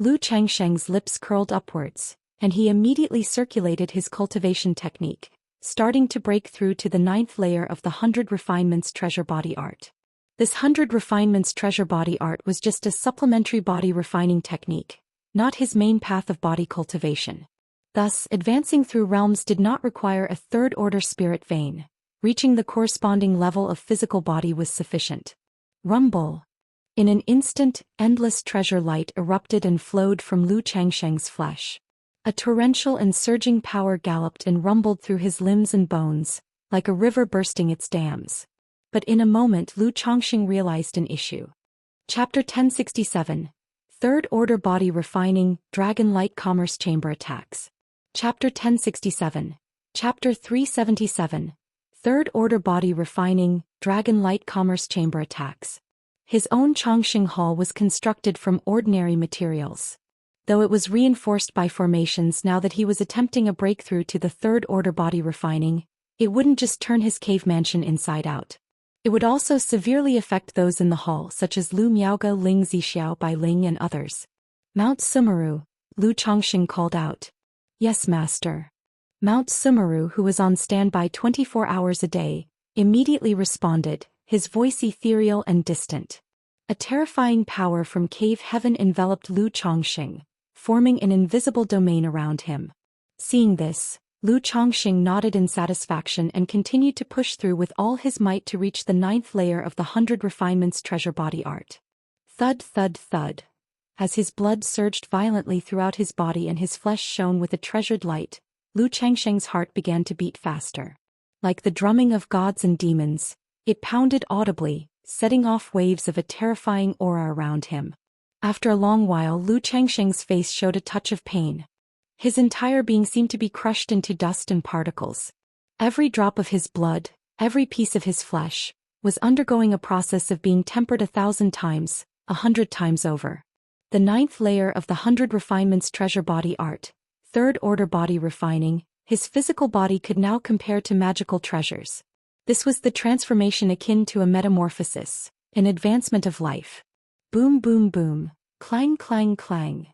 Lu Changsheng's lips curled upwards, and he immediately circulated his cultivation technique, starting to break through to the 9th layer of the 100 Refinements Treasure Body Art. This 100 Refinements Treasure Body Art was just a supplementary body refining technique, not his main path of body cultivation. Thus, advancing through realms did not require a 3rd order spirit vein. Reaching the corresponding level of physical body was sufficient. Rumble. In an instant, endless treasure light erupted and flowed from Lu Changsheng's flesh. A torrential and surging power galloped and rumbled through his limbs and bones, like a river bursting its dams. But in a moment Lu Chongxing realized an issue. Chapter 1067. 3rd Order Body Refining, Dragon Light Commerce Chamber Attacks. Chapter 1067. Chapter 377. 3rd Order Body Refining, Dragon Light Commerce Chamber Attacks. His own Chongxing Hall was constructed from ordinary materials. Though it was reinforced by formations, now that he was attempting a breakthrough to the 3rd Order Body Refining, it wouldn't just turn his cave mansion inside out. It would also severely affect those in the hall, such as Lu Miaoge, Ling Zixiao, Bai Ling, and others. Mount Sumeru, Lu Chongxing called out. Yes, master. Mount Sumeru, who was on standby 24 hours a day, immediately responded, his voice ethereal and distant. A terrifying power from cave heaven enveloped Lu Chongxing, forming an invisible domain around him. Seeing this, Lu Chongxing nodded in satisfaction and continued to push through with all his might to reach the 9th layer of the 100 Refinements Treasure Body Art. Thud, thud, thud. As his blood surged violently throughout his body and his flesh shone with a treasured light, Lu Changsheng's heart began to beat faster. Like the drumming of gods and demons, it pounded audibly, setting off waves of a terrifying aura around him. After a long while, Lu Changsheng's face showed a touch of pain. His entire being seemed to be crushed into dust and particles. Every drop of his blood, every piece of his flesh, was undergoing a process of being tempered 1,000 times, 100 times over. The 9th layer of the 100 Refinements Treasure Body Art, 3rd Order Body Refining, his physical body could now compare to magical treasures. This was the transformation akin to a metamorphosis, an advancement of life. Boom, boom, boom, clang, clang, clang.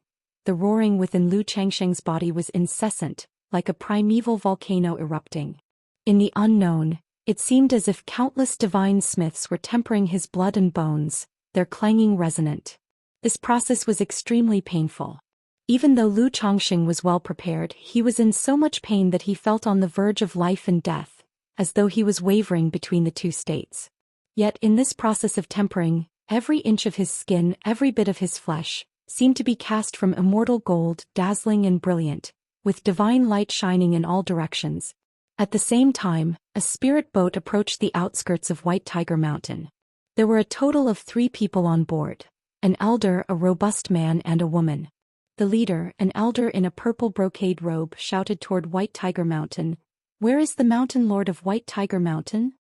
The roaring within Lu Changsheng's body was incessant, like a primeval volcano erupting. In the unknown, it seemed as if countless divine smiths were tempering his blood and bones, their clanging resonant. This process was extremely painful. Even though Lu Chongxing was well prepared, he was in so much pain that he felt on the verge of life and death, as though he was wavering between the two states. Yet in this process of tempering, every inch of his skin, every bit of his flesh, seemed to be cast from immortal gold, dazzling and brilliant, with divine light shining in all directions. At the same time, a spirit boat approached the outskirts of White Tiger Mountain. There were a total of 3 people on board: an elder, a robust man, and a woman. The leader, an elder in a purple brocade robe, shouted toward White Tiger Mountain. Where is the mountain lord of White Tiger Mountain?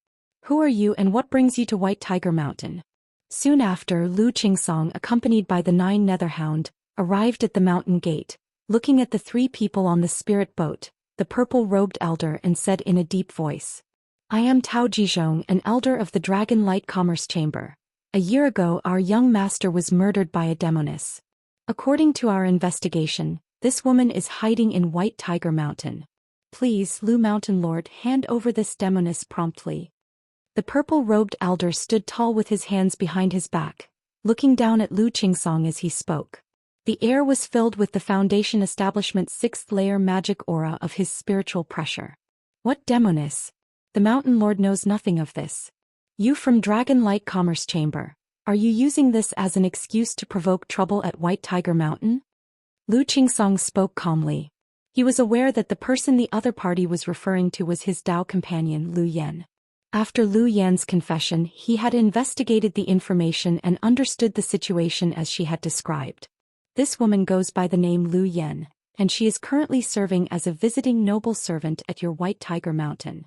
Who are you and what brings you to White Tiger Mountain? Soon after, Lu Qingsong, accompanied by the 9 Netherhound, arrived at the mountain gate, looking at the 3 people on the spirit boat, the purple-robed elder, and said in a deep voice, I am Tao Jizhong, an elder of the Dragon Light Commerce Chamber. A year ago our young master was murdered by a demoness. According to our investigation, this woman is hiding in White Tiger Mountain. Please, Lu Mountain Lord, hand over this demoness promptly. The purple-robed elder stood tall with his hands behind his back, looking down at Lu Qingsong as he spoke. The air was filled with the Foundation Establishment's 6th-layer magic aura of his spiritual pressure. What demoness? The Mountain Lord knows nothing of this. You from Dragon Light Commerce Chamber, are you using this as an excuse to provoke trouble at White Tiger Mountain? Lu Qingsong spoke calmly. He was aware that the person the other party was referring to was his Dao companion Lu Yan. After Lu Yan's confession, he had investigated the information and understood the situation as she had described. This woman goes by the name Lu Yan, and she is currently serving as a visiting noble servant at your White Tiger Mountain.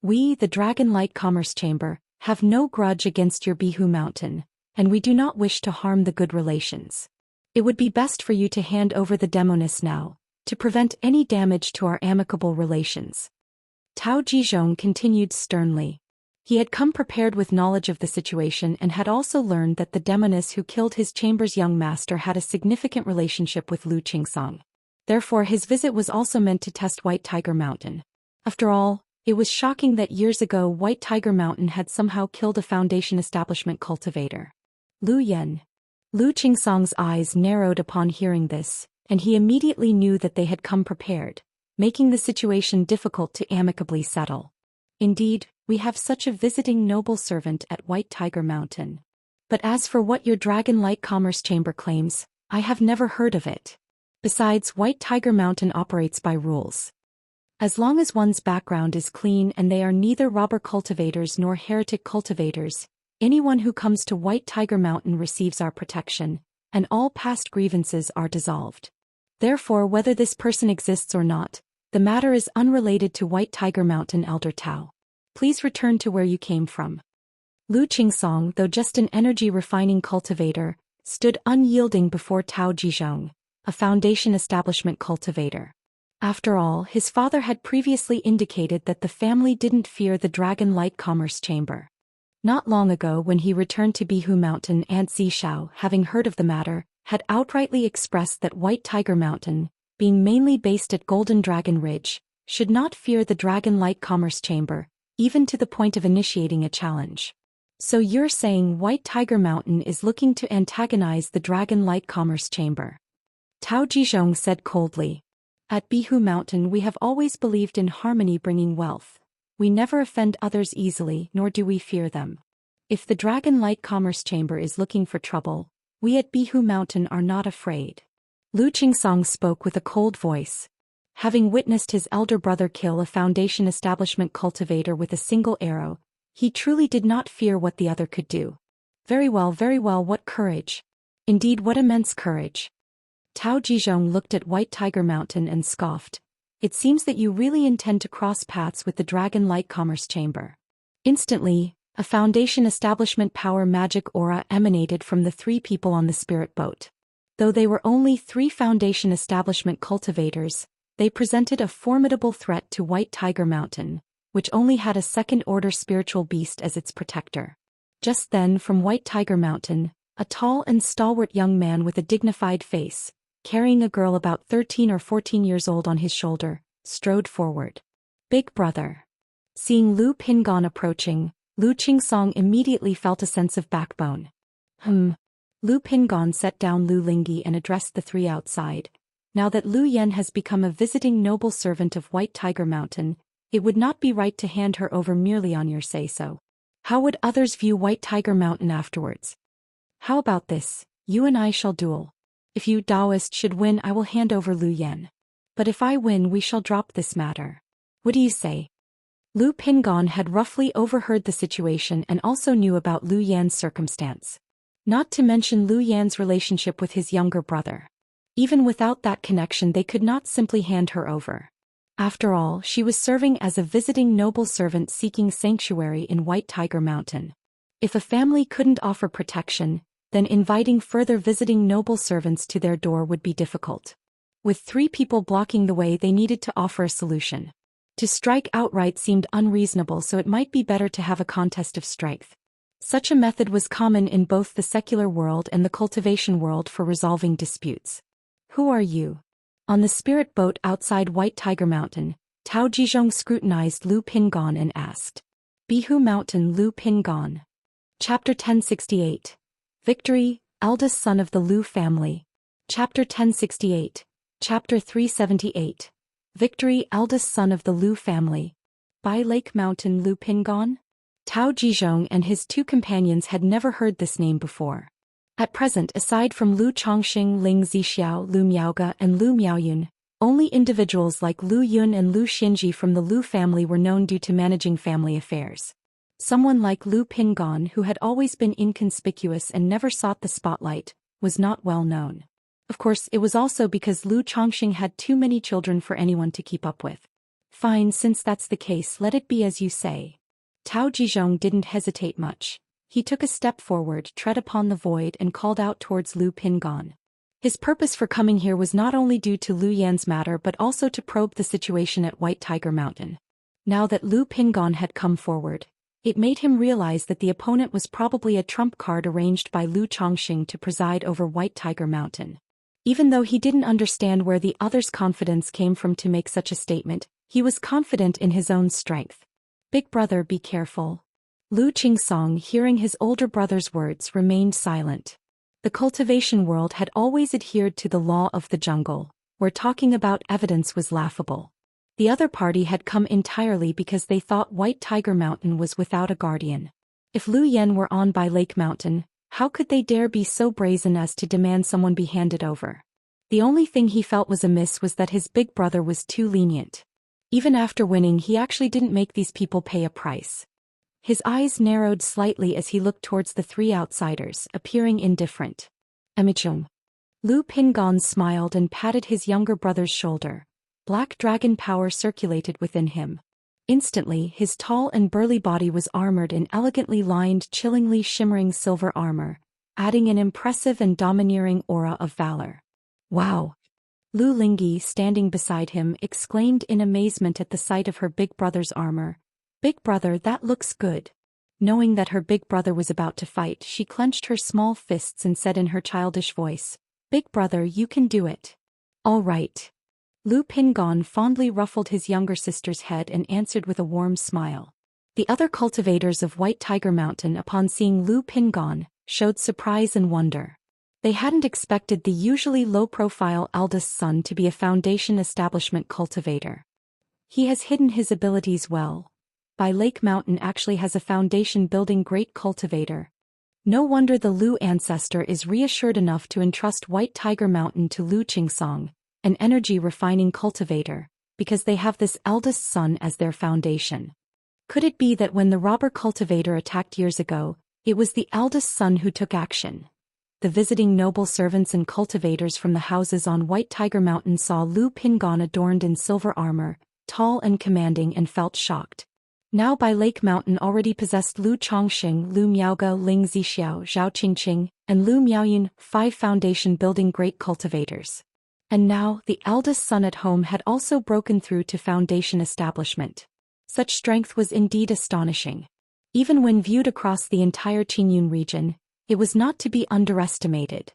We, the Dragon Light Commerce Chamber, have no grudge against your Bihu Mountain, and we do not wish to harm the good relations. It would be best for you to hand over the demoness now, to prevent any damage to our amicable relations. Tao Jizhong continued sternly. He had come prepared with knowledge of the situation and had also learned that the demoness who killed his chamber's young master had a significant relationship with Lu Qingsong. Therefore his visit was also meant to test White Tiger Mountain. After all, it was shocking that years ago White Tiger Mountain had somehow killed a Foundation Establishment cultivator. Lu Yan. Lu Qingsong's eyes narrowed upon hearing this, and he immediately knew that they had come prepared, making the situation difficult to amicably settle. Indeed, we have such a visiting noble servant at White Tiger Mountain. But as for what your Dragon Light Commerce Chamber claims, I have never heard of it. Besides, White Tiger Mountain operates by rules. As long as one's background is clean and they are neither robber cultivators nor heretic cultivators, anyone who comes to White Tiger Mountain receives our protection, and all past grievances are dissolved. Therefore, whether this person exists or not, the matter is unrelated to White Tiger Mountain, Elder Tao. Please return to where you came from. Lu Qingsong, though just an energy-refining cultivator, stood unyielding before Tao Jizhong, a Foundation Establishment cultivator. After all, his father had previously indicated that the family didn't fear the Dragon Light Commerce Chamber. Not long ago when he returned to Bihu Mountain, Aunt Zishao, having heard of the matter, had outrightly expressed that White Tiger Mountain, being mainly based at Golden Dragon Ridge, should not fear the Dragon Light Commerce Chamber, even to the point of initiating a challenge. So you're saying White Tiger Mountain is looking to antagonize the Dragon Light Commerce Chamber? Tao Jizhong said coldly. At Bihu Mountain we have always believed in harmony bringing wealth. We never offend others easily, nor do we fear them. If the Dragon Light Commerce Chamber is looking for trouble, we at Bihu Mountain are not afraid. Lu Qingsong spoke with a cold voice. Having witnessed his elder brother kill a Foundation Establishment cultivator with a single arrow, he truly did not fear what the other could do. Very well, what courage. Indeed, what immense courage. Tao Jizhong looked at White Tiger Mountain and scoffed. It seems that you really intend to cross paths with the Dragon Light Commerce Chamber. Instantly, a Foundation Establishment power magic aura emanated from the 3 people on the spirit boat. Though they were only 3 Foundation Establishment cultivators, they presented a formidable threat to White Tiger Mountain, which only had a second-order spiritual beast as its protector. Just then, from White Tiger Mountain, a tall and stalwart young man with a dignified face, carrying a girl about 13 or 14 years old on his shoulder, strode forward. Big brother. Seeing Lu Pingon approaching, Lu Qingsong immediately felt a sense of backbone. Lu Pingon set down Lu Lingyi and addressed the 3 outside. Now that Lu Yan has become a visiting noble servant of White Tiger Mountain, it would not be right to hand her over merely on your say-so. How would others view White Tiger Mountain afterwards? How about this? You and I shall duel. If you Daoist should win, I will hand over Lu Yan. But if I win, we shall drop this matter. What do you say? Lu Pingon had roughly overheard the situation and also knew about Lu Yan's circumstance. Not to mention Lu Yan's relationship with his younger brother. Even without that connection they could not simply hand her over. After all, she was serving as a visiting noble servant seeking sanctuary in White Tiger Mountain. If a family couldn't offer protection, then inviting further visiting noble servants to their door would be difficult. With 3 people blocking the way, they needed to offer a solution. To strike outright seemed unreasonable, so it might be better to have a contest of strength. Such a method was common in both the secular world and the cultivation world for resolving disputes. Who are you? On the spirit boat outside White Tiger Mountain, Tao Jizhong scrutinized Lu Pingon and asked. Bihu Mountain, Lu Pingon. Chapter 1068. Victory, eldest son of the Lu family. Chapter 1068. Chapter 378. Victory, eldest son of the Lu family. By Lake Mountain, Lu Pingon? Tao Jizhong and his 2 companions had never heard this name before. At present, aside from Lu Chongxing, Ling Zixiao, Lu Miaoge and Lu Miaoyun, only individuals like Lu Yun and Lu Xinji from the Lu family were known due to managing family affairs. Someone like Lu Pingon, who had always been inconspicuous and never sought the spotlight, was not well known. Of course, it was also because Lu Chongxing had too many children for anyone to keep up with. Fine, since that's the case, let it be as you say. Tao Jizhong didn't hesitate much. He took a step forward, tread upon the void and called out towards Lu Pingon. His purpose for coming here was not only due to Lu Yan's matter but also to probe the situation at White Tiger Mountain. Now that Lu Pingon had come forward, it made him realize that the opponent was probably a trump card arranged by Lu Chongxing to preside over White Tiger Mountain. Even though he didn't understand where the other's confidence came from to make such a statement, he was confident in his own strength. Big brother, be careful. Lu Qingsong, hearing his older brother's words, remained silent. The cultivation world had always adhered to the law of the jungle, where talking about evidence was laughable. The other party had come entirely because they thought White Tiger Mountain was without a guardian. If Lu Yan were on by Lake Mountain, how could they dare be so brazen as to demand someone be handed over? The only thing he felt was amiss was that his big brother was too lenient. Even after winning, he actually didn't make these people pay a price. His eyes narrowed slightly as he looked towards the 3 outsiders, appearing indifferent. Emichung. Lu Pingon smiled and patted his younger brother's shoulder. Black dragon power circulated within him. Instantly, his tall and burly body was armored in elegantly lined, chillingly shimmering silver armor, adding an impressive and domineering aura of valor. Wow! Lu Lingyi, standing beside him, exclaimed in amazement at the sight of her big brother's armor. Big brother, that looks good. Knowing that her big brother was about to fight, she clenched her small fists and said in her childish voice, Big brother, you can do it. All right. Lu Pingon fondly ruffled his younger sister's head and answered with a warm smile. The other cultivators of White Tiger Mountain, upon seeing Lu Pingon, showed surprise and wonder. They hadn't expected the usually low-profile eldest son to be a foundation establishment cultivator. He has hidden his abilities well. By Lake Mountain actually has a foundation building great cultivator. No wonder the Lu ancestor is reassured enough to entrust White Tiger Mountain to Lu Qingsong, an energy-refining cultivator, because they have this eldest son as their foundation. Could it be that when the robber cultivator attacked years ago, it was the eldest son who took action? The visiting noble servants and cultivators from the houses on White Tiger Mountain saw Lu Pingon adorned in silver armor, tall and commanding, and felt shocked. Now by Lake Mountain already possessed Lu Chongxing, Lu Miaoge, Ling Zixiao, Zhao Qingqing, and Lu Miaoyun, 5 foundation-building great cultivators. And now, the eldest son at home had also broken through to foundation establishment. Such strength was indeed astonishing. Even when viewed across the entire Qingyun region, it was not to be underestimated.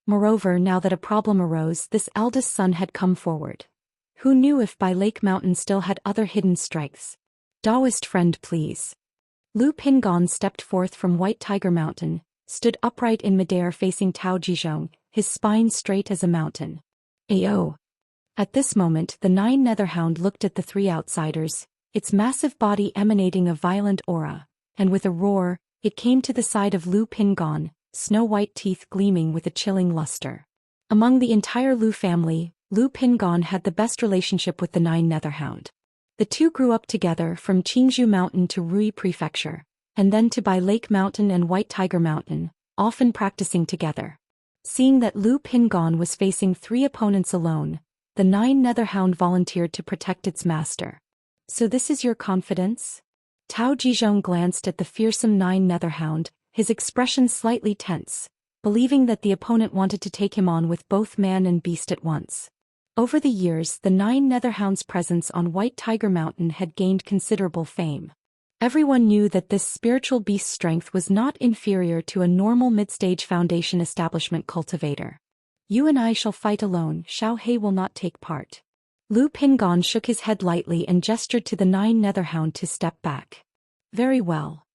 Moreover, now that a problem arose, this eldest son had come forward. Who knew if by Lake Mountain still had other hidden strengths? Daoist friend, please. Lu Pingon stepped forth from White Tiger Mountain, stood upright in midair facing Tao Jizhong, his spine straight as a mountain. Ayo! At this moment, the 9 Netherhound looked at the 3 outsiders, its massive body emanating a violent aura, and with a roar, it came to the side of Lu Pingon, snow-white teeth gleaming with a chilling luster. Among the entire Lu family, Lu Pingon had the best relationship with the 9 Netherhound. The 2 grew up together from Qingzhou Mountain to Rui Prefecture, and then to Bai Lake Mountain and White Tiger Mountain, often practicing together. Seeing that Lu Pingon was facing 3 opponents alone, the 9 Netherhound volunteered to protect its master. So this is your confidence? Tao Jizhong glanced at the fearsome 9 Netherhound, his expression slightly tense, believing that the opponent wanted to take him on with both man and beast at once. Over the years, the 9 Netherhound's presence on White Tiger Mountain had gained considerable fame. Everyone knew that this spiritual beast's strength was not inferior to a normal mid-stage Foundation establishment cultivator. You and I shall fight alone, Xiao He will not take part. Lu Pingon shook his head lightly and gestured to the 9 Netherhound to step back. Very well.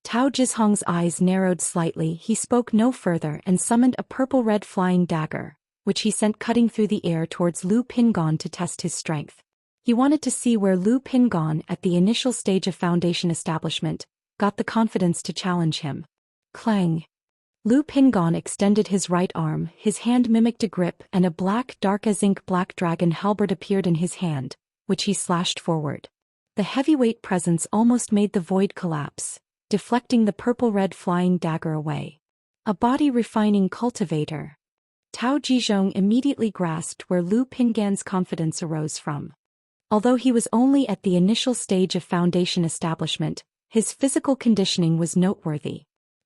Tao Jizhong's eyes narrowed slightly. He spoke no further and summoned a purple-red flying dagger, which he sent cutting through the air towards Lu Pingon to test his strength. He wanted to see where Lu Pingon, at the initial stage of Foundation establishment, got the confidence to challenge him. Clang! Lu Pingon extended his right arm, his hand mimicked a grip, and a black dark as ink black dragon halberd appeared in his hand, which he slashed forward. The heavyweight presence almost made the void collapse, deflecting the purple-red flying dagger away. A body-refining cultivator. Tao Jizhong immediately grasped where Lu Pingon's confidence arose from. Although he was only at the initial stage of Foundation establishment, his physical conditioning was noteworthy.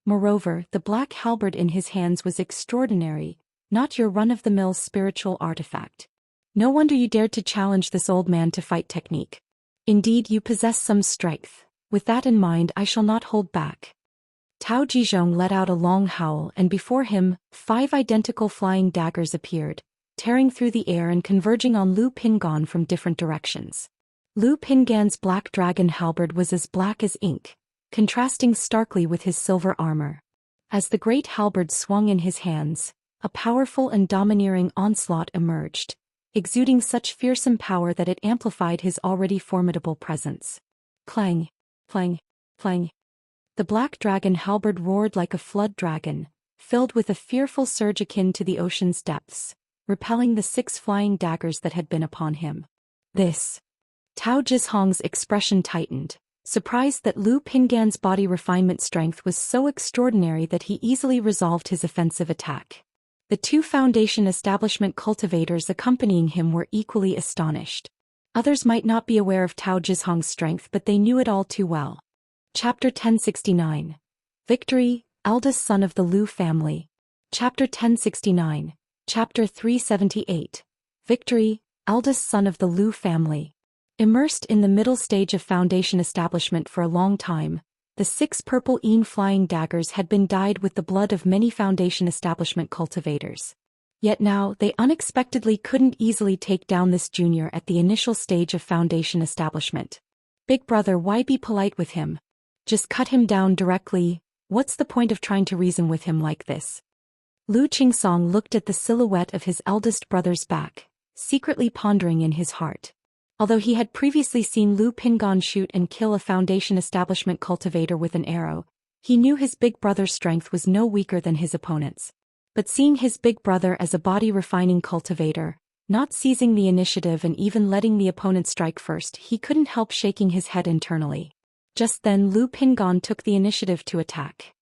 Moreover, the black halberd in his hands was extraordinary, not your run-of-the-mill spiritual artifact. No wonder you dared to challenge this old man to fight technique. Indeed, you possess some strength. With that in mind, I shall not hold back. Tao Jizhong let out a long howl, and before him, 5 identical flying daggers appeared, tearing through the air and converging on Lu Pingon from different directions. Lu Pingon's black dragon halberd was as black as ink, contrasting starkly with his silver armor. As the great halberd swung in his hands, a powerful and domineering onslaught emerged, exuding such fearsome power that it amplified his already formidable presence. Clang! Clang! Clang! The black dragon halberd roared like a flood dragon, filled with a fearful surge akin to the ocean's depths, repelling the 6 flying daggers that had been upon him. This. Tao Jizhong's expression tightened, surprised that Lu Pingon's body refinement strength was so extraordinary that he easily resolved his offensive attack. The 2 Foundation establishment cultivators accompanying him were equally astonished. Others might not be aware of Tao Jizhong's strength, but they knew it all too well. Chapter 1069. Victory, eldest son of the Lu family. Chapter 1069. Chapter 378. Victory, eldest son of the Lu family. Immersed in the middle stage of Foundation establishment for a long time, the 6 purple flying daggers had been dyed with the blood of many Foundation establishment cultivators. Yet now they unexpectedly couldn't easily take down this junior at the initial stage of Foundation establishment. Big brother, why be polite with him? Just cut him down directly. What's the point of trying to reason with him like this? Lu Qingsong looked at the silhouette of his eldest brother's back, secretly pondering in his heart. Although he had previously seen Lu Pingon shoot and kill a Foundation establishment cultivator with an arrow, he knew his big brother's strength was no weaker than his opponent's. But seeing his big brother as a body-refining cultivator, not seizing the initiative and even letting the opponent strike first, he couldn't help shaking his head internally. Just then Lu Pingon took the initiative to attack.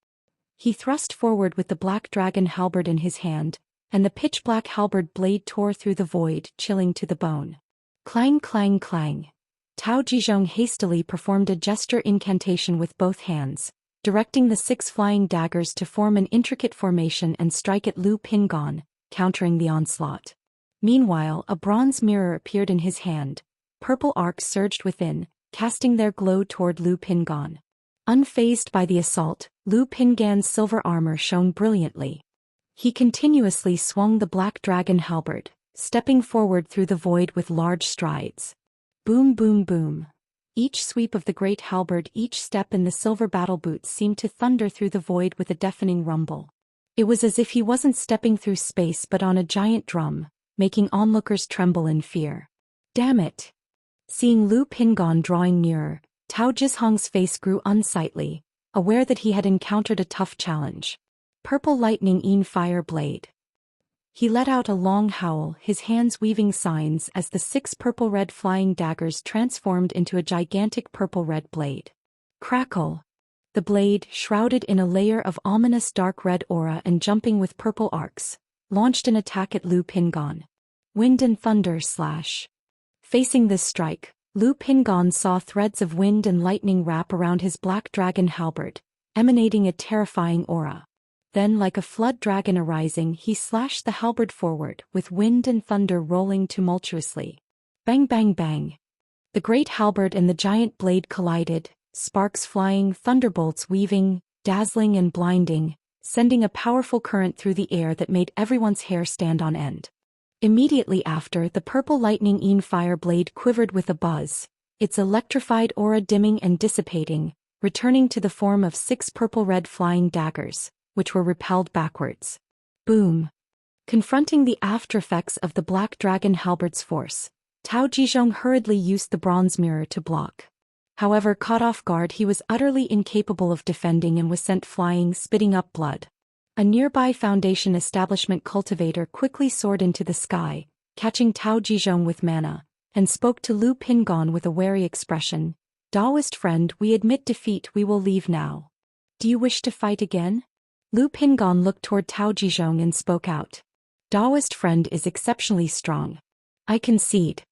He thrust forward with the black dragon halberd in his hand, and the pitch-black halberd blade tore through the void, chilling to the bone. Clang clang clang. Tao Jizhong hastily performed a gesture incantation with both hands, directing the 6 flying daggers to form an intricate formation and strike at Lu Pingon, countering the onslaught. Meanwhile, a bronze mirror appeared in his hand. Purple arcs surged within, casting their glow toward Lu Pingon. Unfazed by the assault, Lu Pingon's silver armor shone brilliantly. He continuously swung the black dragon halberd, stepping forward through the void with large strides. Boom boom boom. Each sweep of the great halberd, each step in the silver battle boots seemed to thunder through the void with a deafening rumble. It was as if he wasn't stepping through space but on a giant drum, making onlookers tremble in fear. Damn it! Seeing Lu Pingon drawing nearer, Tao Jizhong's face grew unsightly, aware that he had encountered a tough challenge. Purple lightning in fire blade. He let out a long howl, his hands weaving signs as the 6 purple-red flying daggers transformed into a gigantic purple-red blade. Crackle! The blade, shrouded in a layer of ominous dark red aura and jumping with purple arcs, launched an attack at Lu Pingon. Wind and thunder slash. Facing this strike, Lu Pingon saw threads of wind and lightning wrap around his black dragon halberd, emanating a terrifying aura. Then, like a flood dragon arising, he slashed the halberd forward, with wind and thunder rolling tumultuously. Bang bang bang. The great halberd and the giant blade collided, sparks flying, thunderbolts weaving, dazzling and blinding, sending a powerful current through the air that made everyone's hair stand on end. Immediately after, the purple lightning fire blade quivered with a buzz, its electrified aura dimming and dissipating, returning to the form of 6 purple-red flying daggers, which were repelled backwards. Boom! Confronting the aftereffects of the black dragon halberd's force, Tao Jizhong hurriedly used the bronze mirror to block. However, caught off guard, he was utterly incapable of defending and was sent flying, spitting up blood. A nearby Foundation establishment cultivator quickly soared into the sky, catching Tao Jizhong with mana, and spoke to Lu Pingon with a wary expression. "Daoist friend, we admit defeat, we will leave now. Do you wish to fight again?" Lu Pingon looked toward Tao Jizhong and spoke out. "Daoist friend is exceptionally strong. I concede.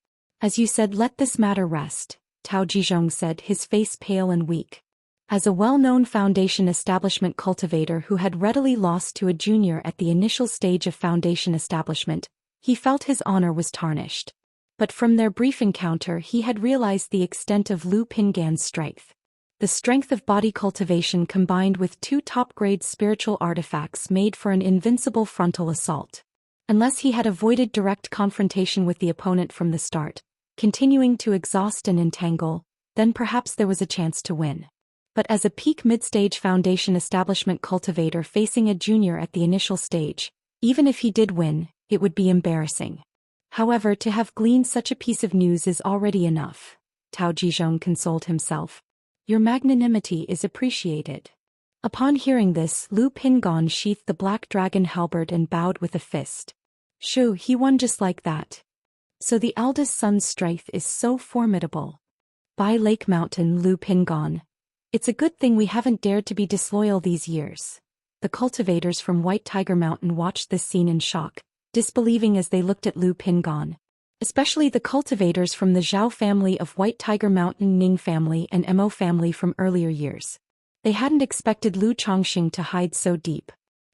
As you said, let this matter rest," Tao Jizhong said, his face pale and weak. As a well-known Foundation establishment cultivator who had readily lost to a junior at the initial stage of Foundation establishment, he felt his honor was tarnished. But from their brief encounter he had realized the extent of Lu Pingan's strength. The strength of body cultivation combined with 2 top-grade spiritual artifacts made for an invincible frontal assault. Unless he had avoided direct confrontation with the opponent from the start, continuing to exhaust and entangle, then perhaps there was a chance to win. But as a peak mid-stage Foundation establishment cultivator facing a junior at the initial stage, even if he did win, it would be embarrassing. However, to have gleaned such a piece of news is already enough, Tao Jizhong consoled himself. Your magnanimity is appreciated. Upon hearing this, Lu Pingon sheathed the black dragon halberd and bowed with a fist. Shoo, he won just like that. So the eldest son's strength is so formidable. By Lake Mountain, Lu Pingon. It's a good thing we haven't dared to be disloyal these years. The cultivators from White Tiger Mountain watched this scene in shock, disbelieving as they looked at Lu Pingon. Especially the cultivators from the Zhao family of White Tiger Mountain, Ning family and Mo family from earlier years. They hadn't expected Lu Chongqing to hide so deep.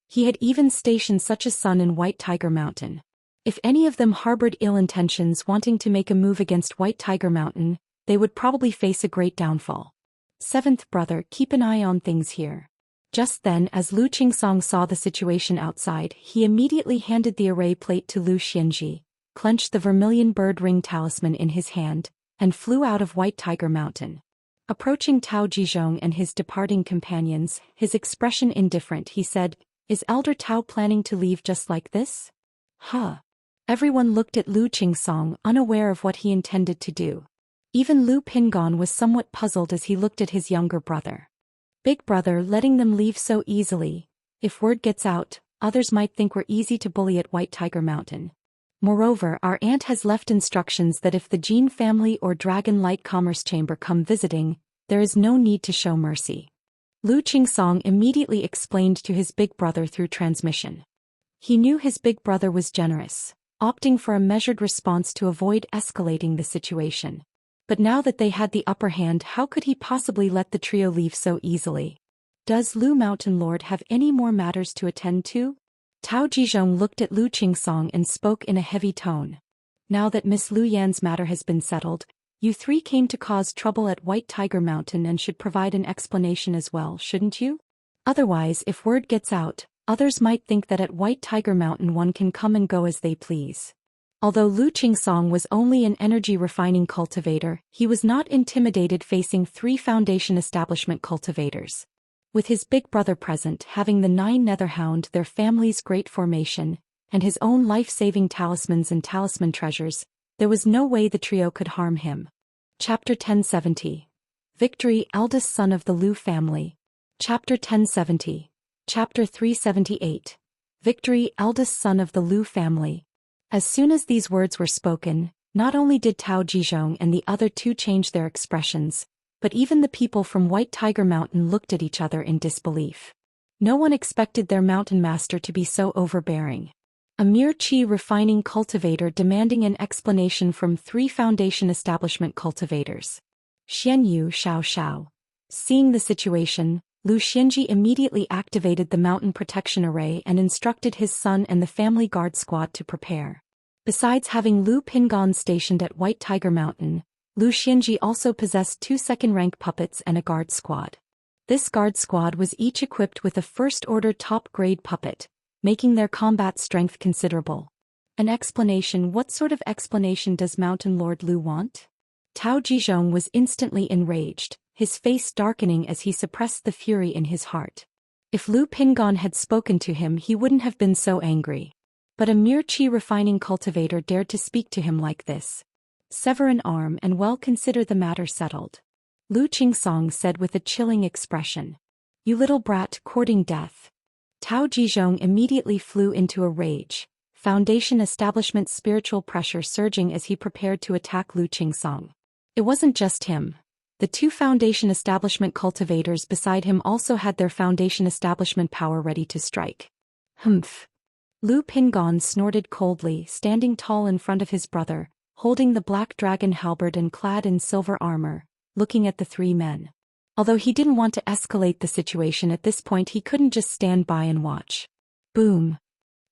He had even stationed such a son in White Tiger Mountain. If any of them harbored ill intentions wanting to make a move against White Tiger Mountain, they would probably face a great downfall. 7th brother, keep an eye on things here. Just then, as Lu Qingsong saw the situation outside, he immediately handed the array plate to Lu Xianji, clenched the vermilion bird ring talisman in his hand, and flew out of White Tiger Mountain. Approaching Tao Jizhong and his departing companions, his expression indifferent, he said, "Is Elder Tao planning to leave just like this?" Huh. Everyone looked at Lu Qingsong, unaware of what he intended to do. Even Lu Pingon was somewhat puzzled as he looked at his younger brother. Big brother, letting them leave so easily. If word gets out, others might think we're easy to bully at White Tiger Mountain. Moreover, our aunt has left instructions that if the Jin family or Dragon Light Commerce Chamber come visiting, there is no need to show mercy. Lu Qingsong immediately explained to his big brother through transmission. He knew his big brother was generous, opting for a measured response to avoid escalating the situation. But now that they had the upper hand, how could he possibly let the trio leave so easily? Does Lu Mountain Lord have any more matters to attend to? Tao Jizhong looked at Lu Qingsong and spoke in a heavy tone. Now that Miss Lu Yan's matter has been settled, you 3 came to cause trouble at White Tiger Mountain and should provide an explanation as well, shouldn't you? Otherwise, if word gets out, others might think that at White Tiger Mountain one can come and go as they please. Although Lu Qingsong was only an energy refining cultivator, he was not intimidated facing 3 Foundation establishment cultivators. With his big brother present, having the 9 Netherhound, their family's great formation, and his own life-saving talismans and talisman treasures, there was no way the trio could harm him. Chapter 1070. Victory, eldest son of the Lu family. Chapter 1070. Chapter 378. Victory, eldest son of the Lu family. As soon as these words were spoken, not only did Tao Jizhong and the other 2 change their expressions, but even the people from White Tiger Mountain looked at each other in disbelief. No one expected their mountain master to be so overbearing. A mere qi refining cultivator demanding an explanation from 3 foundation establishment cultivators. Xianyu Xiao Xiao. Seeing the situation, Lu Xianji immediately activated the mountain protection array and instructed his son and the family guard squad to prepare. Besides having Lu Pingon stationed at White Tiger Mountain, Lu Xianji also possessed 2 second-rank puppets and a guard squad. This guard squad was each equipped with a first-order top-grade puppet, making their combat strength considerable. An explanation? What sort of explanation does Mountain Lord Lu want? Tao Jizhong was instantly enraged, his face darkening as he suppressed the fury in his heart. If Lu Pingon had spoken to him, he wouldn't have been so angry. But a mere qi refining cultivator dared to speak to him like this. Sever an arm and well, consider the matter settled. Lu Qingsong said with a chilling expression. You little brat, courting death. Tao Jizhong immediately flew into a rage, Foundation establishment spiritual pressure surging as he prepared to attack Lu Qingsong. It wasn't just him. The 2 Foundation establishment cultivators beside him also had their Foundation establishment power ready to strike. Humph. Lu Pingon snorted coldly, standing tall in front of his brother, holding the black dragon halberd and clad in silver armor, looking at the 3 men. Although he didn't want to escalate the situation at this point, he couldn't just stand by and watch. Boom.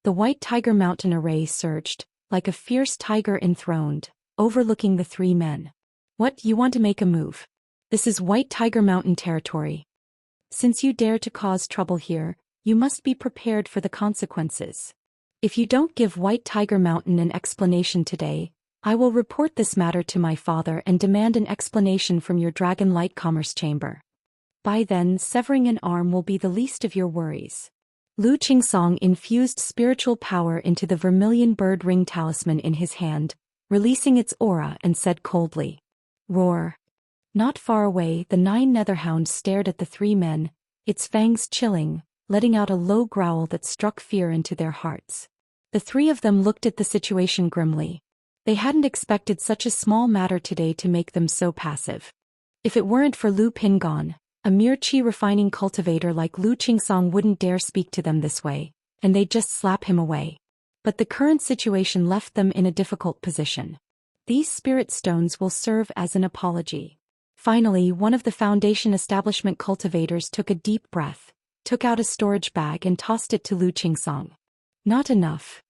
The White Tiger Mountain array surged, like a fierce tiger enthroned, overlooking the 3 men. What, you want to make a move? This is White Tiger Mountain territory. Since you dare to cause trouble here, you must be prepared for the consequences. If you don't give White Tiger Mountain an explanation today, I will report this matter to my father and demand an explanation from your Dragon Light Commerce Chamber. By then, severing an arm will be the least of your worries. Lu Qingsong infused spiritual power into the vermilion bird ring talisman in his hand, releasing its aura, and said coldly. Roar. Not far away, the 9 netherhounds stared at the 3 men, its fangs chilling, letting out a low growl that struck fear into their hearts. The 3 of them looked at the situation grimly. They hadn't expected such a small matter today to make them so passive. If it weren't for Lu Pingon, a mere qi refining cultivator like Lu Qingsong wouldn't dare speak to them this way, and they'd just slap him away. But the current situation left them in a difficult position. These spirit stones will serve as an apology. Finally, one of the Foundation establishment cultivators took a deep breath, took out a storage bag and tossed it to Lu Qingsong. Not enough.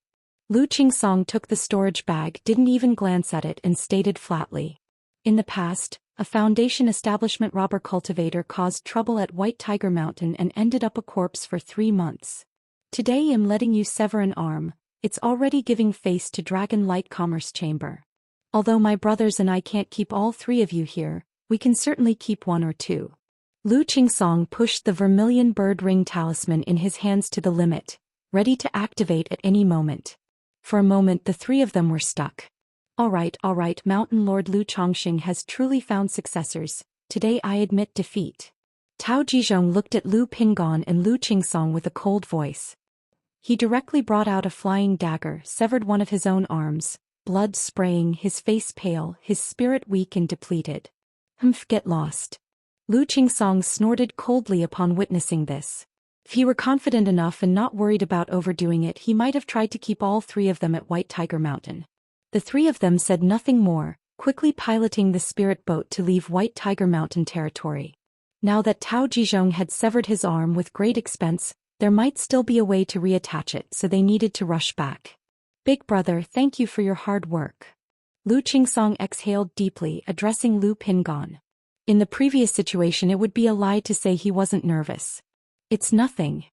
Lu Qingsong took the storage bag, didn't even glance at it, and stated flatly. In the past, a Foundation establishment robber cultivator caused trouble at White Tiger Mountain and ended up a corpse for 3 months. Today I'm letting you sever an arm, it's already giving face to Dragon Light Commerce Chamber. Although my brothers and I can't keep all 3 of you here, we can certainly keep 1 or 2. Lu Qingsong pushed the vermilion bird ring talisman in his hands to the limit, ready to activate at any moment. For a moment the 3 of them were stuck. All right, Mountain Lord Lu Chongqing has truly found successors. Today I admit defeat. Tao Jizhong looked at Lu Pingon and Lu Qingsong with a cold voice. He directly brought out a flying dagger, severed one of his own arms, blood spraying, his face pale, his spirit weak and depleted. Humph, get lost. Lu Qingsong snorted coldly upon witnessing this. If he were confident enough and not worried about overdoing it, he might have tried to keep all 3 of them at White Tiger Mountain. The 3 of them said nothing more, quickly piloting the spirit boat to leave White Tiger Mountain territory. Now that Tao Jizhong had severed his arm with great expense, there might still be a way to reattach it, so they needed to rush back. Big brother, thank you for your hard work. Lu Qingsong exhaled deeply, addressing Lu Pingon. In the previous situation it would be a lie to say he wasn't nervous. It's nothing.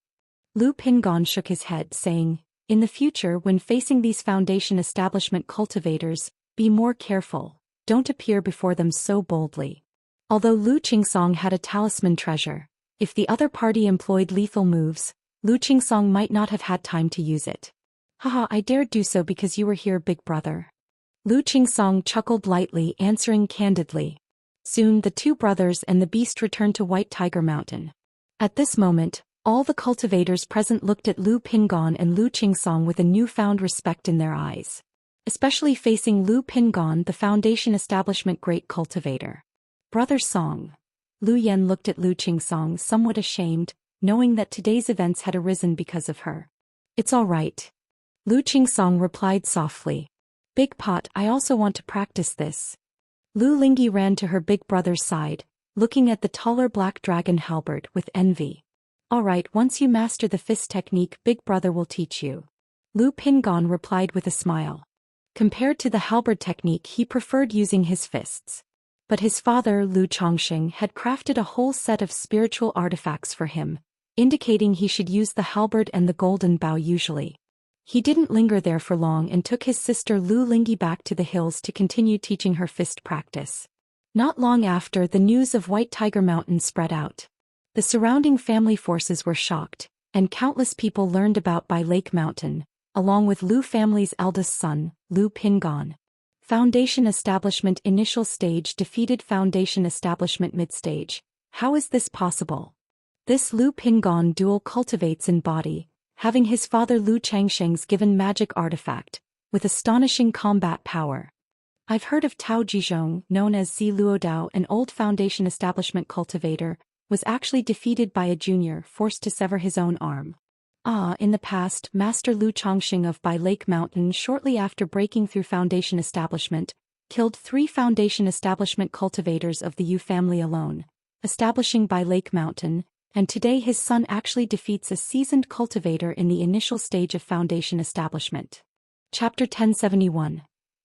Lu Pingon shook his head, saying, in the future when facing these Foundation establishment cultivators, be more careful, don't appear before them so boldly. Although Lu Qingsong had a talisman treasure, if the other party employed lethal moves, Lu Qingsong might not have had time to use it. Haha, I dared do so because you were here, big brother. Lu Qingsong chuckled lightly, answering candidly. Soon the 2 brothers and the beast returned to White Tiger Mountain. At this moment, all the cultivators present looked at Lu Pingon and Lu Qingsong with a newfound respect in their eyes. Especially facing Lu Pingon, the Foundation establishment great cultivator. Brother Song. Lu Yen looked at Lu Qingsong somewhat ashamed, knowing that today's events had arisen because of her. It's all right. Lu Qingsong replied softly. Big Pot, I also want to practice this. Lu Lingyi ran to her big brother's side, looking at the taller black dragon halberd with envy. Alright, once you master the fist technique, big brother will teach you. Lu Pingon replied with a smile. Compared to the halberd technique, he preferred using his fists. But his father, Lu Chongxing, had crafted a whole set of spiritual artifacts for him, indicating he should use the halberd and the golden bow usually. He didn't linger there for long and took his sister Lu Lingyi back to the hills to continue teaching her fist practice. Not long after, the news of White Tiger Mountain spread out. The surrounding family forces were shocked, and countless people learned about Bai Lake Mountain, along with Lu family's eldest son, Lu Pingon. Foundation Establishment Initial Stage defeated Foundation Establishment Mid-Stage. How is this possible? This Lu Pingon dual cultivates in body, having his father Lu Changsheng's given magic artifact, with astonishing combat power. I've heard of Tao Jizhong, known as Zi Luodao, an old Foundation Establishment cultivator, was actually defeated by a junior, forced to sever his own arm. In the past, Master Lu Chongxing of Bai Lake Mountain, shortly after breaking through Foundation Establishment, killed 3 Foundation Establishment cultivators of the Yu family alone, establishing Bai Lake Mountain, and today his son actually defeats a seasoned cultivator in the initial stage of Foundation Establishment. Chapter 1071.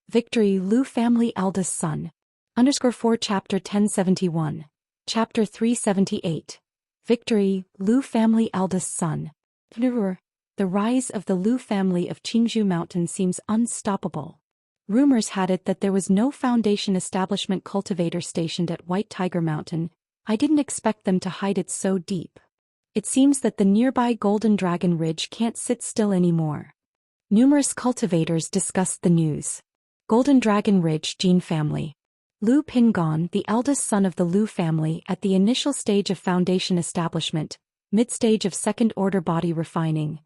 Victory, Lu Family Eldest Son. _4 Chapter 1071. Chapter 378. Victory, Lu Family Eldest Son. The rise of the Lu family of Qingzhou Mountain seems unstoppable. Rumors had it that there was no Foundation Establishment cultivator stationed at White Tiger Mountain. I didn't expect them to hide it so deep. It seems that the nearby Golden Dragon Ridge can't sit still anymore. Numerous cultivators discussed the news. Golden Dragon Ridge Jin family. Lu Pingon, the eldest son of the Lu family, at the initial stage of Foundation Establishment, mid-stage of second-order body refining.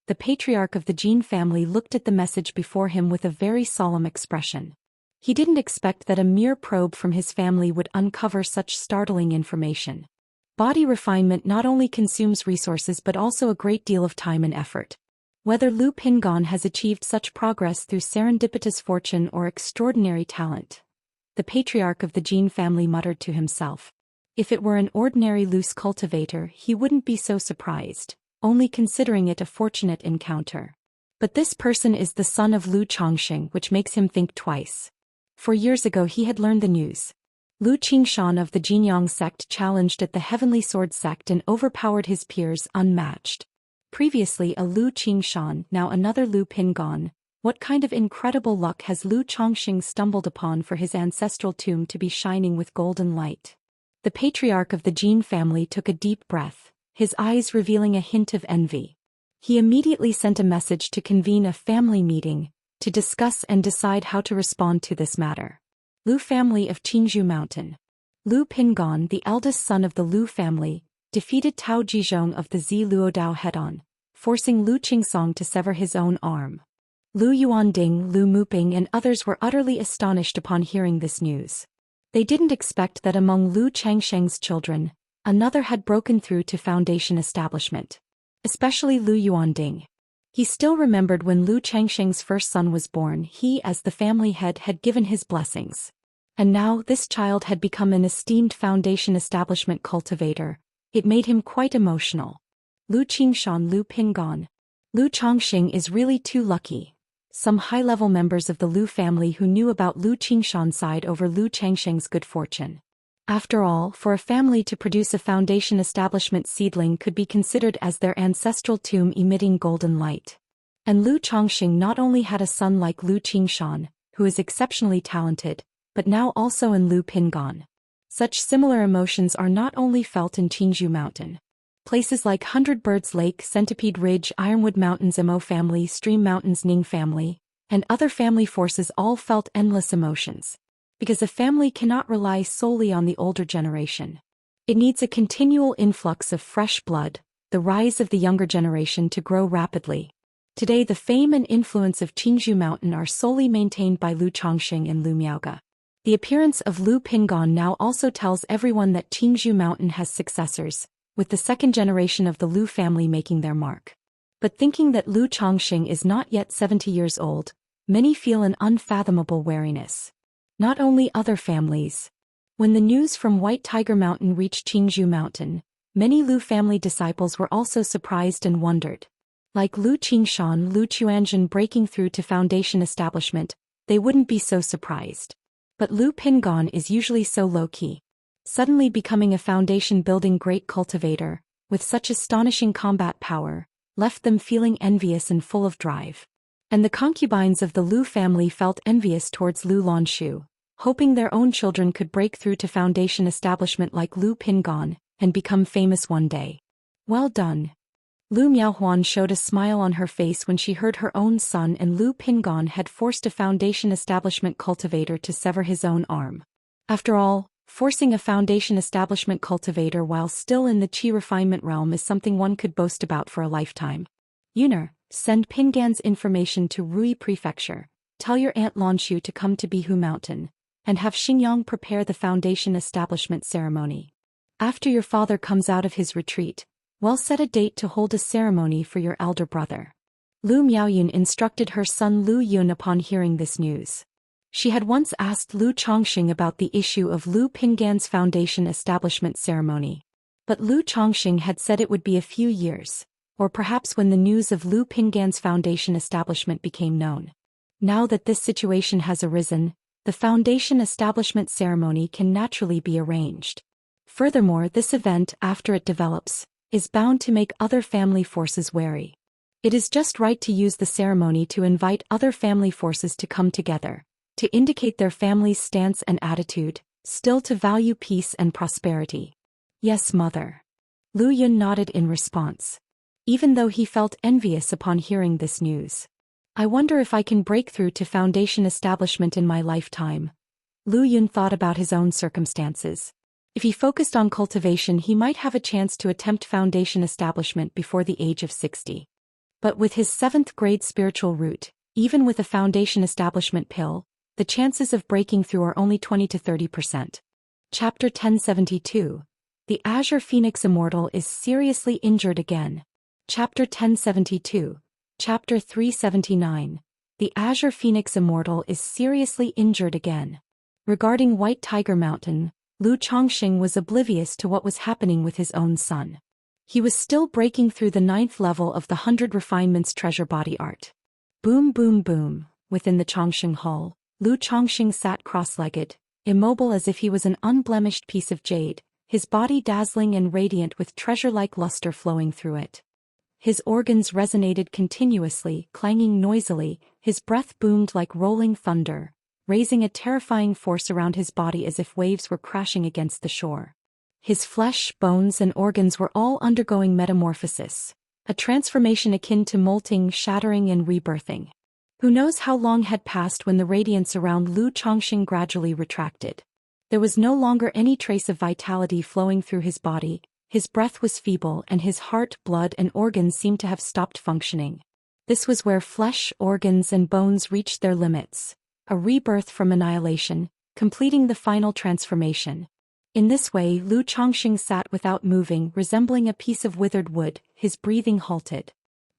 The patriarch of the Jin family looked at the message before him with a very solemn expression. He didn't expect that a mere probe from his family would uncover such startling information. Body refinement not only consumes resources but also a great deal of time and effort. Whether Lu Pingon has achieved such progress through serendipitous fortune or extraordinary talent, the patriarch of the Jin family muttered to himself. If it were an ordinary loose cultivator, he wouldn't be so surprised, only considering it a fortunate encounter. But this person is the son of Lu Chongxing, which makes him think twice. 4 years ago he had learned the news. Lu Qingshan of the Jinyang sect challenged at the Heavenly Sword sect and overpowered his peers unmatched. Previously a Lu Qingshan, now another Lu Pingon. What kind of incredible luck has Lu Chongxing stumbled upon for his ancestral tomb to be shining with golden light? The patriarch of the Jin family took a deep breath, his eyes revealing a hint of envy. He immediately sent a message to convene a family meeting, to discuss and decide how to respond to this matter. Lu family of Qingzhou Mountain. Lu Pingon, the eldest son of the Lu family, defeated Tao Jizhong of the Zi Luodao head-on, forcing Lu Qingsong to sever his own arm. Lu Yuanding, Lu Muping and others were utterly astonished upon hearing this news. They didn't expect that among Lu Changsheng's children, another had broken through to Foundation Establishment. Especially Lu Yuanding. He still remembered when Lu Changsheng's first son was born, he as the family head had given his blessings. And now this child had become an esteemed Foundation Establishment cultivator. It made him quite emotional. Lu Qingshan, Lu Pingon. Lu Chongxing is really too lucky. Some high-level members of the Lu family who knew about Lu Qingshan sighed over Lu Changsheng's good fortune. After all, for a family to produce a Foundation Establishment seedling could be considered as their ancestral tomb emitting golden light. And Lu Chongxing not only had a son like Lu Qingshan, who is exceptionally talented, but now also in Lu Pingon. Such similar emotions are not only felt in Qingzhou Mountain. Places like Hundred Birds Lake, Centipede Ridge, Ironwood Mountains, Mo family, Stream Mountains, Ning family, and other family forces all felt endless emotions. Because a family cannot rely solely on the older generation. It needs a continual influx of fresh blood, the rise of the younger generation to grow rapidly. Today the fame and influence of Qingzhou Mountain are solely maintained by Lu Chongxing and Lu Miaoge. The appearance of Lu Pingon now also tells everyone that Qingzhou Mountain has successors, with the second generation of the Lu family making their mark. But thinking that Lu Chongqing is not yet 70 years old, many feel an unfathomable wariness. Not only other families. When the news from White Tiger Mountain reached Qingzhou Mountain, many Lu family disciples were also surprised and wondered. Like Lu Qingshan, Lu Quanzhen breaking through to foundation establishment, they wouldn't be so surprised. But Lu Pingon is usually so low-key. Suddenly becoming a foundation-building great cultivator, with such astonishing combat power, left them feeling envious and full of drive. And the concubines of the Lu family felt envious towards Lu Lanshu, hoping their own children could break through to foundation establishment like Lu Pingon, and become famous one day. Well done. Lu Miaohuan showed a smile on her face when she heard her own son and Lu Pingon had forced a foundation establishment cultivator to sever his own arm. After all, forcing a foundation establishment cultivator while still in the qi refinement realm is something one could boast about for a lifetime. Yuner, send Pingan's information to Rui Prefecture, tell your Aunt Lanshu to come to Bihu Mountain, and have Xingyang prepare the foundation establishment ceremony. After your father comes out of his retreat, well, set a date to hold a ceremony for your elder brother. Lu Miaoyun instructed her son Lu Yun upon hearing this news. She had once asked Lu Chongqing about the issue of Lu Pingan's foundation establishment ceremony. But Lu Chongqing had said it would be a few years, or perhaps when the news of Lu Pingan's foundation establishment became known. Now that this situation has arisen, the foundation establishment ceremony can naturally be arranged. Furthermore, this event, after it develops, is bound to make other family forces wary. It is just right to use the ceremony to invite other family forces to come together, to indicate their family's stance and attitude, still to value peace and prosperity. Yes, mother. Lu Yun nodded in response. Even though he felt envious upon hearing this news. I wonder if I can break through to foundation establishment in my lifetime. Lu Yun thought about his own circumstances. If he focused on cultivation, he might have a chance to attempt foundation establishment before the age of 60. But with his 7th grade spiritual root, even with a foundation establishment pill, the chances of breaking through are only 20 to 30%. Chapter 1072. The Azure Phoenix Immortal is seriously injured again. Chapter 1072. Chapter 379. The Azure Phoenix Immortal is seriously injured again. Regarding White Tiger Mountain, Lu Chongqing was oblivious to what was happening with his own son. He was still breaking through the 9th level of the 100 Refinements Treasure Body Art. Boom boom boom, within the Chongqing Hall, Lu Chongqing sat cross-legged, immobile as if he was an unblemished piece of jade, his body dazzling and radiant with treasure-like luster flowing through it. His organs resonated continuously, clanging noisily, his breath boomed like rolling thunder, raising a terrifying force around his body as if waves were crashing against the shore. His flesh, bones and organs were all undergoing metamorphosis, a transformation akin to molting, shattering and rebirthing. Who knows how long had passed when the radiance around Lu Chongqing gradually retracted. There was no longer any trace of vitality flowing through his body, his breath was feeble and his heart, blood and organs seemed to have stopped functioning. This was where flesh, organs and bones reached their limits. A rebirth from annihilation, completing the final transformation. In this way, Lu Chongqing sat without moving, resembling a piece of withered wood, his breathing halted.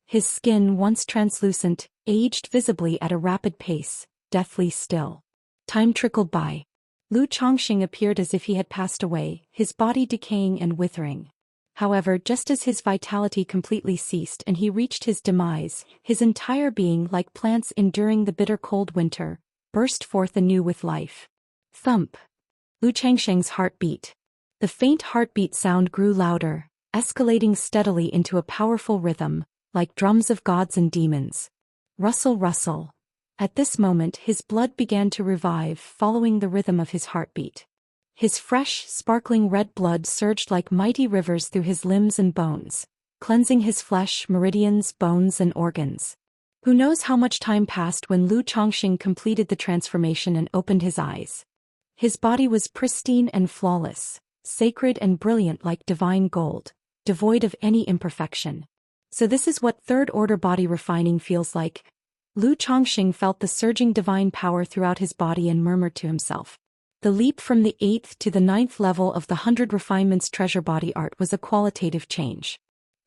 His skin, once translucent, aged visibly at a rapid pace, deathly still. Time trickled by. Lu Chongqing appeared as if he had passed away, his body decaying and withering. However, just as his vitality completely ceased and he reached his demise, his entire being, like plants enduring the bitter cold winter, burst forth anew with life. Thump. Lu Changsheng's heart beat. The faint heartbeat sound grew louder, escalating steadily into a powerful rhythm, like drums of gods and demons. Rustle, rustle. At this moment his blood began to revive, following the rhythm of his heartbeat. His fresh, sparkling red blood surged like mighty rivers through his limbs and bones, cleansing his flesh, meridians, bones and organs. Who knows how much time passed when Lu Chongqing completed the transformation and opened his eyes. His body was pristine and flawless, sacred and brilliant like divine gold, devoid of any imperfection. So this is what third-order body refining feels like. Lu Chongqing felt the surging divine power throughout his body and murmured to himself. The leap from the 8th to the 9th level of the 100 Refinements Treasure Body Art was a qualitative change.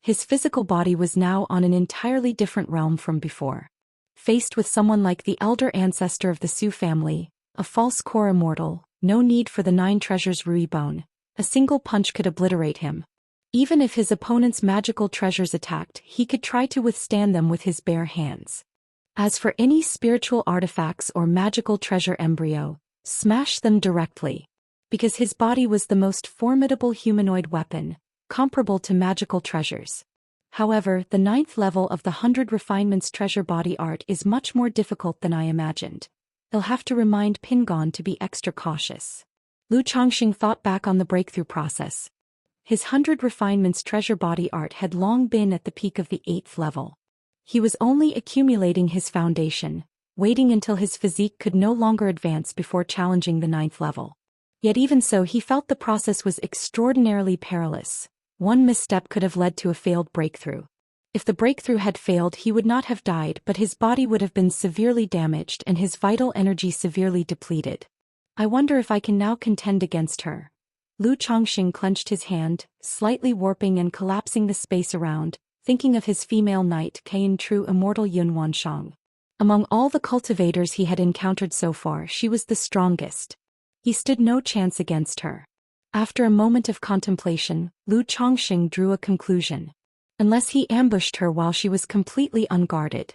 His physical body was now on an entirely different realm from before. Faced with someone like the elder ancestor of the Su family, a false core immortal, no need for the 9 treasures Rui bone. A single punch could obliterate him. Even if his opponent's magical treasures attacked, he could try to withstand them with his bare hands. As for any spiritual artifacts or magical treasure embryo, smash them directly. Because his body was the most formidable humanoid weapon, comparable to magical treasures. However, the 9th level of the 100 Refinements treasure body art is much more difficult than I imagined. He'll have to remind Pingon to be extra cautious. Lu Chongqing thought back on the breakthrough process. His 100 Refinements treasure body art had long been at the peak of the 8th level. He was only accumulating his foundation, waiting until his physique could no longer advance before challenging the 9th level. Yet even so, he felt the process was extraordinarily perilous. One misstep could have led to a failed breakthrough. If the breakthrough had failed, he would not have died, but his body would have been severely damaged and his vital energy severely depleted. I wonder if I can now contend against her. Lu Chongqing clenched his hand, slightly warping and collapsing the space around, thinking of his female knight Kain true immortal Yun Wanshang. Among all the cultivators he had encountered so far, she was the strongest. He stood no chance against her. After a moment of contemplation, Lu Chongqing drew a conclusion. Unless he ambushed her while she was completely unguarded.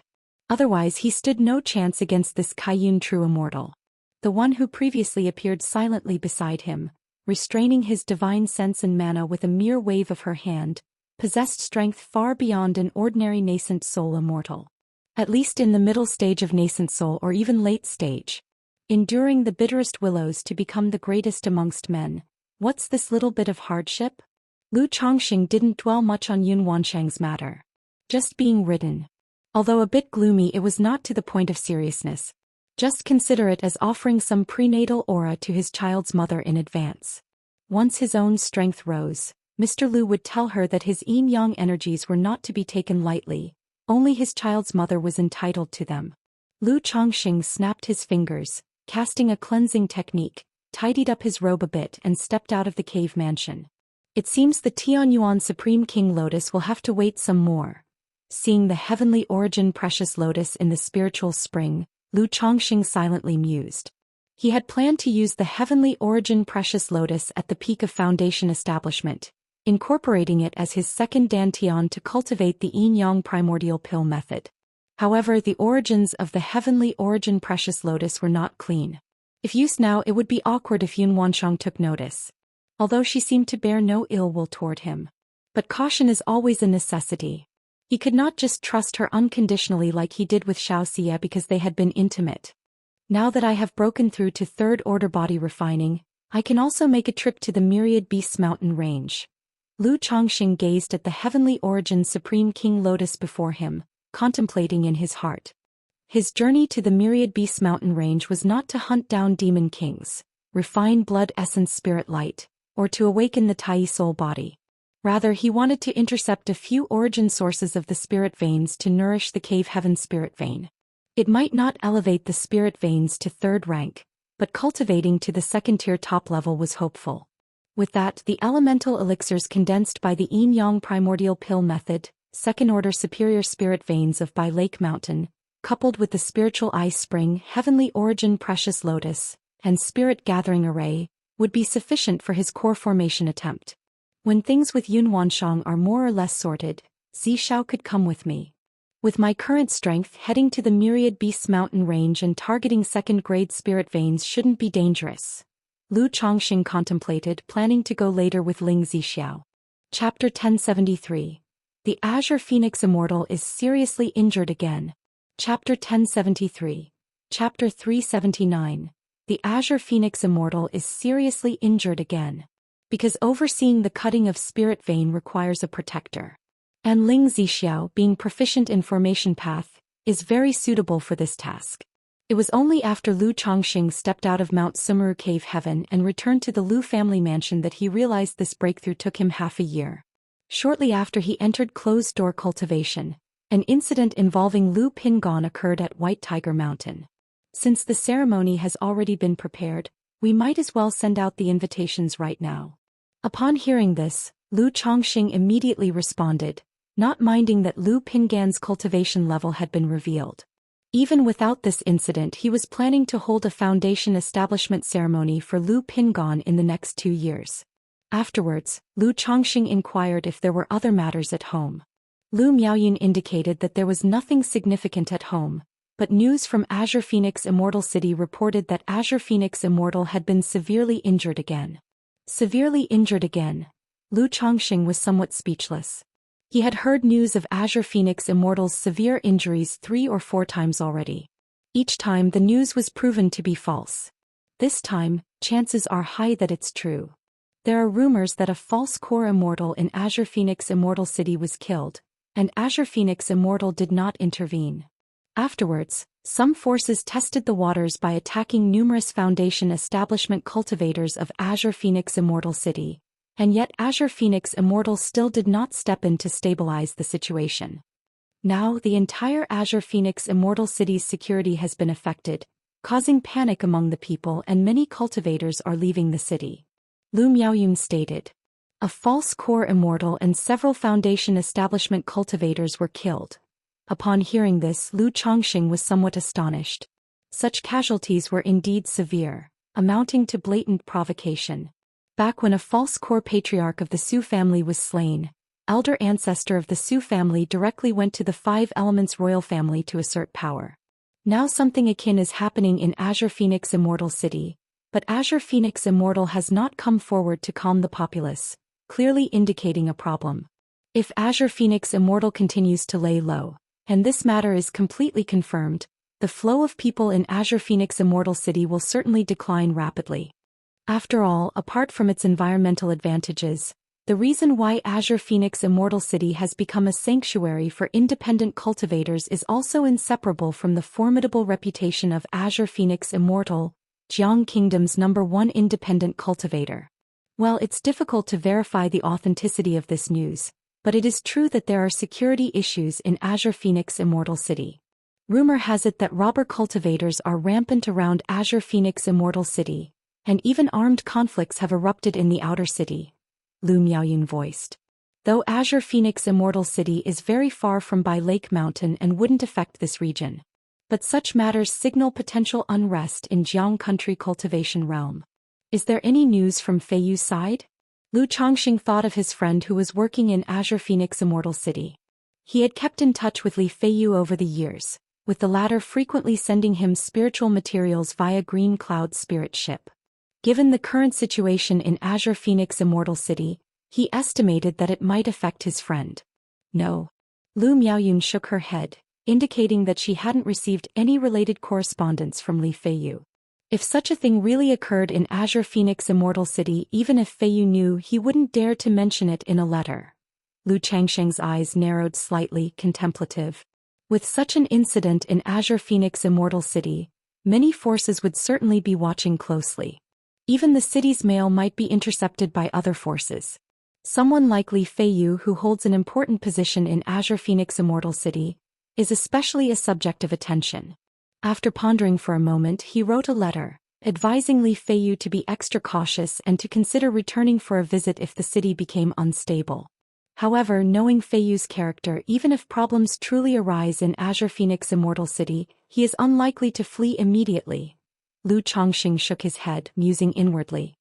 Otherwise he stood no chance against this Kaiyun true immortal. The one who previously appeared silently beside him, restraining his divine sense and mana with a mere wave of her hand, possessed strength far beyond an ordinary nascent soul immortal. At least in the middle stage of nascent soul or even late stage. Enduring the bitterest willows to become the greatest amongst men. What's this little bit of hardship? Lu Chongqing didn't dwell much on Yun Wanshang's matter. Just being ridden. Although a bit gloomy, it was not to the point of seriousness. Just consider it as offering some prenatal aura to his child's mother in advance. Once his own strength rose, Mr. Lu would tell her that his yin-yang energies were not to be taken lightly, only his child's mother was entitled to them. Lu Chongqing snapped his fingers, casting a cleansing technique, tidied up his robe a bit and stepped out of the cave mansion. It seems the Tianyuan Supreme King Lotus will have to wait some more. Seeing the heavenly origin precious lotus in the spiritual spring, Lu Chongqing silently mused. He had planned to use the heavenly origin precious lotus at the peak of foundation establishment, incorporating it as his second dantian to cultivate the yin-yang primordial pill method. However, the origins of the heavenly origin precious lotus were not clean. If used now, it would be awkward if Yun Wanshang took notice. Although she seemed to bear no ill will toward him. But caution is always a necessity. He could not just trust her unconditionally like he did with Xianxia because they had been intimate. Now that I have broken through to third order body refining, I can also make a trip to the Myriad Beasts mountain range. Lu Chongqing gazed at the heavenly origin Supreme King Lotus before him, contemplating in his heart. His journey to the Myriad Beasts mountain range was not to hunt down demon kings, refine blood essence spirit light, or to awaken the Tai soul body. Rather, he wanted to intercept a few origin sources of the spirit veins to nourish the cave heaven spirit vein. It might not elevate the spirit veins to third rank, but cultivating to the second tier top level was hopeful. With that, the elemental elixirs condensed by the yin-yang primordial pill method, second order superior spirit veins of Bai Lake Mountain, coupled with the spiritual ice spring, heavenly origin precious lotus, and spirit gathering array, would be sufficient for his core formation attempt. When things with Yun Wanshang are more or less sorted, Zishao could come with me. With my current strength, heading to the Myriad Beasts mountain range and targeting second-grade spirit veins shouldn't be dangerous. Lu Chongqing contemplated, planning to go later with Ling Zixiao. Chapter 1073. The Azure Phoenix Immortal is seriously injured again. Chapter 1073. Chapter 379. The Azure Phoenix Immortal is seriously injured again. Because overseeing the cutting of spirit vein requires a protector. And Ling Zixiao, being proficient in formation path, is very suitable for this task. It was only after Lu Chongqing stepped out of Mount Sumeru Cave Heaven and returned to the Lu family mansion that he realized this breakthrough took him half a year. Shortly after he entered closed-door cultivation, an incident involving Lu Pingon occurred at White Tiger Mountain. Since the ceremony has already been prepared, we might as well send out the invitations right now. Upon hearing this, Lu Chongqing immediately responded, not minding that Lu Pingan's cultivation level had been revealed. Even without this incident, he was planning to hold a foundation establishment ceremony for Lu Pingan in the next 2 years. Afterwards, Lu Chongxing inquired if there were other matters at home. Lu Miaoyun indicated that there was nothing significant at home, but news from Azure Phoenix Immortal City reported that Azure Phoenix Immortal had been severely injured again. Severely injured again? Lu Chongxing was somewhat speechless. He had heard news of Azure Phoenix Immortal's severe injuries 3 or 4 times already. Each time the news was proven to be false. This time, chances are high that it's true. There are rumors that a false core immortal in Azure Phoenix Immortal City was killed, and Azure Phoenix Immortal did not intervene. Afterwards, some forces tested the waters by attacking numerous foundation establishment cultivators of Azure Phoenix Immortal City, and yet Azure Phoenix Immortal still did not step in to stabilize the situation. Now the entire Azure Phoenix Immortal City's security has been affected, causing panic among the people, and many cultivators are leaving the city. Lu Miaoyun stated. A false core immortal and several foundation establishment cultivators were killed. Upon hearing this, Lu Chongxing was somewhat astonished. Such casualties were indeed severe, amounting to blatant provocation. Back when a false core patriarch of the Su family was slain, elder ancestor of the Su family directly went to the 5 Elements royal family to assert power. Now something akin is happening in Azure Phoenix Immortal City, but Azure Phoenix Immortal has not come forward to calm the populace, clearly indicating a problem. If Azure Phoenix Immortal continues to lay low, and this matter is completely confirmed, the flow of people in Azure Phoenix Immortal City will certainly decline rapidly. After all, apart from its environmental advantages, the reason why Azure Phoenix Immortal City has become a sanctuary for independent cultivators is also inseparable from the formidable reputation of Azure Phoenix Immortal, Jiang Kingdom's #1 independent cultivator. Well, it's difficult to verify the authenticity of this news, but it is true that there are security issues in Azure Phoenix Immortal City. Rumor has it that robber cultivators are rampant around Azure Phoenix Immortal City, and even armed conflicts have erupted in the outer city, Lu Miaoyun voiced. Though Azure Phoenix Immortal City is very far from Bai Lake Mountain and wouldn't affect this region. But such matters signal potential unrest in Jiang country cultivation realm. Is there any news from Feiyu's side? Lu Chongxing thought of his friend who was working in Azure Phoenix Immortal City. He had kept in touch with Li Feiyu over the years, with the latter frequently sending him spiritual materials via Green Cloud spirit ship. Given the current situation in Azure Phoenix Immortal City, he estimated that it might affect his friend. No. Lu Miaoyun shook her head, indicating that she hadn't received any related correspondence from Li Feiyu. If such a thing really occurred in Azure Phoenix Immortal City, even if Feiyu knew, he wouldn't dare to mention it in a letter. Lu Changsheng's eyes narrowed slightly, contemplative. With such an incident in Azure Phoenix Immortal City, many forces would certainly be watching closely. Even the city's mail might be intercepted by other forces. Someone like Li Feiyu, who holds an important position in Azure Phoenix Immortal City, is especially a subject of attention. After pondering for a moment, he wrote a letter, advising Li Feiyu to be extra cautious and to consider returning for a visit if the city became unstable. However, knowing Feiyu's character, even if problems truly arise in Azure Phoenix Immortal City, he is unlikely to flee immediately. Lu Chongxing shook his head, musing inwardly.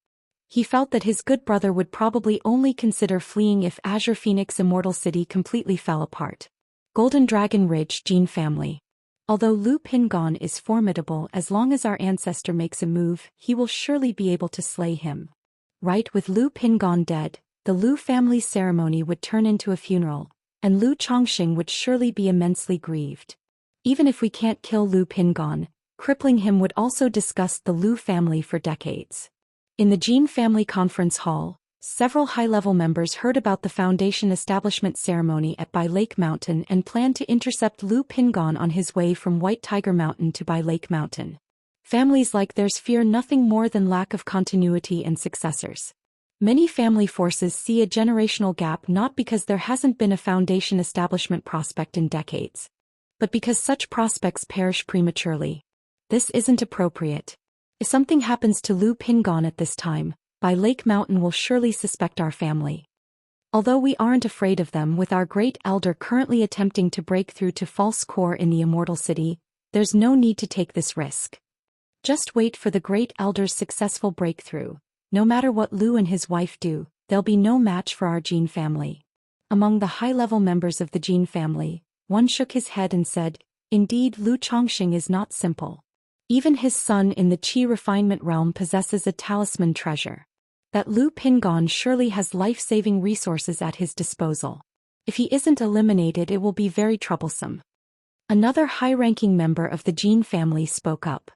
He felt that his good brother would probably only consider fleeing if Azure Phoenix Immortal City completely fell apart. Golden Dragon Ridge Jin family. Although Lu Pingan is formidable, as long as our ancestor makes a move, he will surely be able to slay him. Right, with Lu Pingan dead, the Lu family ceremony would turn into a funeral, and Lu Chongxing would surely be immensely grieved. Even if we can't kill Lu Pingan, crippling him would also disgust the Lu family for decades. In the Jin family conference hall, several high-level members heard about the foundation establishment ceremony at Bai Lake Mountain and planned to intercept Lu Pingan on his way from White Tiger Mountain to Bai Lake Mountain. Families like theirs fear nothing more than lack of continuity and successors. Many family forces see a generational gap not because there hasn't been a foundation establishment prospect in decades, but because such prospects perish prematurely. This isn't appropriate. If something happens to Lu Pingan at this time, Bai Lake Mountain will surely suspect our family. Although we aren't afraid of them with our great elder currently attempting to break through to false core in the Immortal City, there's no need to take this risk. Just wait for the great elder's successful breakthrough. No matter what Lu and his wife do, they'll be no match for our Jin family. Among the high-level members of the Jin family, one shook his head and said, indeed Lu Chongqing is not simple. Even his son in the Qi refinement realm possesses a talisman treasure. That Lu Pingon surely has life-saving resources at his disposal. If he isn't eliminated, it will be very troublesome. Another high-ranking member of the Jin family spoke up.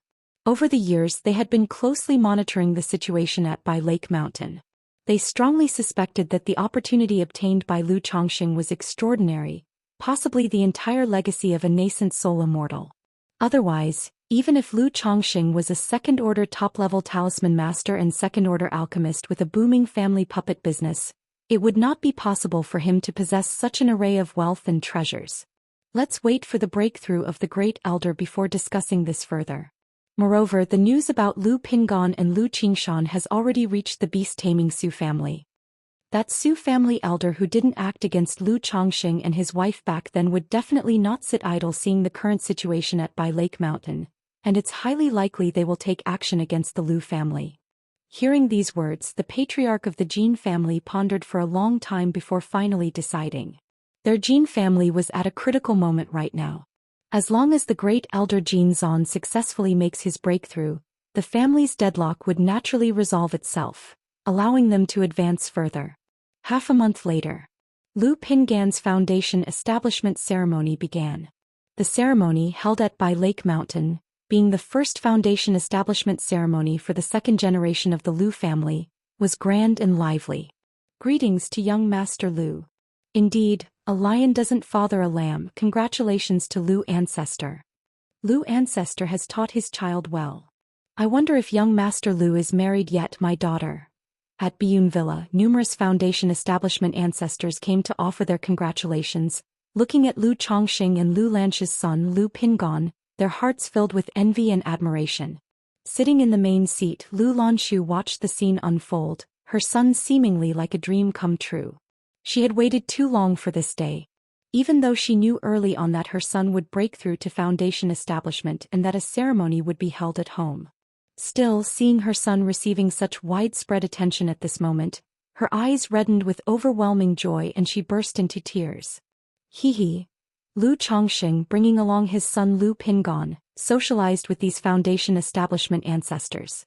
Over the years they had been closely monitoring the situation at Bai Lake Mountain. They strongly suspected that the opportunity obtained by Lu Chongqing was extraordinary, possibly the entire legacy of a nascent soul immortal. Otherwise, even if Lu Chongqing was a second-order top-level talisman master and second-order alchemist with a booming family puppet business, it would not be possible for him to possess such an array of wealth and treasures. Let's wait for the breakthrough of the great elder before discussing this further. Moreover, the news about Lu Pingon and Lu Qingshan has already reached the beast-taming Su family. That Su family elder who didn't act against Lu Chongqing and his wife back then would definitely not sit idle seeing the current situation at Bai Lake Mountain, and it's highly likely they will take action against the Lu family. Hearing these words, the patriarch of the Jin family pondered for a long time before finally deciding. Their Jin family was at a critical moment right now. As long as the great elder Jin Zan successfully makes his breakthrough, the family's deadlock would naturally resolve itself, allowing them to advance further. Half a month later, Lu Pingan's foundation establishment ceremony began. The ceremony, held at Bai Lake Mountain, being the first foundation establishment ceremony for the second generation of the Lu family, was grand and lively. Greetings to young Master Lu. Indeed, a lion doesn't father a lamb. Congratulations to Lu Ancestor. Lu Ancestor has taught his child well. I wonder if young Master Lu is married yet, my daughter. At Biyun Villa, numerous foundation establishment ancestors came to offer their congratulations, looking at Lu Chongqing and Lu Lansh's son Lu Pingon, their hearts filled with envy and admiration. Sitting in the main seat, Lu Lanshu watched the scene unfold, her son seemingly like a dream come true. She had waited too long for this day. Even though she knew early on that her son would break through to foundation establishment and that a ceremony would be held at home. Still, seeing her son receiving such widespread attention at this moment, her eyes reddened with overwhelming joy and she burst into tears. Hee. Lu Chongqing, bringing along his son Lu Pingon, socialized with these foundation establishment ancestors.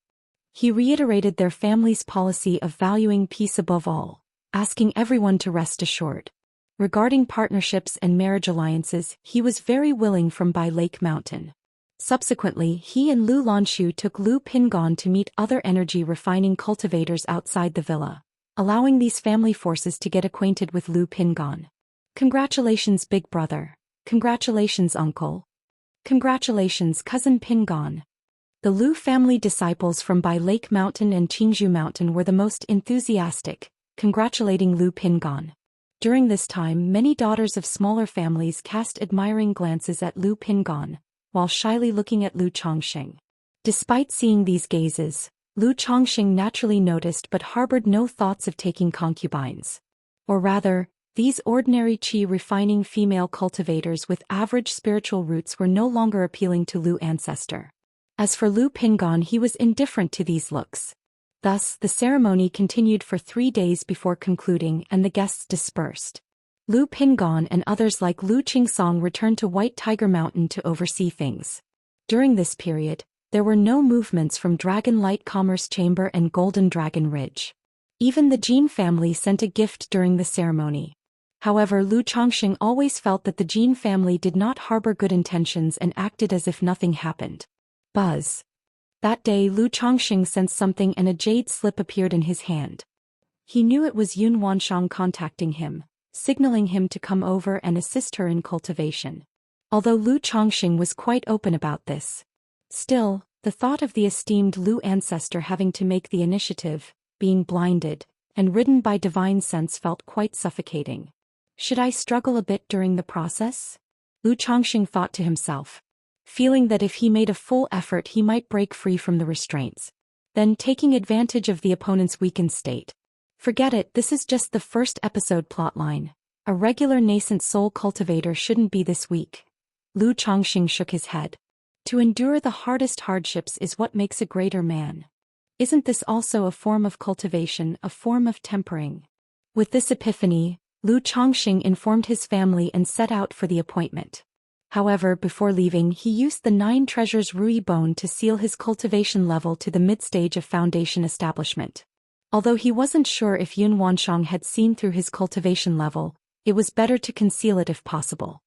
He reiterated their family's policy of valuing peace above all, asking everyone to rest assured. Regarding partnerships and marriage alliances, he was very willing from Bai Lake Mountain. Subsequently, he and Lu Lanshu took Lu Pingon to meet other energy-refining cultivators outside the villa, allowing these family forces to get acquainted with Lu Pingon. Congratulations, big brother. Congratulations, uncle. Congratulations, cousin Pingon. The Lu family disciples from Bai Lake Mountain and Qingzhou Mountain were the most enthusiastic, congratulating Lu Pingon. During this time, many daughters of smaller families cast admiring glances at Lu Pingon, while shyly looking at Lu Chongqing. Despite seeing these gazes, Lu Chongqing naturally noticed but harbored no thoughts of taking concubines. Or rather, these ordinary qi refining female cultivators with average spiritual roots were no longer appealing to Lu Ancestor. As for Lu Pingon, he was indifferent to these looks. Thus, the ceremony continued for 3 days before concluding and the guests dispersed. Lu Pingon and others like Lu Qingsong returned to White Tiger Mountain to oversee things. During this period, there were no movements from Dragon Light Commerce Chamber and Golden Dragon Ridge. Even the Jin family sent a gift during the ceremony. However, Lu Chongqing always felt that the Jin family did not harbor good intentions and acted as if nothing happened. Buzz. That day, Lu Chongqing sensed something and a jade slip appeared in his hand. He knew it was Yun Wanshang contacting him, signaling him to come over and assist her in cultivation. Although Lu Chongqing was quite open about this. Still, the thought of the esteemed Lu Ancestor having to make the initiative, being blinded, and ridden by divine sense felt quite suffocating. Should I struggle a bit during the process? Lu Chongqing thought to himself, feeling that if he made a full effort he might break free from the restraints. Then, taking advantage of the opponent's weakened state, Forget it, this is just the first episode plotline. A regular nascent soul cultivator shouldn't be this weak. Lu Chongqing shook his head. To endure the hardest hardships is what makes a greater man. Isn't this also a form of cultivation, a form of tempering? With this epiphany, Lu Chongqing informed his family and set out for the appointment. However, before leaving, he used the 9 treasures Rui Bone to seal his cultivation level to the mid-stage of foundation establishment. Although he wasn't sure if Yun Wansheng had seen through his cultivation level, it was better to conceal it if possible.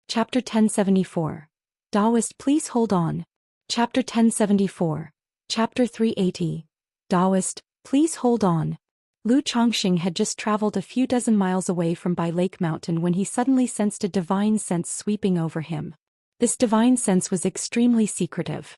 Chapter 1074. Daoist, please hold on. Chapter 1074. Chapter 380. Daoist, please hold on. Lu Chongqing had just traveled a few dozen miles away from Bai Lake Mountain when he suddenly sensed a divine sense sweeping over him. This divine sense was extremely secretive.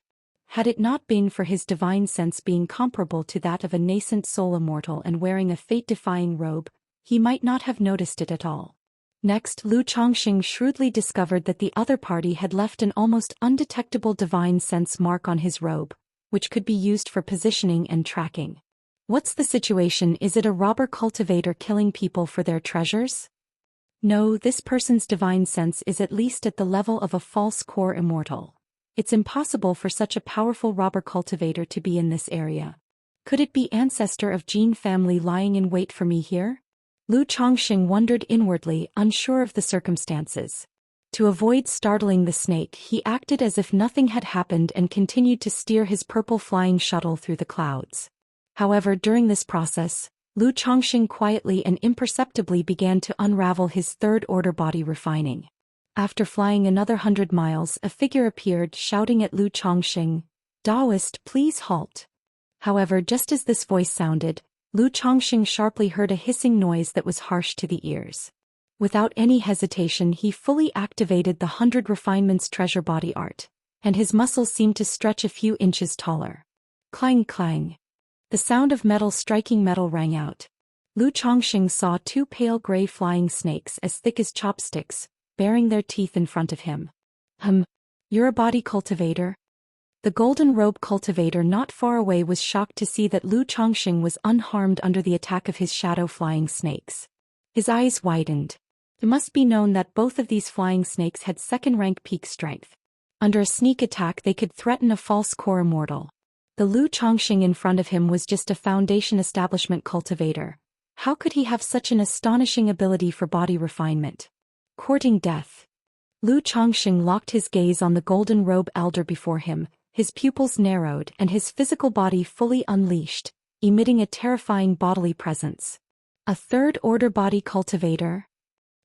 Had it not been for his divine sense being comparable to that of a nascent soul immortal and wearing a fate-defying robe, he might not have noticed it at all. Next, Lu Chongqing shrewdly discovered that the other party had left an almost undetectable divine sense mark on his robe, which could be used for positioning and tracking. What's the situation? Is it a robber cultivator killing people for their treasures? No, this person's divine sense is at least at the level of a false core immortal. It's impossible for such a powerful robber cultivator to be in this area. Could it be ancestor of Jin family lying in wait for me here? Lu Chongqing wondered inwardly, unsure of the circumstances. To avoid startling the snake, he acted as if nothing had happened and continued to steer his purple flying shuttle through the clouds. However, during this process, Lu Chongqing quietly and imperceptibly began to unravel his third-order body refining. After flying another 100 miles, a figure appeared, shouting at Lu Chongqing, "Daoist, please halt." However, just as this voice sounded, Lu Chongqing sharply heard a hissing noise that was harsh to the ears. Without any hesitation, he fully activated the 100 Refinements treasure body art, and his muscles seemed to stretch a few inches taller. Clang clang. The sound of metal striking metal rang out. Lu Chongqing saw 2 pale gray flying snakes as thick as chopsticks, baring their teeth in front of him. You're a body cultivator? The golden robe cultivator not far away was shocked to see that Lu Chongqing was unharmed under the attack of his shadow flying snakes. His eyes widened. It must be known that both of these flying snakes had second-rank peak strength. Under a sneak attack they could threaten a false core immortal. The Lu Chongqing in front of him was just a foundation establishment cultivator. How could he have such an astonishing ability for body refinement? Courting death. Lu Chongqing locked his gaze on the golden robe elder before him, his pupils narrowed and his physical body fully unleashed, emitting a terrifying bodily presence. A third-order body cultivator?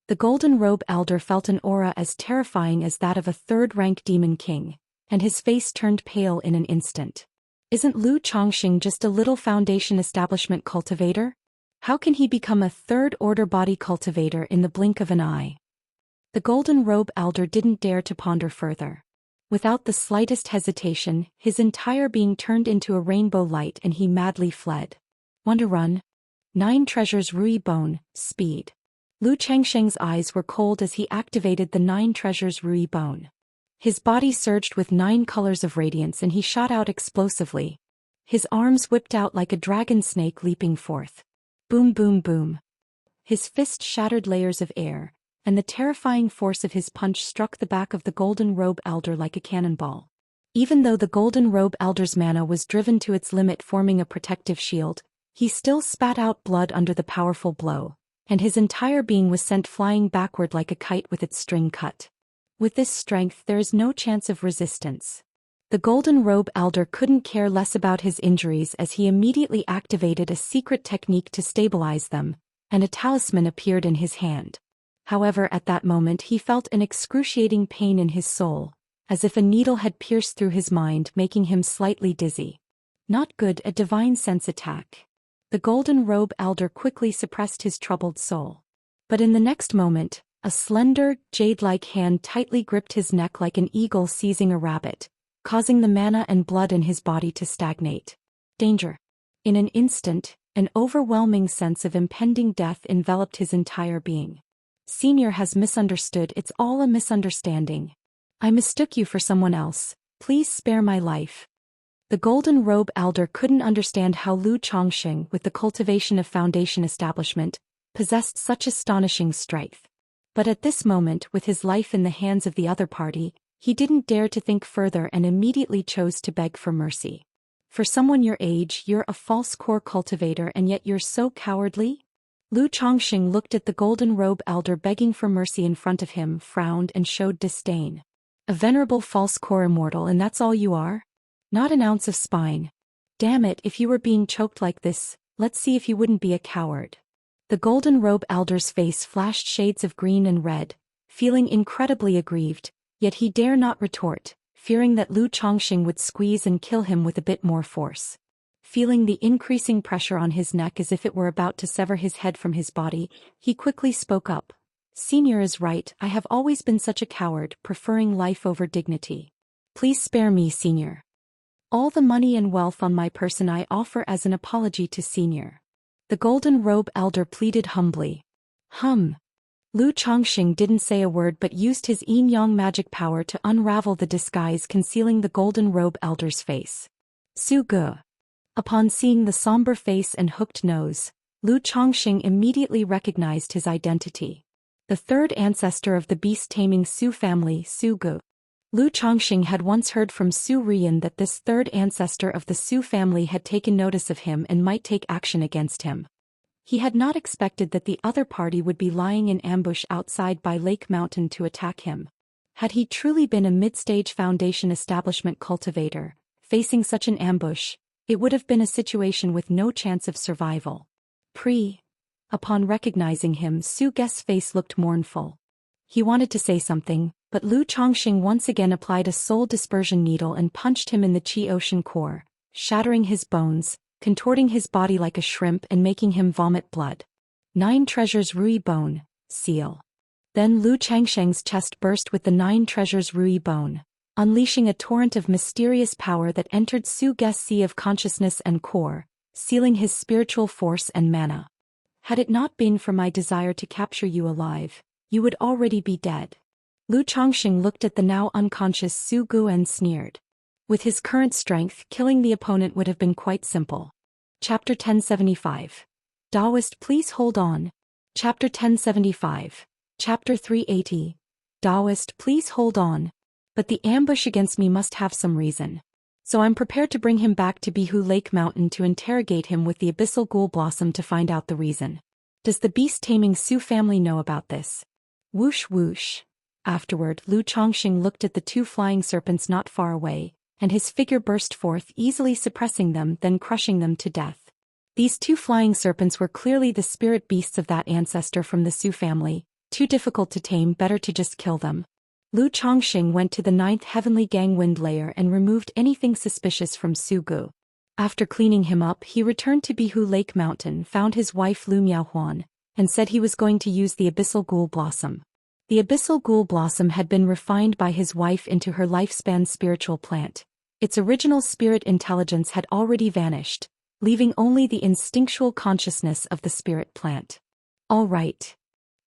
The golden robe elder felt an aura as terrifying as that of a third-rank demon king, and his face turned pale in an instant. Isn't Lu Chongqing just a little foundation establishment cultivator? How can he become a third-order body cultivator in the blink of an eye? The golden robe elder didn't dare to ponder further. Without the slightest hesitation, his entire being turned into a rainbow light and he madly fled. Want to run? 9 treasures Rui Bone, speed. Lu Chongqing's eyes were cold as he activated the 9 treasures Rui Bone. His body surged with 9 colors of radiance and he shot out explosively. His arms whipped out like a dragon snake leaping forth. Boom boom boom. His fist shattered layers of air, and the terrifying force of his punch struck the back of the golden robe elder like a cannonball. Even though the golden robe elder's mana was driven to its limit, forming a protective shield, he still spat out blood under the powerful blow, and his entire being was sent flying backward like a kite with its string cut. With this strength there is no chance of resistance. The golden robe elder couldn't care less about his injuries as he immediately activated a secret technique to stabilize them, and a talisman appeared in his hand. However, at that moment he felt an excruciating pain in his soul, as if a needle had pierced through his mind, making him slightly dizzy. Not good, a divine sense attack. The golden robe elder quickly suppressed his troubled soul. But in the next moment, a slender, jade-like hand tightly gripped his neck like an eagle seizing a rabbit, causing the mana and blood in his body to stagnate. Danger. In an instant, an overwhelming sense of impending death enveloped his entire being. Senior has misunderstood, it's all a misunderstanding. I mistook you for someone else, please spare my life. The Golden Robe Elder couldn't understand how Lu Chongqing, with the cultivation of foundation establishment, possessed such astonishing strength. But at this moment, with his life in the hands of the other party, he didn't dare to think further and immediately chose to beg for mercy. For someone your age, you're a false core cultivator and yet you're so cowardly? Lu Chongqing looked at the Golden Robe Elder begging for mercy in front of him, frowned and showed disdain. A venerable false core immortal, and that's all you are? Not an ounce of spine. Damn it, if you were being choked like this, let's see if you wouldn't be a coward. The Golden Robe Elder's face flashed shades of green and red, feeling incredibly aggrieved, yet he dare not retort, fearing that Lu Chongqing would squeeze and kill him with a bit more force. Feeling the increasing pressure on his neck as if it were about to sever his head from his body, he quickly spoke up. Senior is right, I have always been such a coward, preferring life over dignity. Please spare me, Senior. All the money and wealth on my person I offer as an apology to Senior. The Golden Robe Elder pleaded humbly. Lu Chongqing didn't say a word but used his yin-yang magic power to unravel the disguise concealing the Golden Robe Elder's face. Su Ge. Upon seeing the somber face and hooked nose, Lu Chongqing immediately recognized his identity. The third ancestor of the beast-taming Su family, Su Ge. Lu Chongqing had once heard from Su Rian that this third ancestor of the Su family had taken notice of him and might take action against him. He had not expected that the other party would be lying in ambush outside by Lake Mountain to attack him. Had he truly been a mid-stage foundation establishment cultivator, facing such an ambush, it would have been a situation with no chance of survival. Upon recognizing him, Su Ge's face looked mournful. He wanted to say something, but Lu Chongqing once again applied a soul dispersion needle and punched him in the Qi Ocean core, shattering his bones, contorting his body like a shrimp and making him vomit blood. 9 treasures Rui bone, seal. Then Lu Changsheng's chest burst with the 9 treasures Rui bone, unleashing a torrent of mysterious power that entered Su Ge's sea of consciousness and core, sealing his spiritual force and mana. Had it not been for my desire to capture you alive, you would already be dead. Lu Chongqing looked at the now unconscious Su Ge and sneered. With his current strength, killing the opponent would have been quite simple. Chapter 1075. Daoist, please hold on. Chapter 1075. Chapter 380. Daoist, please hold on. But the ambush against me must have some reason. So I'm prepared to bring him back to Bihu Lake Mountain to interrogate him with the Abyssal Ghoul Blossom to find out the reason. Does the beast-taming Su family know about this? Whoosh whoosh. Afterward, Lu Chongqing looked at the 2 flying serpents not far away, and his figure burst forth, easily suppressing them, then crushing them to death. These 2 flying serpents were clearly the spirit beasts of that ancestor from the Su family, too difficult to tame, better to just kill them. Lu Chongqing went to the 9th heavenly gangwind layer and removed anything suspicious from Su Ge. After cleaning him up, he returned to Bihu Lake Mountain, found his wife Lu Miaohuan, and said he was going to use the Abyssal Ghoul Blossom. The Abyssal Ghoul Blossom had been refined by his wife into her lifespan spiritual plant. Its original spirit intelligence had already vanished, leaving only the instinctual consciousness of the spirit plant. All right.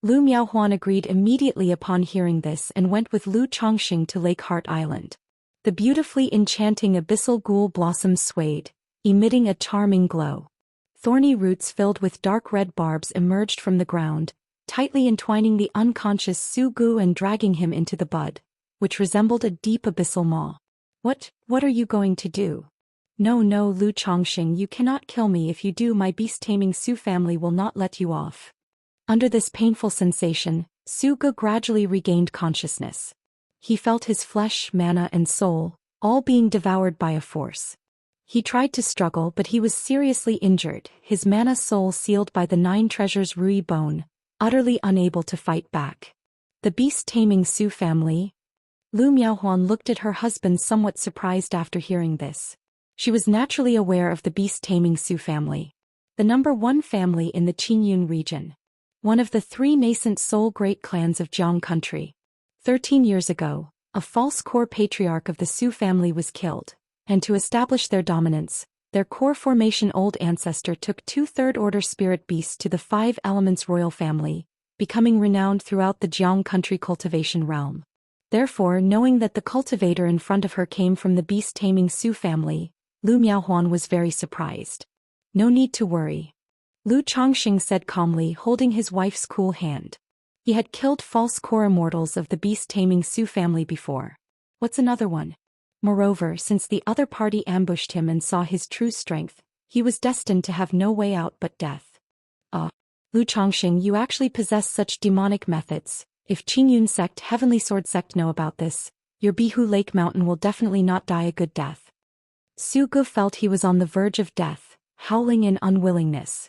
Lu Miaohuan agreed immediately upon hearing this and went with Lu Chongqing to Lake Heart Island. The beautifully enchanting Abyssal Ghoul Blossom swayed, emitting a charming glow. Thorny roots filled with dark red barbs emerged from the ground, tightly entwining the unconscious Su Ge and dragging him into the bud, which resembled a deep abyssal maw. What are you going to do? No, Lu Chongqing, you cannot kill me. If you do, my beast-taming Su family will not let you off. Under this painful sensation, Su Ge gradually regained consciousness. He felt his flesh, mana and soul, all being devoured by a force. He tried to struggle, but he was seriously injured, his mana soul sealed by the 9 treasures Rui bone, utterly unable to fight back. The beast-taming Su family? Lu Miaohuan looked at her husband somewhat surprised after hearing this. She was naturally aware of the beast-taming Su family, the number 1 family in the Qinyun region. One of the 3 nascent soul great clans of Jiang country. 13 years ago, a false core patriarch of the Su family was killed, and to establish their dominance, their core formation old ancestor took 2 third-order spirit beasts to the 5 elements royal family, becoming renowned throughout the Jiang country cultivation realm. Therefore, knowing that the cultivator in front of her came from the beast-taming Su family, Lu Miaohuan was very surprised. No need to worry. Lu Chongqing said calmly, holding his wife's cool hand. He had killed false core immortals of the beast-taming Su family before. What's another one? Moreover, since the other party ambushed him and saw his true strength, he was destined to have no way out but death. Lu Chongqing, you actually possess such demonic methods. If Qingyun sect, Heavenly Sword sect know about this, your Bihu Lake Mountain will definitely not die a good death. Su Gu felt he was on the verge of death, howling in unwillingness.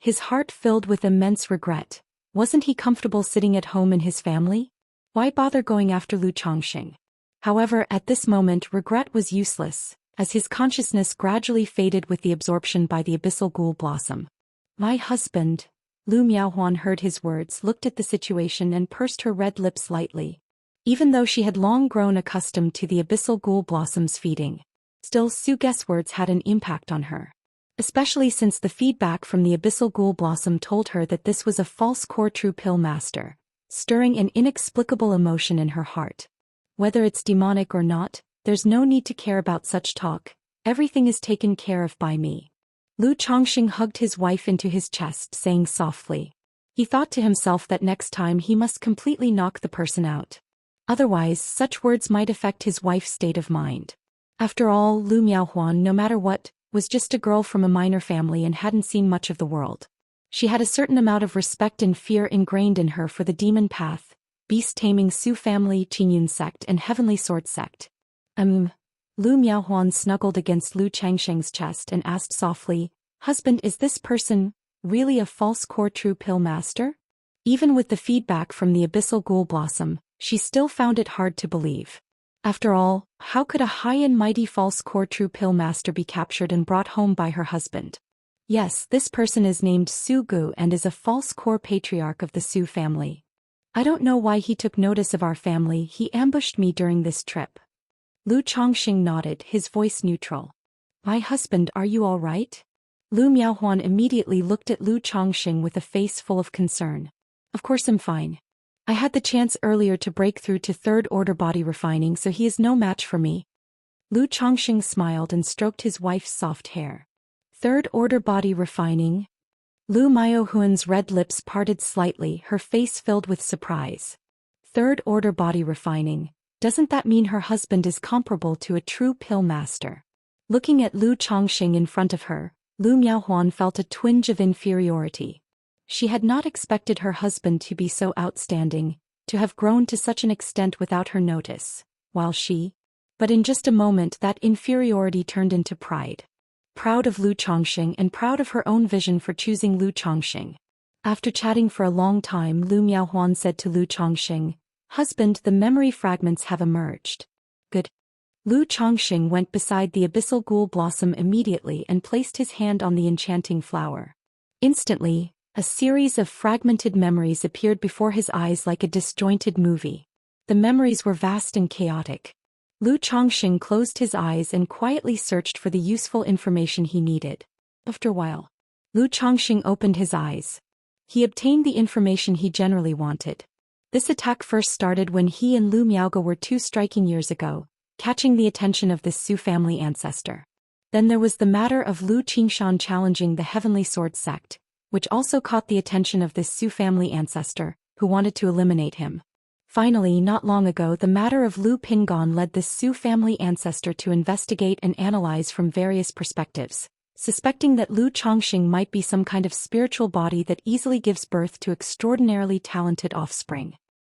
His heart filled with immense regret. Wasn't he comfortable sitting at home in his family? Why bother going after Lu Chongqing? However, at this moment regret was useless, as his consciousness gradually faded with the absorption by the abyssal ghoul blossom. My husband. Lu Miaohuan heard his words, looked at the situation and pursed her red lips lightly. Even though she had long grown accustomed to the abyssal ghoul blossom's feeding, still Su Ge's words had an impact on her. Especially since the feedback from the abyssal ghoul blossom told her that this was a false core true pill master, stirring an inexplicable emotion in her heart. Whether it's demonic or not, there's no need to care about such talk. Everything is taken care of by me. Lu Chongqing hugged his wife into his chest, saying softly. He thought to himself that next time he must completely knock the person out. Otherwise, such words might affect his wife's state of mind. After all, Lu Miaohuan, no matter what, was just a girl from a minor family and hadn't seen much of the world. She had a certain amount of respect and fear ingrained in her for the demon path, beast-taming Su family, Qingyun sect and Heavenly Sword sect. Lu Miaohuan snuggled against Lu Changsheng's chest and asked softly, "Husband, is this person really a false core true pill master?" Even with the feedback from the abyssal ghoul blossom, she still found it hard to believe. After all, how could a high and mighty false core true pill master be captured and brought home by her husband? Yes, this person is named Su Gu and is a false core patriarch of the Su family. I don't know why he took notice of our family. He ambushed me during this trip. Lu Chongqing nodded, his voice neutral. My husband, are you all right? Lu Miaohuan immediately looked at Lu Chongqing with a face full of concern. Of course I'm fine. I had the chance earlier to break through to third-order body refining, so he is no match for me. Lu Chongqing smiled and stroked his wife's soft hair. Third-order body refining? Lu Miaohuan's red lips parted slightly, her face filled with surprise. Third-order body refining? Doesn't that mean her husband is comparable to a true pill master? Looking at Lu Chongqing in front of her, Lu Miaohuan felt a twinge of inferiority. She had not expected her husband to be so outstanding, to have grown to such an extent without her notice, while she... But in just a moment that inferiority turned into pride. Proud of Lu Chongqing and proud of her own vision for choosing Lu Chongqing. After chatting for a long time, Lu Miaohuan said to Lu Chongqing, "Husband, the memory fragments have emerged." Good. Lu Chongqing went beside the abyssal ghoul blossom immediately and placed his hand on the enchanting flower. Instantly, a series of fragmented memories appeared before his eyes like a disjointed movie. The memories were vast and chaotic. Lu Chongqing closed his eyes and quietly searched for the useful information he needed. After a while, Lu Chongqing opened his eyes. He obtained the information he generally wanted. This attack first started when he and Lu Miaoge were 2 striking years ago, catching the attention of this Su family ancestor. Then there was the matter of Lu Qingshan challenging the Heavenly Sword sect, which also caught the attention of this Su family ancestor, who wanted to eliminate him. Finally, not long ago, the matter of Lu Pingon led this Su family ancestor to investigate and analyze from various perspectives, suspecting that Lu Chongqing might be some kind of spiritual body that easily gives birth to extraordinarily talented offspring.